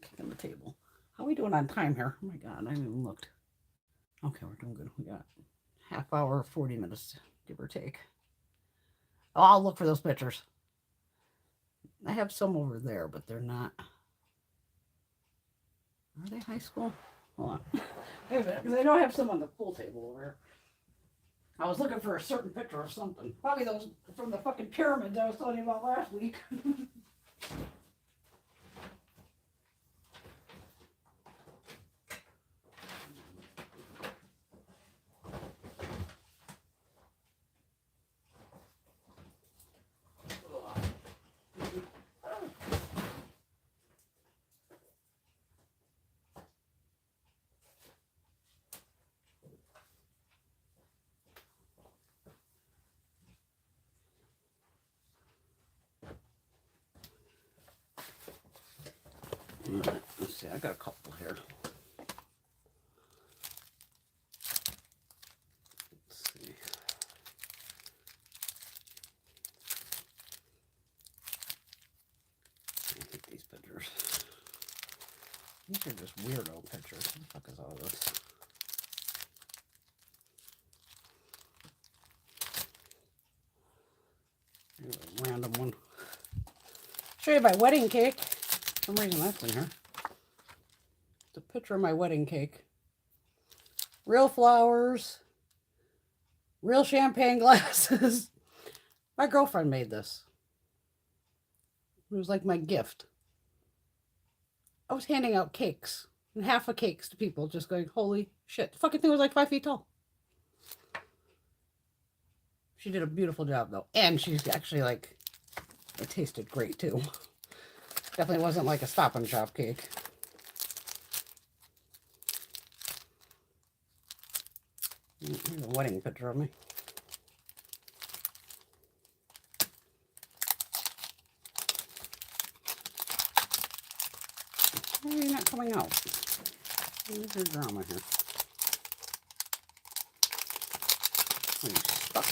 kicking the table. How are we doing on time here? Oh my God, I haven't even looked. Okay, we're doing good. We got half hour, 40 minutes, give or take. Oh, I'll look for those pictures. I have some over there, but they're not. Are they high school? Hold on. Wait a minute, because I know I have some on the pool table over here. I was looking for a certain picture of something. Probably those from the fucking pyramids I was telling you about last week. Let's see, I got a couple here. Let's see. I hate these pictures. These are just weirdo pictures. What the fuck is all this? Here's a random one. Show you my wedding cake. For some reason that's in here. It's a picture of my wedding cake. Real flowers. Real champagne glasses. My girlfriend made this. It was like my gift. I was handing out cakes. And half of cakes to people, just going, holy shit. The fucking thing was like 5 feet tall. She did a beautiful job though. And she's actually like, it tasted great too. Definitely wasn't like a Stop and Shop cake. Here's a wedding picture of me. Why are you not coming out? Where's your drama here? Are you stuck?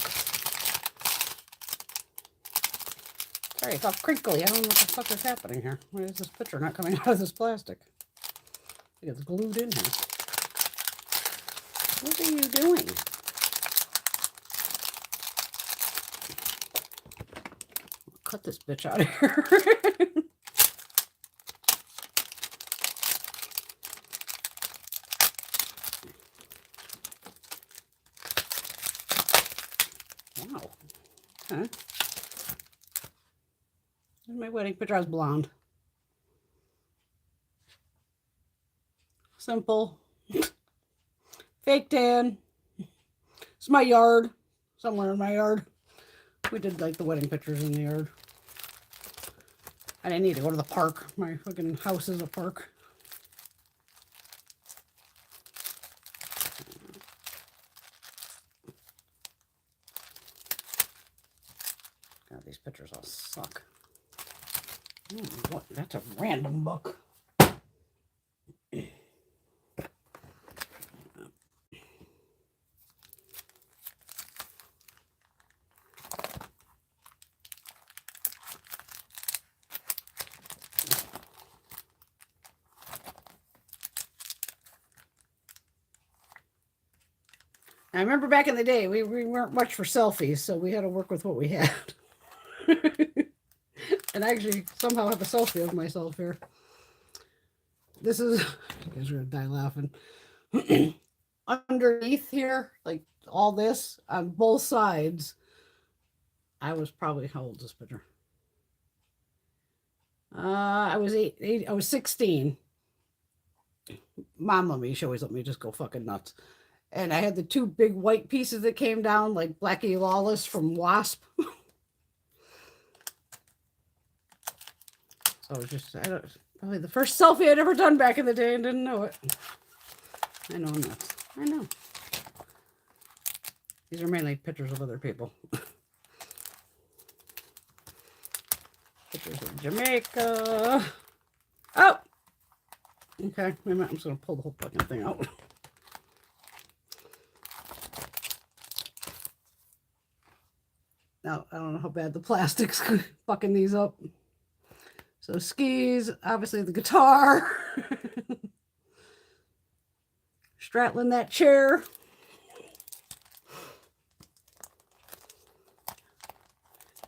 Sorry, it's all crinkly. I don't know what the fuck is happening here. Why is this picture not coming out of this plastic? I think it's glued in here. What are you doing? I'll cut this bitch out of here. Wow. Okay. Here's my wedding picture. I was blonde. Simple. Fake tan. It's my yard. Somewhere in my yard. We did like the wedding pictures in the yard. I didn't need to go to the park. My fucking house is a park. God, these pictures all suck. What? That's a random book. I remember back in the day, we weren't much for selfies, so we had to work with what we had. And I actually somehow have a selfie of myself here. This is, you guys are gonna die laughing. Underneath here, like all this on both sides, I was probably, how old is this picture? I was I was 16. Mom let me, she always let me just go fucking nuts. And I had the two big white pieces that came down like Blackie Lawless from Wasp. So it was just, probably the first selfie I'd ever done back in the day and didn't know it. I know I'm nuts. I know. These are mainly pictures of other people. Pictures of Jamaica. Oh! Okay, wait a minute. I'm just going to pull the whole fucking thing out. Now, I don't know how bad the plastic's fucking these up. So skis, obviously the guitar. Straddling that chair.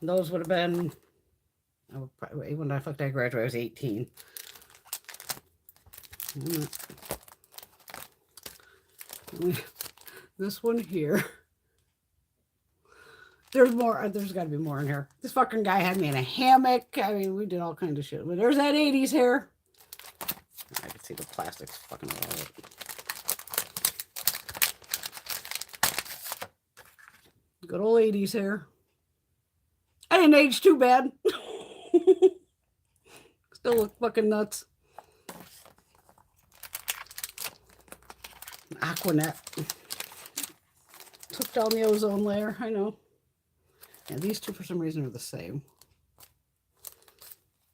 Those would have been, I would probably, when I graduated, I was 18. This one here There's more. There's got to be more in here. This fucking guy had me in a hammock. I mean, we did all kinds of shit. But there's that 80s hair. I can see the plastics fucking all over it. Good old 80s hair. I didn't age too bad. Still look fucking nuts. Aquanet. Took down the ozone layer. I know. And these two, for some reason, are the same.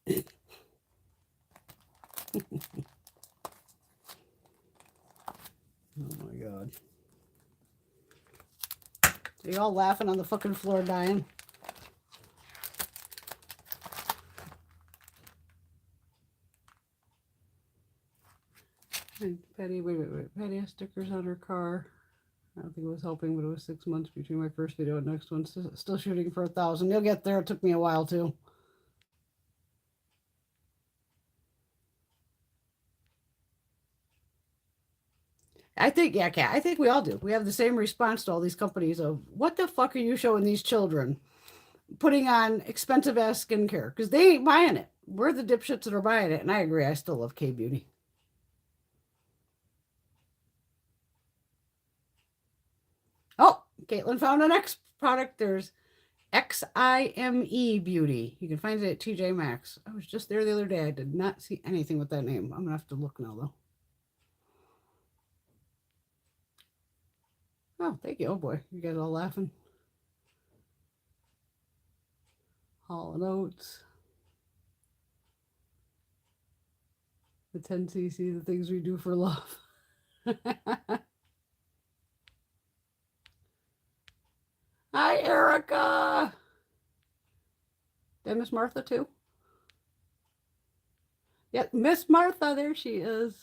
Oh my God. Are you all laughing on the fucking floor dying? Hey, Patty, wait. Patty has stickers on her car. I don't think it was helping, but it was 6 months between my first video and next one. Still shooting for 1,000. You'll get there. It took me a while too. I think, yeah, Kat, I think we all do. We have the same response to all these companies of, what the fuck are you showing these children? Putting on expensive ass skincare. Because they ain't buying it. We're the dipshits that are buying it. And I agree. I still love K-Beauty. Oh, Caitlin found an X product. There's XIME Beauty. You can find it at TJ Maxx. I was just there the other day. I did not see anything with that name. I'm going to have to look now, though. Oh, thank you. Oh, boy. You guys all laughing. Hall & Oates. The 10cc, the things we do for love. Hi, Erica. Did I miss Martha, too? Yeah, Miss Martha. There she is.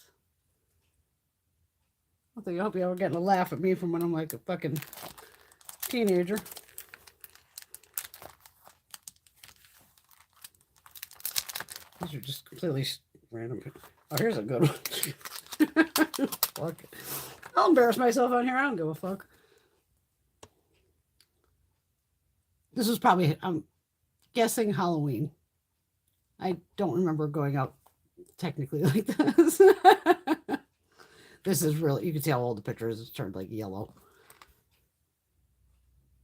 I hope y'all are getting a laugh at me from when I'm like a fucking teenager. These are just completely random. Oh, here's a good one. Fuck it. I'll embarrass myself on here. I don't give a fuck. This was probably, I'm guessing, Halloween. I don't remember going out technically like this. This is really, you can see how old the picture is. It's turned like yellow.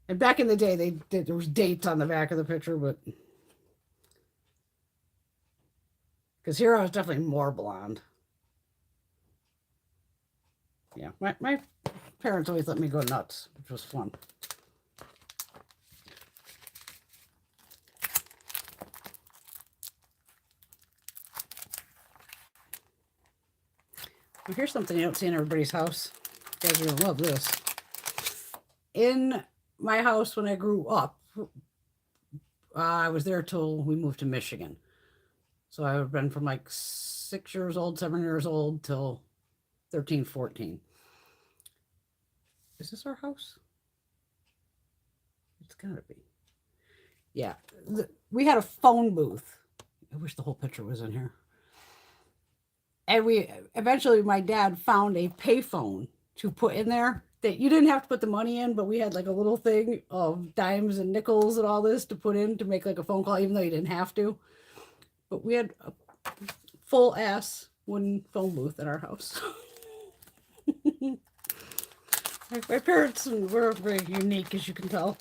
And back in the day, there was dates on the back of the picture, but because here I was definitely more blonde. Yeah, my parents always let me go nuts, which was fun. Well, here's something you don't see in everybody's house. You guys are going to love this. In my house when I grew up, I was there till we moved to Michigan. So I would have been from like 6 years old, 7 years old till 13, 14. Is this our house? It's got to be. Yeah. We had a phone booth. I wish the whole picture was in here. And we eventually, my dad found a payphone to put in there that you didn't have to put the money in, but we had like a little thing of dimes and nickels and all this to put in to make like a phone call, even though you didn't have to. But we had a full ass wooden phone booth at our house. My parents were very unique, as you can tell.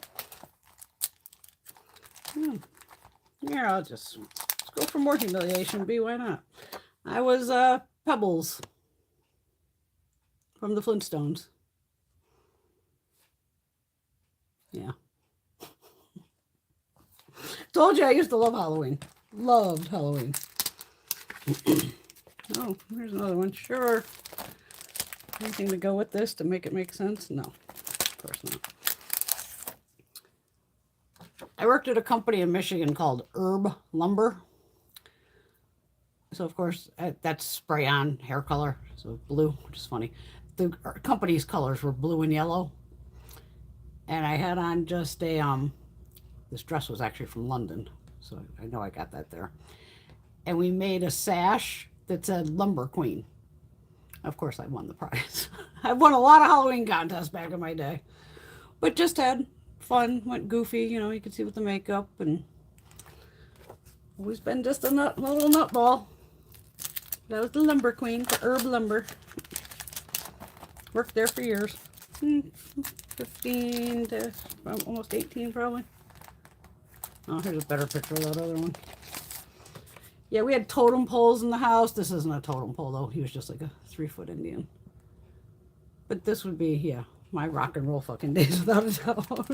Yeah, let's go for more humiliation. Why not? I was Pebbles from the Flintstones. Yeah. Told you I used to love Halloween. Loved Halloween. Oh, here's another one. Sure. Anything to go with this to make it make sense? No, of course not. I worked at a company in Michigan called Herb Lumber. So, of course, that's spray-on hair color, so blue, which is funny. The company's colors were blue and yellow. And I had on just a, this dress was actually from London, so I know I got that there. And we made a sash that said Lumber Queen. Of course, I won the prize. I won a lot of Halloween contests back in my day. But just had fun, went goofy, you know, you could see with the makeup, and always been just a little nutball. That was the lumber queen for Herb Lumber. Worked there for years. 15 to almost 18 probably. Oh, here's a better picture of that other one. Yeah, we had totem poles in the house. This isn't a totem pole though. He was just like a 3-foot Indian. But this would be, yeah, my rock and roll fucking days without a doubt.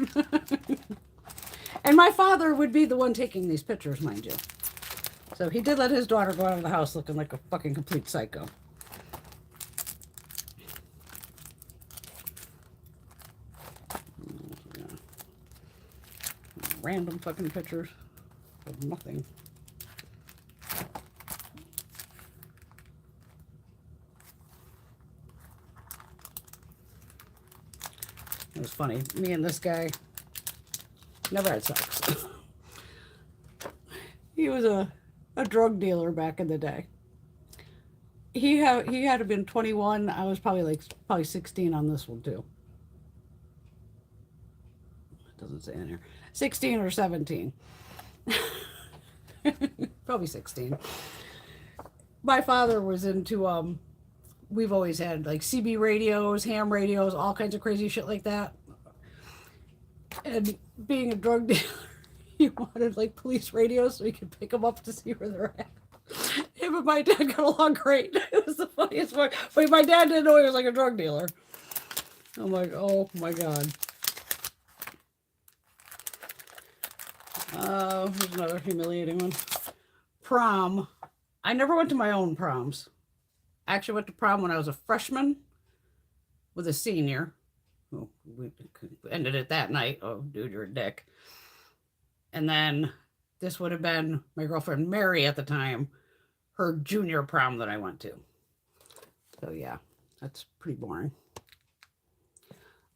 And my father would be the one taking these pictures, mind you. So he did let his daughter go out of the house looking like a fucking complete psycho. Random fucking pictures of nothing. It was funny. Me and this guy never had sex. He was a drug dealer back in the day. He had to have been 21. I was probably 16 on this one too. It doesn't say in here. 16 or 17. Probably 16. My father was into we've always had like CB radios, ham radios, all kinds of crazy shit like that. And being a drug dealer, he wanted like police radios so he could pick them up to see where they're at. Him and my dad got along great. It was the funniest one. But my dad didn't know he was like a drug dealer. I'm like, oh my God. Here's another humiliating one. Prom. I never went to my own proms. I actually went to prom when I was a freshman with a senior. Oh, we ended it that night. Oh, dude, you're a dick. And then this would have been my girlfriend Mary at the time, her junior prom that I went to. So yeah, that's pretty boring.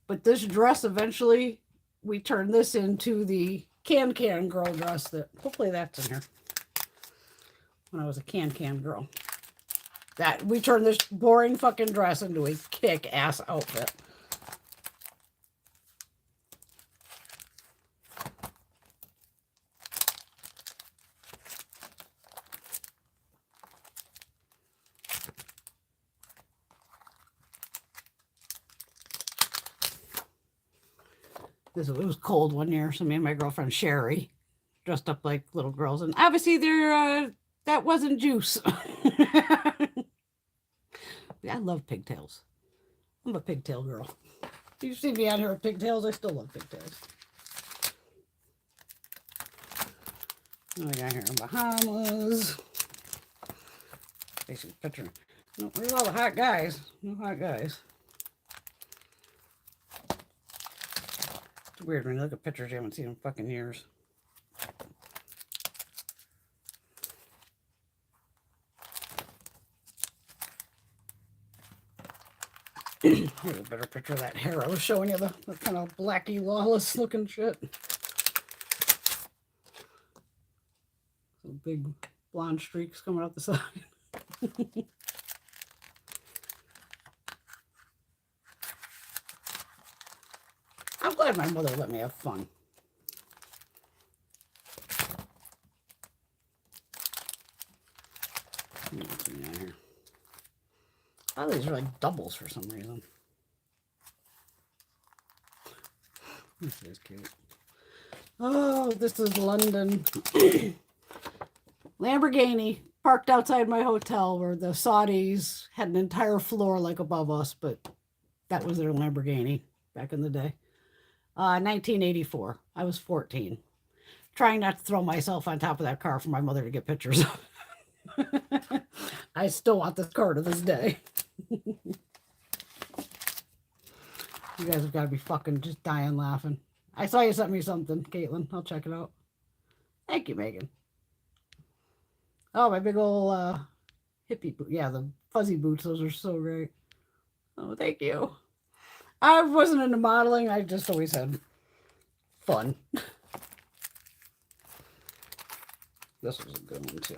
But this dress, eventually, we turned this into the can-can girl dress that, hopefully that's in here. When I was a can-can girl. That, we turned this boring fucking dress into a kick-ass outfit. It was cold one year, so me and my girlfriend Sherry dressed up like little girls, and obviously that wasn't juice. I love pigtails. I'm a pigtail girl. You see me out here with pigtails, I still love pigtails. What I got here in Bahamas. Basic picture. No, where's all the hot guys? No hot guys. It's weird when you look at pictures you haven't seen in fucking years. Here's a better picture of that hair. I was showing you the kind of blacky, lawless looking shit. Some big blonde streaks coming out the side. I'm glad my mother let me have fun. What's in here? Oh, these are like doubles for some reason. This is cute. Oh, this is London. Lamborghini parked outside my hotel where the Saudis had an entire floor like above us, but that was their Lamborghini back in the day. 1984. I was 14. Trying not to throw myself on top of that car for my mother to get pictures of. I still want this car to this day. You guys have got to be fucking just dying laughing. I saw you sent me something, Caitlin. I'll check it out. Thank you, Megan. Oh, my big old hippie boot. Yeah, the fuzzy boots. Those are so great. Oh, thank you. I wasn't into modeling. I just always had fun. This was a good one, too.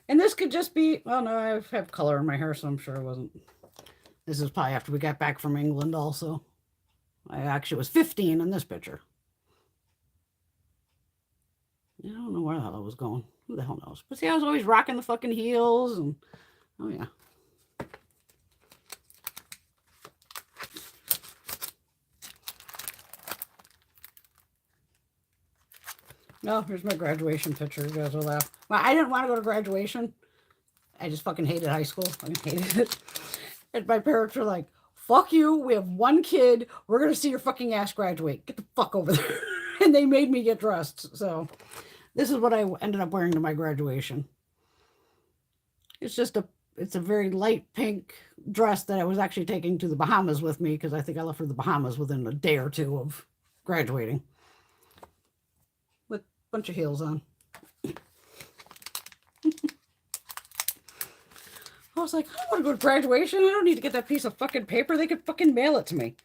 And this could just be, well, no, I have color in my hair, so I'm sure it wasn't. This is probably after we got back from England also. I actually was 15 in this picture. I don't know where the hell I was going. Who the hell knows? But see, I was always rocking the fucking heels and, oh yeah. No, here's my graduation picture. You guys will laugh. Well, I didn't want to go to graduation. I just fucking hated high school. I hated it. And my parents were like, fuck you. We have one kid. We're going to see your fucking ass graduate. Get the fuck over there. And they made me get dressed. So this is what I ended up wearing to my graduation. It's a very light pink dress that I was actually taking to the Bahamas with me because I think I left for the Bahamas within a day or two of graduating. With a bunch of heels on. I was like, I don't want to go to graduation. I don't need to get that piece of fucking paper. They could fucking mail it to me.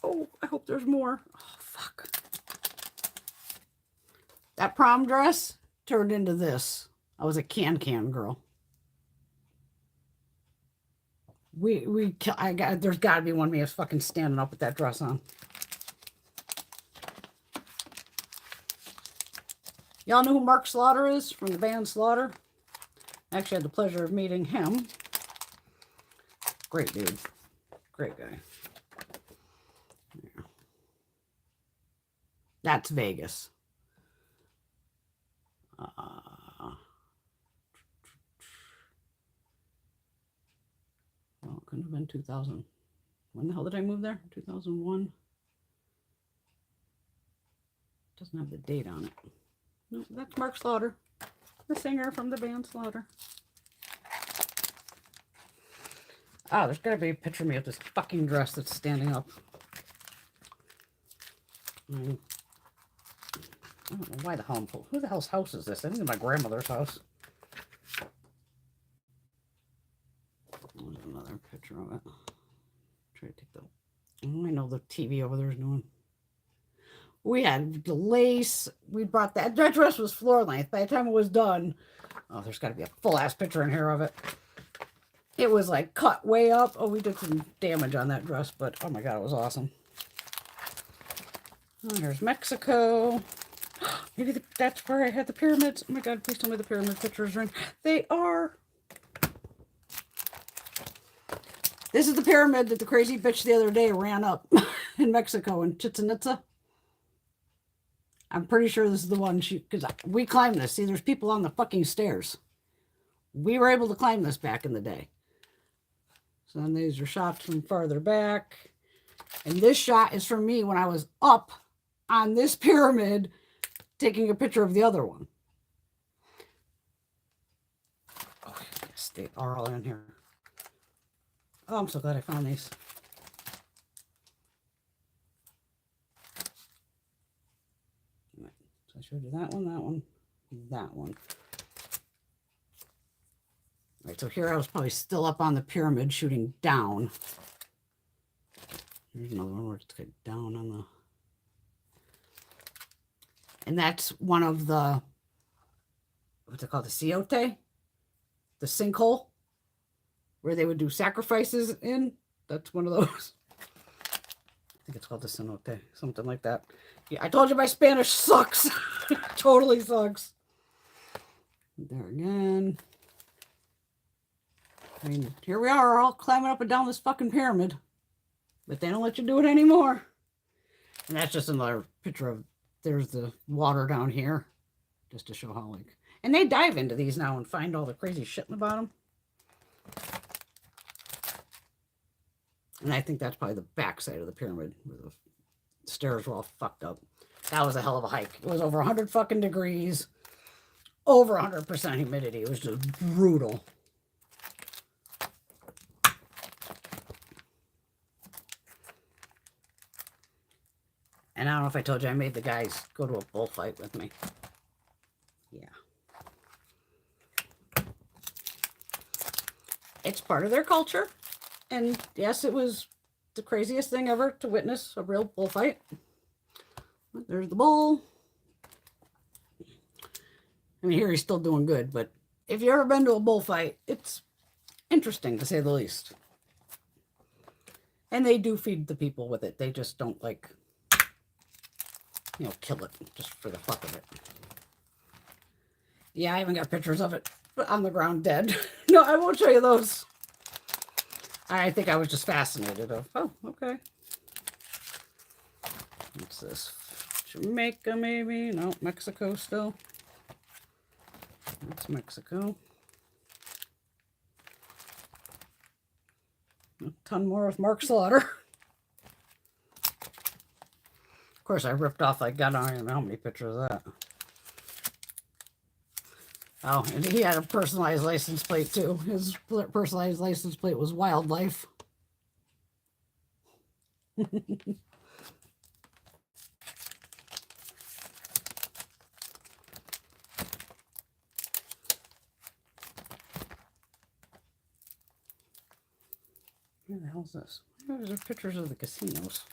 Oh, I hope there's more. Oh, fuck. That prom dress turned into this. I was a can girl. There's got to be one of me fucking standing up with that dress on. Y'all know who Mark Slaughter is from the band Slaughter? I actually had the pleasure of meeting him. Great dude. Great guy. Yeah. That's Vegas. Well, it couldn't have been 2000. When the hell did I move there? 2001. Doesn't have the date on it. No, that's Mark Slaughter, the singer from the band Slaughter. Ah, there's got to be a picture of me with this fucking dress that's standing up. I don't know why the hell I'm pulled. Who the hell's house is this? I think it's my grandmother's house. There's another picture of it. Try to take the... Oh, I know the TV over there is doing. We had the lace. We brought that. That dress was floor length. By the time it was done, oh, there's got to be a full-ass picture in here of it. It was like cut way up. Oh, we did some damage on that dress, but oh my God, it was awesome. Oh, here's Mexico. Maybe that's where I had the pyramids. Oh my God, please tell me the pyramid pictures are in. They are. This is the pyramid that the crazy bitch the other day ran up in Mexico in Chichen Itza. I'm pretty sure this is the one because we climbed this. See, there's people on the fucking stairs. We were able to climb this back in the day. So then these are shots from farther back. And this shot is from me when I was up on this pyramid taking a picture of the other one. Oh, yes, they are all in here. Oh, I'm so glad I found these. So I showed you that one, that one. All right, so here I was probably still up on the pyramid shooting down. Here's another one where it's got down on the... And that's one of the... What's it called? The ciote? The sinkhole? Where they would do sacrifices in. That's one of those. I think it's called the cenote. Something like that. Yeah, I told you my Spanish sucks. Totally sucks. There again. I mean, here we are all climbing up and down this fucking pyramid. But they don't let you do it anymore. And that's just another picture of, there's the water down here. Just to show how, like, and they dive into these now and find all the crazy shit in the bottom. And I think that's probably the back side of the pyramid where the stairs were all fucked up. That was a hell of a hike. It was over 100 fucking degrees. Over 100% humidity. It was just brutal. And I don't know if I told you, I made the guys go to a bullfight with me. Yeah. It's part of their culture. And yes, it was the craziest thing ever to witness a real bullfight. There's the bull. I mean, here he's still doing good, but if you've ever been to a bullfight, it's interesting to say the least. And they do feed the people with it. They just don't like, you know, kill it just for the fuck of it. Yeah, I haven't got pictures of it on the ground dead. No, I won't show you those. I think I was just fascinated of, oh, okay. What's this? Jamaica, maybe? No, Mexico still. That's Mexico. A ton more with Mark Slaughter. Of course, I ripped off, like, God, I don't even know how many pictures of that. Oh, and he had a personalized license plate, too. His personalized license plate was wildlife. Where the hell is this? Those are pictures of the casinos.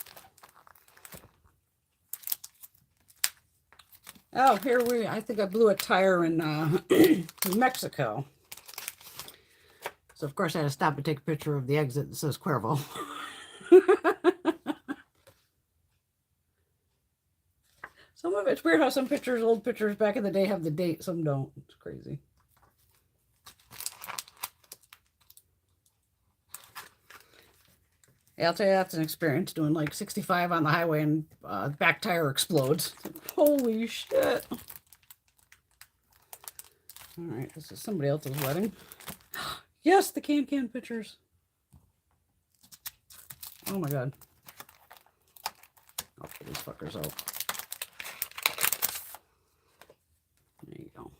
Oh, here I think I blew a tire in Mexico. So, of course, I had to stop and take a picture of the exit that says Cuervo. Some of it's weird how some pictures, old pictures back in the day, have the date. Some don't. It's crazy. Yeah, I'll tell you, that's an experience doing like 65 on the highway and back tire explodes. Holy shit. All right, this is somebody else's wedding. Yes, the can pictures. Oh my God. I'll pull these fuckers out. There you go.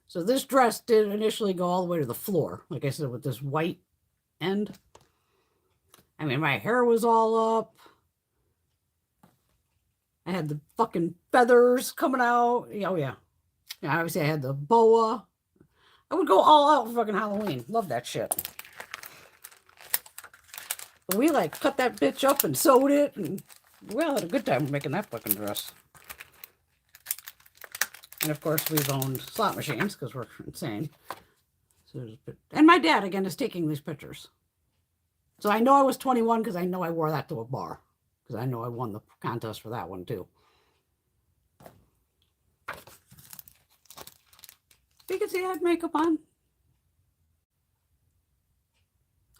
So this dress did initially go all the way to the floor, like I said, with this white end. I mean, my hair was all up. I had the fucking feathers coming out. Oh, yeah. Yeah, obviously I had the boa. I would go all out for fucking Halloween. Love that shit. But we, like, cut that bitch up and sewed it. And we all had a good time making that fucking dress. And, of course, we've owned slot machines because we're insane. So and my dad, again, is taking these pictures. So I know I was 21 because I know I wore that to a bar. Because I know I won the contest for that one, too. You can see I had makeup on.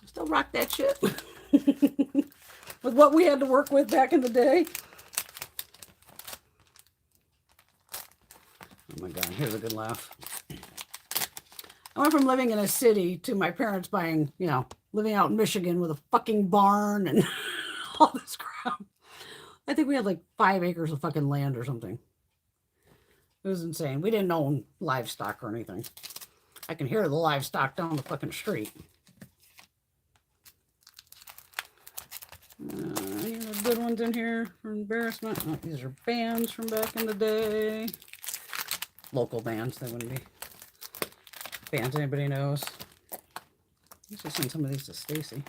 I still rock that shit. With what we had to work with back in the day. Oh my God, here's a good laugh. I went from living in a city to my parents buying, you know, living out in Michigan with a fucking barn and all this crap. I think we had like 5 acres of fucking land or something. It was insane. We didn't own livestock or anything. I can hear the livestock down the fucking street. Any good ones in here for embarrassment? Oh, these are bands from back in the day. Local bands, they wouldn't be bands anybody knows. I used to send some of these to Stacy.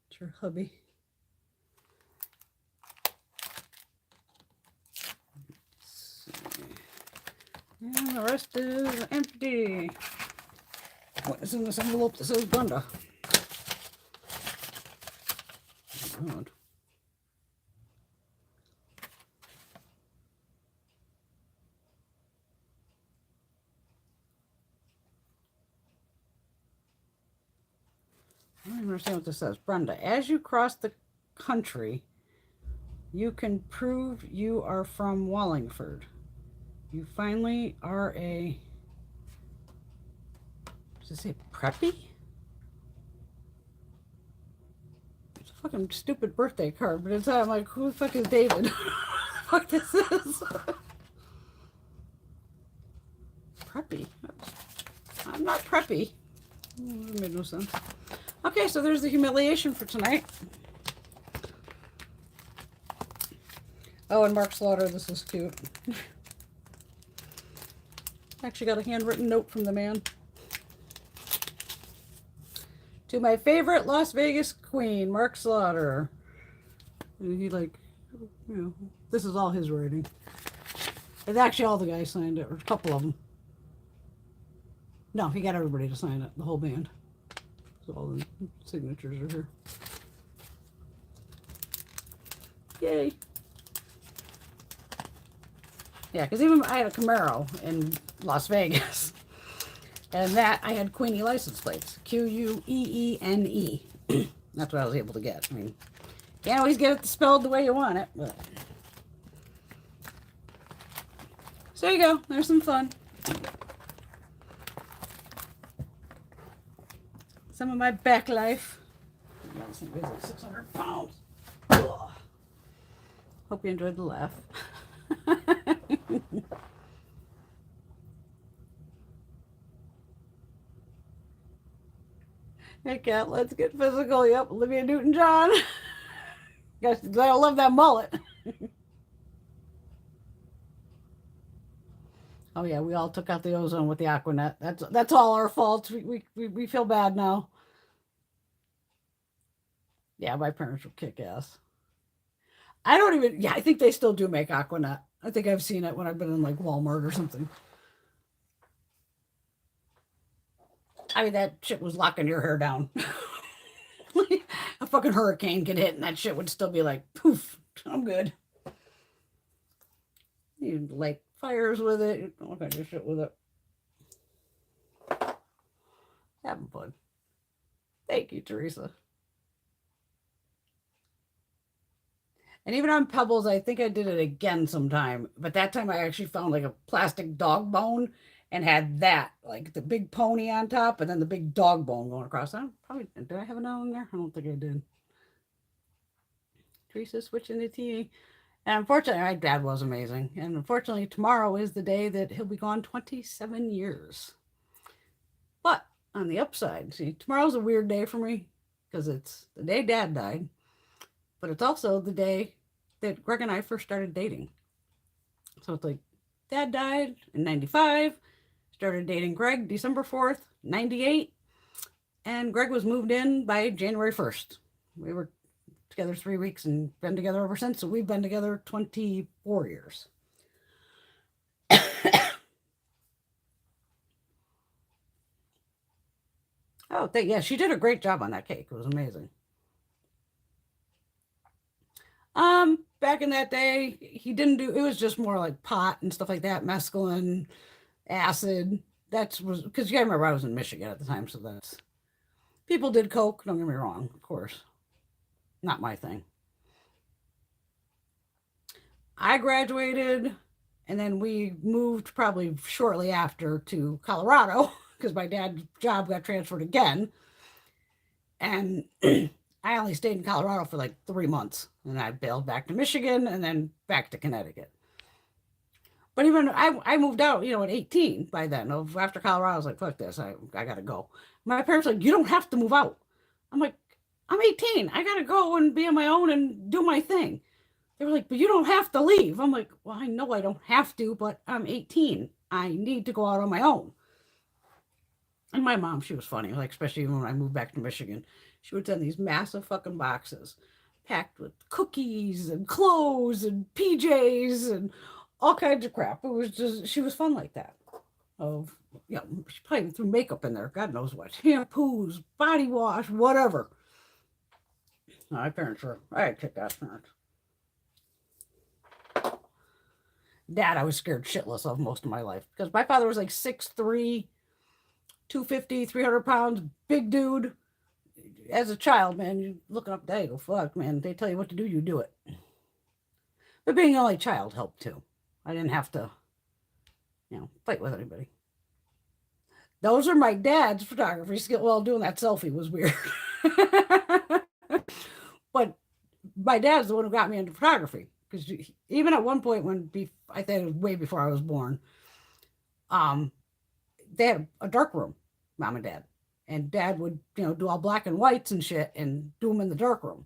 It's her hubby. And the rest is empty. What is in this envelope that says Brenda? Oh, God. I don't understand what this says. Brenda, as you cross the country, you can prove you are from Wallingford. You finally are a, does it say preppy? It's a fucking stupid birthday card, but it's I'm like, who the fuck is David? What the fuck this is? Preppy. I'm not preppy. That made no sense. Okay, so there's the humiliation for tonight. Oh, and Mark Slaughter, this is cute. Actually got a handwritten note from the man. To my favorite Las Vegas queen, Mark Slaughter. And he like, you know, this is all his writing. And actually all the guys signed it, or a couple of them. No, he got everybody to sign it, the whole band. So all the signatures are here. Yay. Yeah, because even I had a Camaro in Las Vegas. And that, I had Queenie license plates. Queene. That's what I was able to get. I mean, can't always get it spelled the way you want it, but. So there you go. There's some fun. Some of my back life. This thing weighs like 600 pounds. Ugh. Hope you enjoyed the laugh. Hey, Cat, let's get physical. Yep, Olivia Newton-John. Guys, I love that mullet. Oh yeah, we all took out the ozone with the Aquanet. That's all our fault. We feel bad now. Yeah, my parents will kick ass. I don't even. Yeah, I think they still do make Aquanet. I think I've seen it when I've been in like Walmart or something. I mean, that shit was locking your hair down. A fucking hurricane could hit, and that shit would still be like, poof, I'm good. You light fires with it, all kinds of shit with it. Having fun. Thank you, Teresa. And even on Pebbles, I think I did it again sometime. But that time I actually found like a plastic dog bone and had that, like the big pony on top and then the big dog bone going across. Did I have another one there? I don't think I did. Teresa switching to tea. And unfortunately, my dad was amazing. And unfortunately, tomorrow is the day that he'll be gone 27 years. But on the upside, see, tomorrow's a weird day for me because it's the day Dad died, but it's also the day that Greg and I first started dating. So it's like Dad died in 95, started dating Greg December 4th, 98, and Greg was moved in by January 1st. We were together 3 weeks and been together ever since. So we've been together 24 years. Oh, yeah, she did a great job on that cake. It was amazing. Back in that day, he didn't do, it was just more like pot and stuff like that, mescaline, acid. That's was because you gotta remember I was in Michigan at the time, so that's people did coke. Don't get me wrong, of course, not my thing. I graduated, and then we moved probably shortly after to Colorado because my dad's job got transferred again, and I only stayed in Colorado for like 3 months, and I bailed back to Michigan and then back to Connecticut. But even I moved out, at 18 by then. After Colorado, I was like, fuck this, I gotta go. My parents were like, you don't have to move out. I'm like, I'm 18. I gotta go and be on my own and do my thing. They were like, but you don't have to leave. I'm like, well, I know I don't have to, but I'm 18. I need to go out on my own. And my mom, she was funny, like, especially when I moved back to Michigan. She would send these massive fucking boxes packed with cookies and clothes and PJs and all kinds of crap. It was just, she was fun like that. She probably threw makeup in there, God knows what. Shampoos, body wash, whatever. My parents were, I had kick-ass parents. Dad, I was scared shitless of most of my life because my father was like 6'3", 250, 300 pounds, big dude. As a child, man, you looking up there, you go, fuck, man. They tell you what to do, you do it. But being the only child helped too. I didn't have to, fight with anybody. Those are my dad's photography skills. Well, doing that selfie was weird. But my dad's the one who got me into photography. Because even at one point I think it was way before I was born, they had a dark room, mom and dad. And dad would, do all black and whites and shit and do them in the dark room.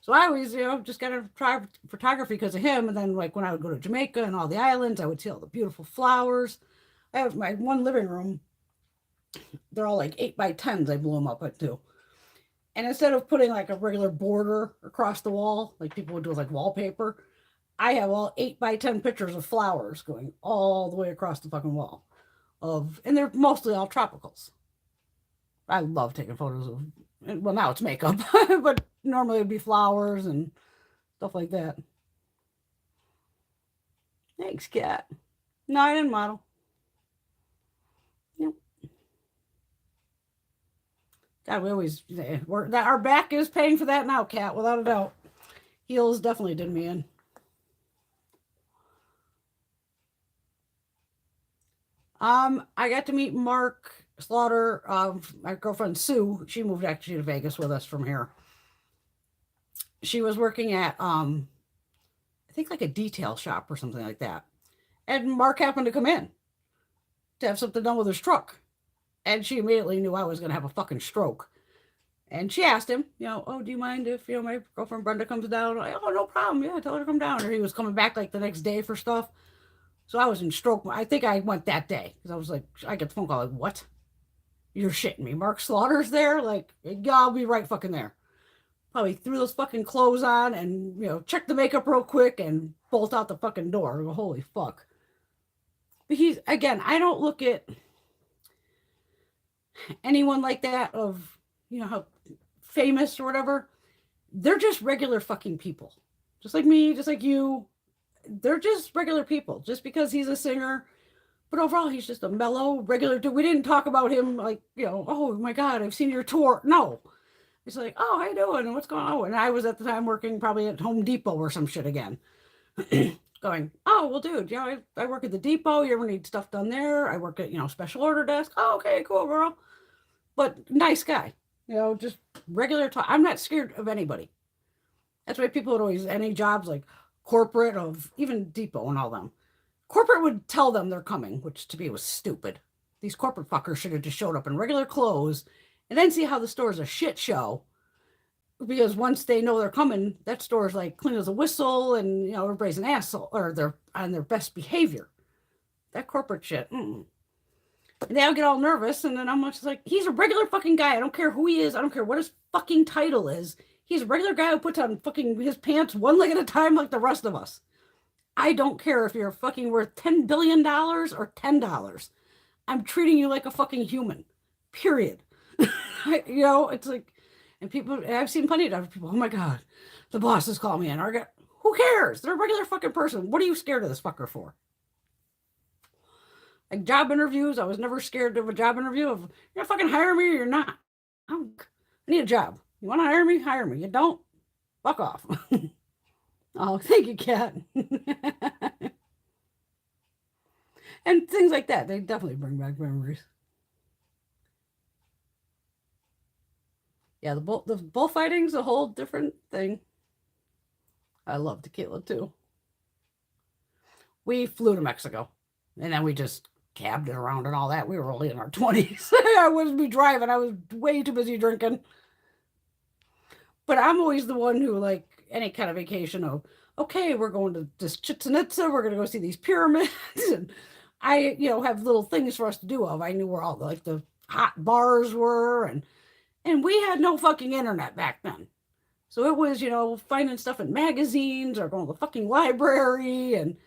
So I always, just got into photography because of him. And then like when I would go to Jamaica and all the islands, I would see all the beautiful flowers. I have my one living room. They're all like 8x10s. I blew them up into. And instead of putting like a regular border across the wall, like people would do with like wallpaper, I have all 8x10 pictures of flowers going all the way across the fucking wall. And they're mostly all tropicals. I love taking photos of, well, now it's makeup, but normally it'd be flowers and stuff like that. Thanks, cat. No, I didn't model. Yep. God, we always, our back is paying for that now, cat, without a doubt. Heels definitely did me in. I got to meet Mark Slaughter, my girlfriend Sue. She moved actually to Vegas with us from here. She was working at I think like a detail shop or something like that. And Mark happened to come in to have something done with his truck. And she immediately knew I was gonna have a fucking stroke. And she asked him, oh, do you mind if, my girlfriend Brenda comes down? Like, oh, no problem. Yeah, tell her to come down. Or he was coming back like the next day for stuff. So I was in stroke. I think I went that day because I was like, I get the phone call like, what? You're shitting me. Mark Slaughter's there? Like, yeah, I'll be right fucking there. Probably threw those fucking clothes on and, check the makeup real quick and bolt out the fucking door. Go, holy fuck. But again, I don't look at anyone like that of, how famous or whatever. They're just regular fucking people. Just like me, just like you. They're just regular people. Just because he's a singer. But overall, he's just a mellow, regular dude. We didn't talk about him like, oh my God, I've seen your tour. No. It's like, oh, how you doing? And what's going on? And I was at the time working probably at Home Depot or some shit again. Going, oh, well, dude, I work at the depot. You ever need stuff done there? I work at, special order desk. Oh, okay, cool, girl. But nice guy, just regular talk. I'm not scared of anybody. That's why people would always, any jobs like corporate of even depot and all them. Corporate would tell them they're coming, which to me was stupid. These corporate fuckers should have just showed up in regular clothes and then see how the store's a shit show. Because once they know they're coming, that store's like clean as a whistle and, everybody's an asshole or they're on their best behavior. That corporate shit. And they'll get all nervous and then I'm just like, he's a regular fucking guy. I don't care who he is. I don't care what his fucking title is. He's a regular guy who puts on fucking his pants one leg at a time like the rest of us. I don't care if you're fucking worth $10 billion or $10. I'm treating you like a fucking human. Period. It's like, and I've seen plenty of other people, oh my God, the boss has called me in. Who cares? They're a regular fucking person. What are you scared of this fucker for? Like job interviews, I was never scared of a job interview of, you're gonna fucking hire me or you're not. I need a job. You want to hire me? Hire me. You don't? Fuck off. Oh, thank you, Kat. And things like that. They definitely bring back memories. Yeah, the bullfighting's a whole different thing. I love tequila too. We flew to Mexico, and then we just cabbed it around and all that. We were only in our 20s. I wouldn't be driving. I was way too busy drinking. But I'm always the one who, like, any kind of vacation of, okay, we're going to this Chichen Itza. We're going to go see these pyramids. And I, have little things for us to do of. I knew where all the hot bars were. And we had no fucking internet back then. So it was, finding stuff in magazines or going to the fucking library and,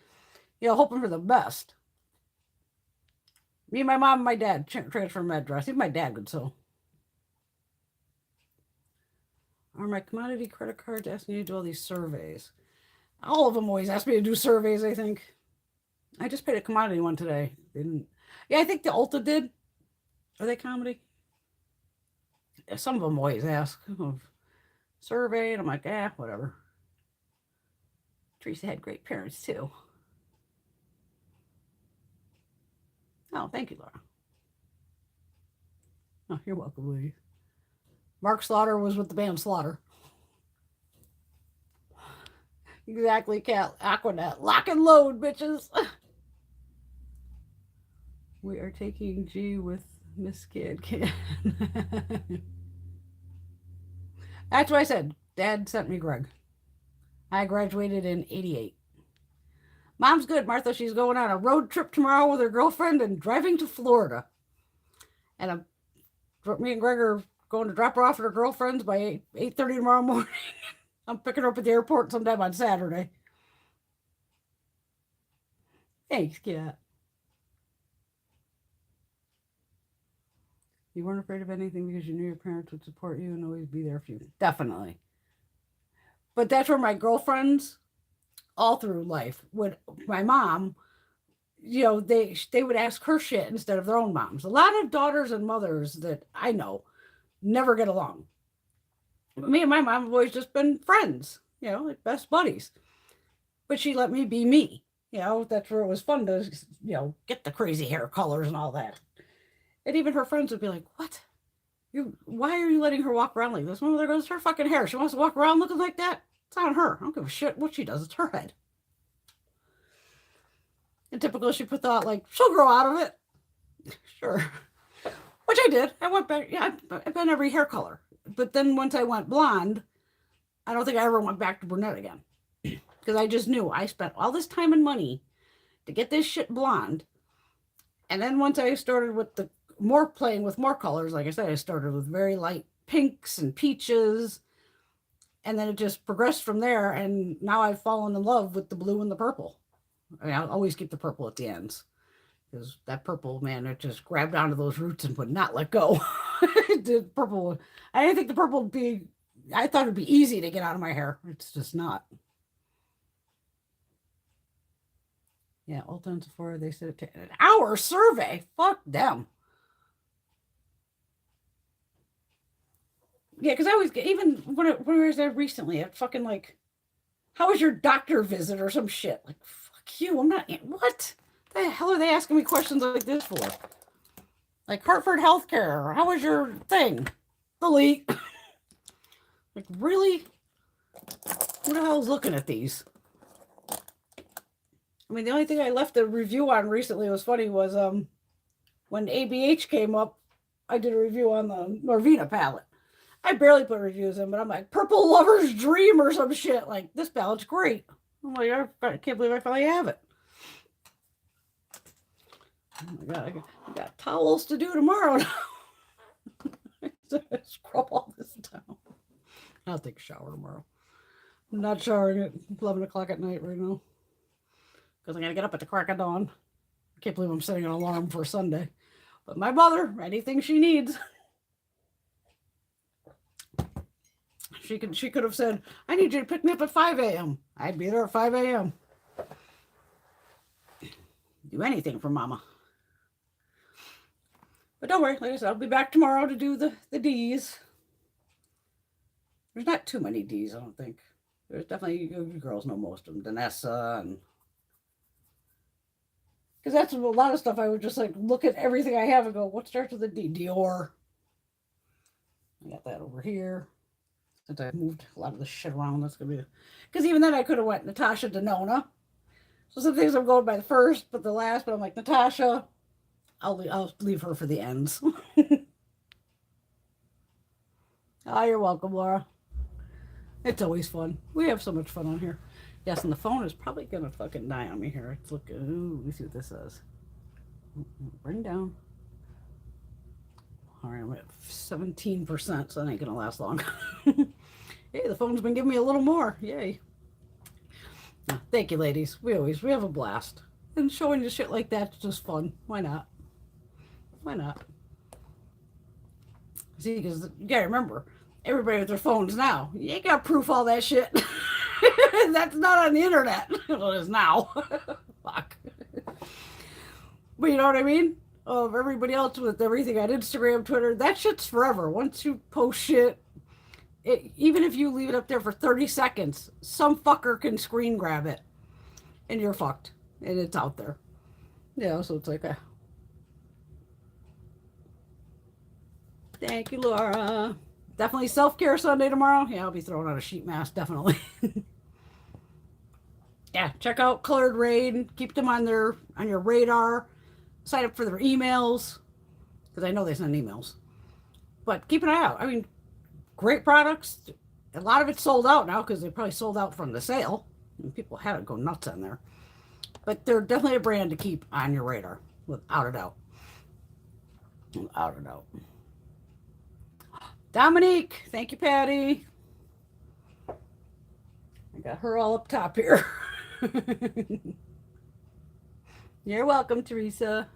hoping for the best. Me, my mom, and my dad transferred my address. Even my dad could so. Are my commodity credit cards asking you to do all these surveys? All of them always ask me to do surveys, I think. I just paid a commodity one today. Didn't. Yeah, I think the Ulta did. Are they comedy? Some of them always ask of survey, and I'm like, whatever. Teresa had great parents too. Oh, thank you, Laura. Oh, you're welcome, lady. Mark Slaughter was with the band Slaughter. Exactly, Cat. Aquanet. Lock and load, bitches. We are taking G with Miss Kid. That's what I said. Dad sent me Greg. I graduated in 88. Mom's good, Martha. She's going on a road trip tomorrow with her girlfriend and driving to Florida. And me and Greg are going to drop her off at her girlfriend's by 8:30 tomorrow morning. I'm picking her up at the airport sometime on Saturday. Thanks, Kat. You weren't afraid of anything because you knew your parents would support you and always be there for you. Definitely. But that's where my girlfriends, all through life, would my mom, they would ask her shit instead of their own moms. A lot of daughters and mothers that I know never get along. Me and my mom have always just been friends, like best buddies. But she let me be me. That's where it was fun to, get the crazy hair colors and all that. And even her friends would be like, "What? Why are you letting her walk around like this?" Well, there goes her fucking hair. She wants to walk around looking like that. It's on her. I don't give a shit what she does. It's her head. And typical, she put thought like she'll grow out of it. Sure, which I did. I went back. Yeah, I've been every hair color. But then once I went blonde, I don't think I ever went back to brunette again because I just knew I spent all this time and money to get this shit blonde. And then once I started with playing with more colors, like I said, I started with very light pinks and peaches. And then it just progressed from there. And now I've fallen in love with the blue and the purple. I mean, I'll always keep the purple at the ends. Because that purple, man, it just grabbed onto those roots and would not let go. The purple, I didn't think the purple would be, I thought it'd be easy to get out of my hair. It's just not. Yeah, Ulta and Sephora, they said it took an hour survey. Fuck them. Yeah, because I always get, even when I was there recently, it fucking like, how was your doctor visit or some shit? Like, fuck you, I'm not, what the hell are they asking me questions like this for? Like Hartford Healthcare, how was your thing? Delete. Like, really? Who the hell is looking at these? I mean, the only thing I left a review on recently was funny was when ABH came up, I did a review on the Norvina palette. I barely put reviews in, but I'm like, Purple Lover's Dream or some shit. Like, this palette's great. I'm like, I can't believe I finally have it. Oh my God, I got towels to do tomorrow now. Scrub all this down. I'll take a shower tomorrow. I'm not showering at 11 o'clock at night right now. Because I got to get up at the crack of dawn. I can't believe I'm setting an alarm for Sunday. But my mother, anything she needs. She could have said, I need you to pick me up at 5 a.m. I'd be there at 5 a.m. Do anything for mama. But don't worry, like I said, I'll be back tomorrow to do the D's. There's not too many D's, I don't think. There's definitely, you girls know most of them. Danessa and... Because that's a lot of stuff I would just like look at everything I have and go, what starts with a D? Dior. I got that over here. Since I moved a lot of the shit around, that's going to be... Because even then I could have went Natasha Denona. So some things I'm going by the first, but the last, but I'm like, Natasha, I'll leave her for the ends. Oh, you're welcome, Laura. It's always fun. We have so much fun on here. Yes, and the phone is probably going to fucking die on me here. It's looking... Ooh, let me see what this says. Bring down. All right, I'm at 17%, so that ain't going to last long. Hey, the phone's been giving me a little more. Yay. Thank you, ladies. We have a blast. And showing you shit like that's just fun. Why not? Why not? See, because you gotta remember, everybody with their phones now, you ain't got proof all that shit. That's not on the internet. Well, it is now. Fuck. But you know what I mean? Of everybody else with everything on Instagram, Twitter, that shit's forever. Once you post shit, even if you leave it up there for 30 seconds, some fucker can screen grab it. And you're fucked. And it's out there. Yeah, so it's like a... Thank you, Laura. Definitely self-care Sunday tomorrow. Yeah, I'll be throwing out a sheet mask, definitely. Yeah, check out Coloured Raine. Keep them on your radar. Sign up for their emails. Because I know they send emails. But keep an eye out. I mean, great products. A lot of it's sold out now because they probably sold out from the sale. And people had to go nuts on there. But they're definitely a brand to keep on your radar. Without a doubt. Without a doubt. Dominique. Thank you, Patty. I got her all up top here. You're welcome, Teresa.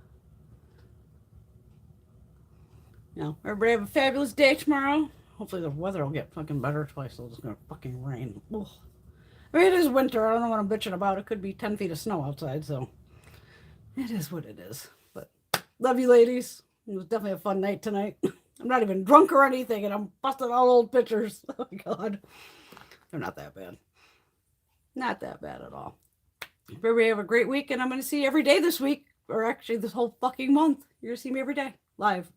You know, everybody have a fabulous day tomorrow. Hopefully the weather will get fucking better. It's probably still just gonna fucking rain. Ugh. I mean, it is winter. I don't know what I'm bitching about. It could be 10 feet of snow outside, so it is what it is. But love you, ladies. It was definitely a fun night tonight. I'm not even drunk or anything, and I'm busting all old pictures. Oh my god. They're not that bad. Not that bad at all. Everybody have a great week, and I'm going to see you every day this week, or actually this whole fucking month. You're going to see me every day, live.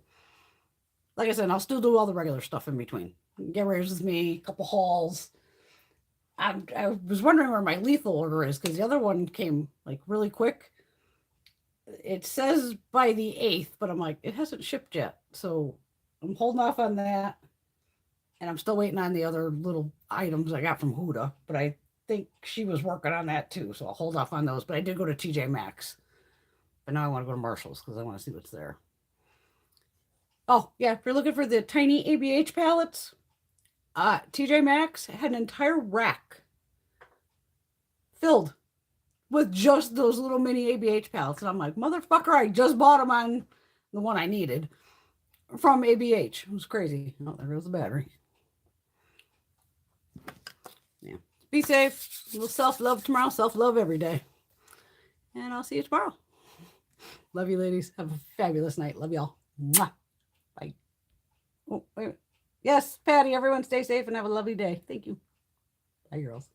Like I said, I'll still do all the regular stuff in between. Get Rares with me, a couple hauls. I was wondering where my lethal order is, because the other one came like really quick. It says by the 8th, but I'm like, it hasn't shipped yet. So I'm holding off on that. And I'm still waiting on the other little items I got from Huda, but I think she was working on that too, so I'll hold off on those. But I did go to TJ Maxx. But now I want to go to Marshall's because I want to see what's there. Oh, yeah, if you're looking for the tiny ABH palettes, TJ Maxx had an entire rack filled with just those little mini ABH palettes. And I'm like, motherfucker, I just bought them on the one I needed from ABH. It was crazy. Oh, there goes the battery. Yeah. Be safe. A little self-love tomorrow. Self-love every day. And I'll see you tomorrow. Love you, ladies. Have a fabulous night. Love y'all. Mwah. Bye. Oh, wait. Yes, Patty, everyone stay safe and have a lovely day. Thank you. Bye, girls.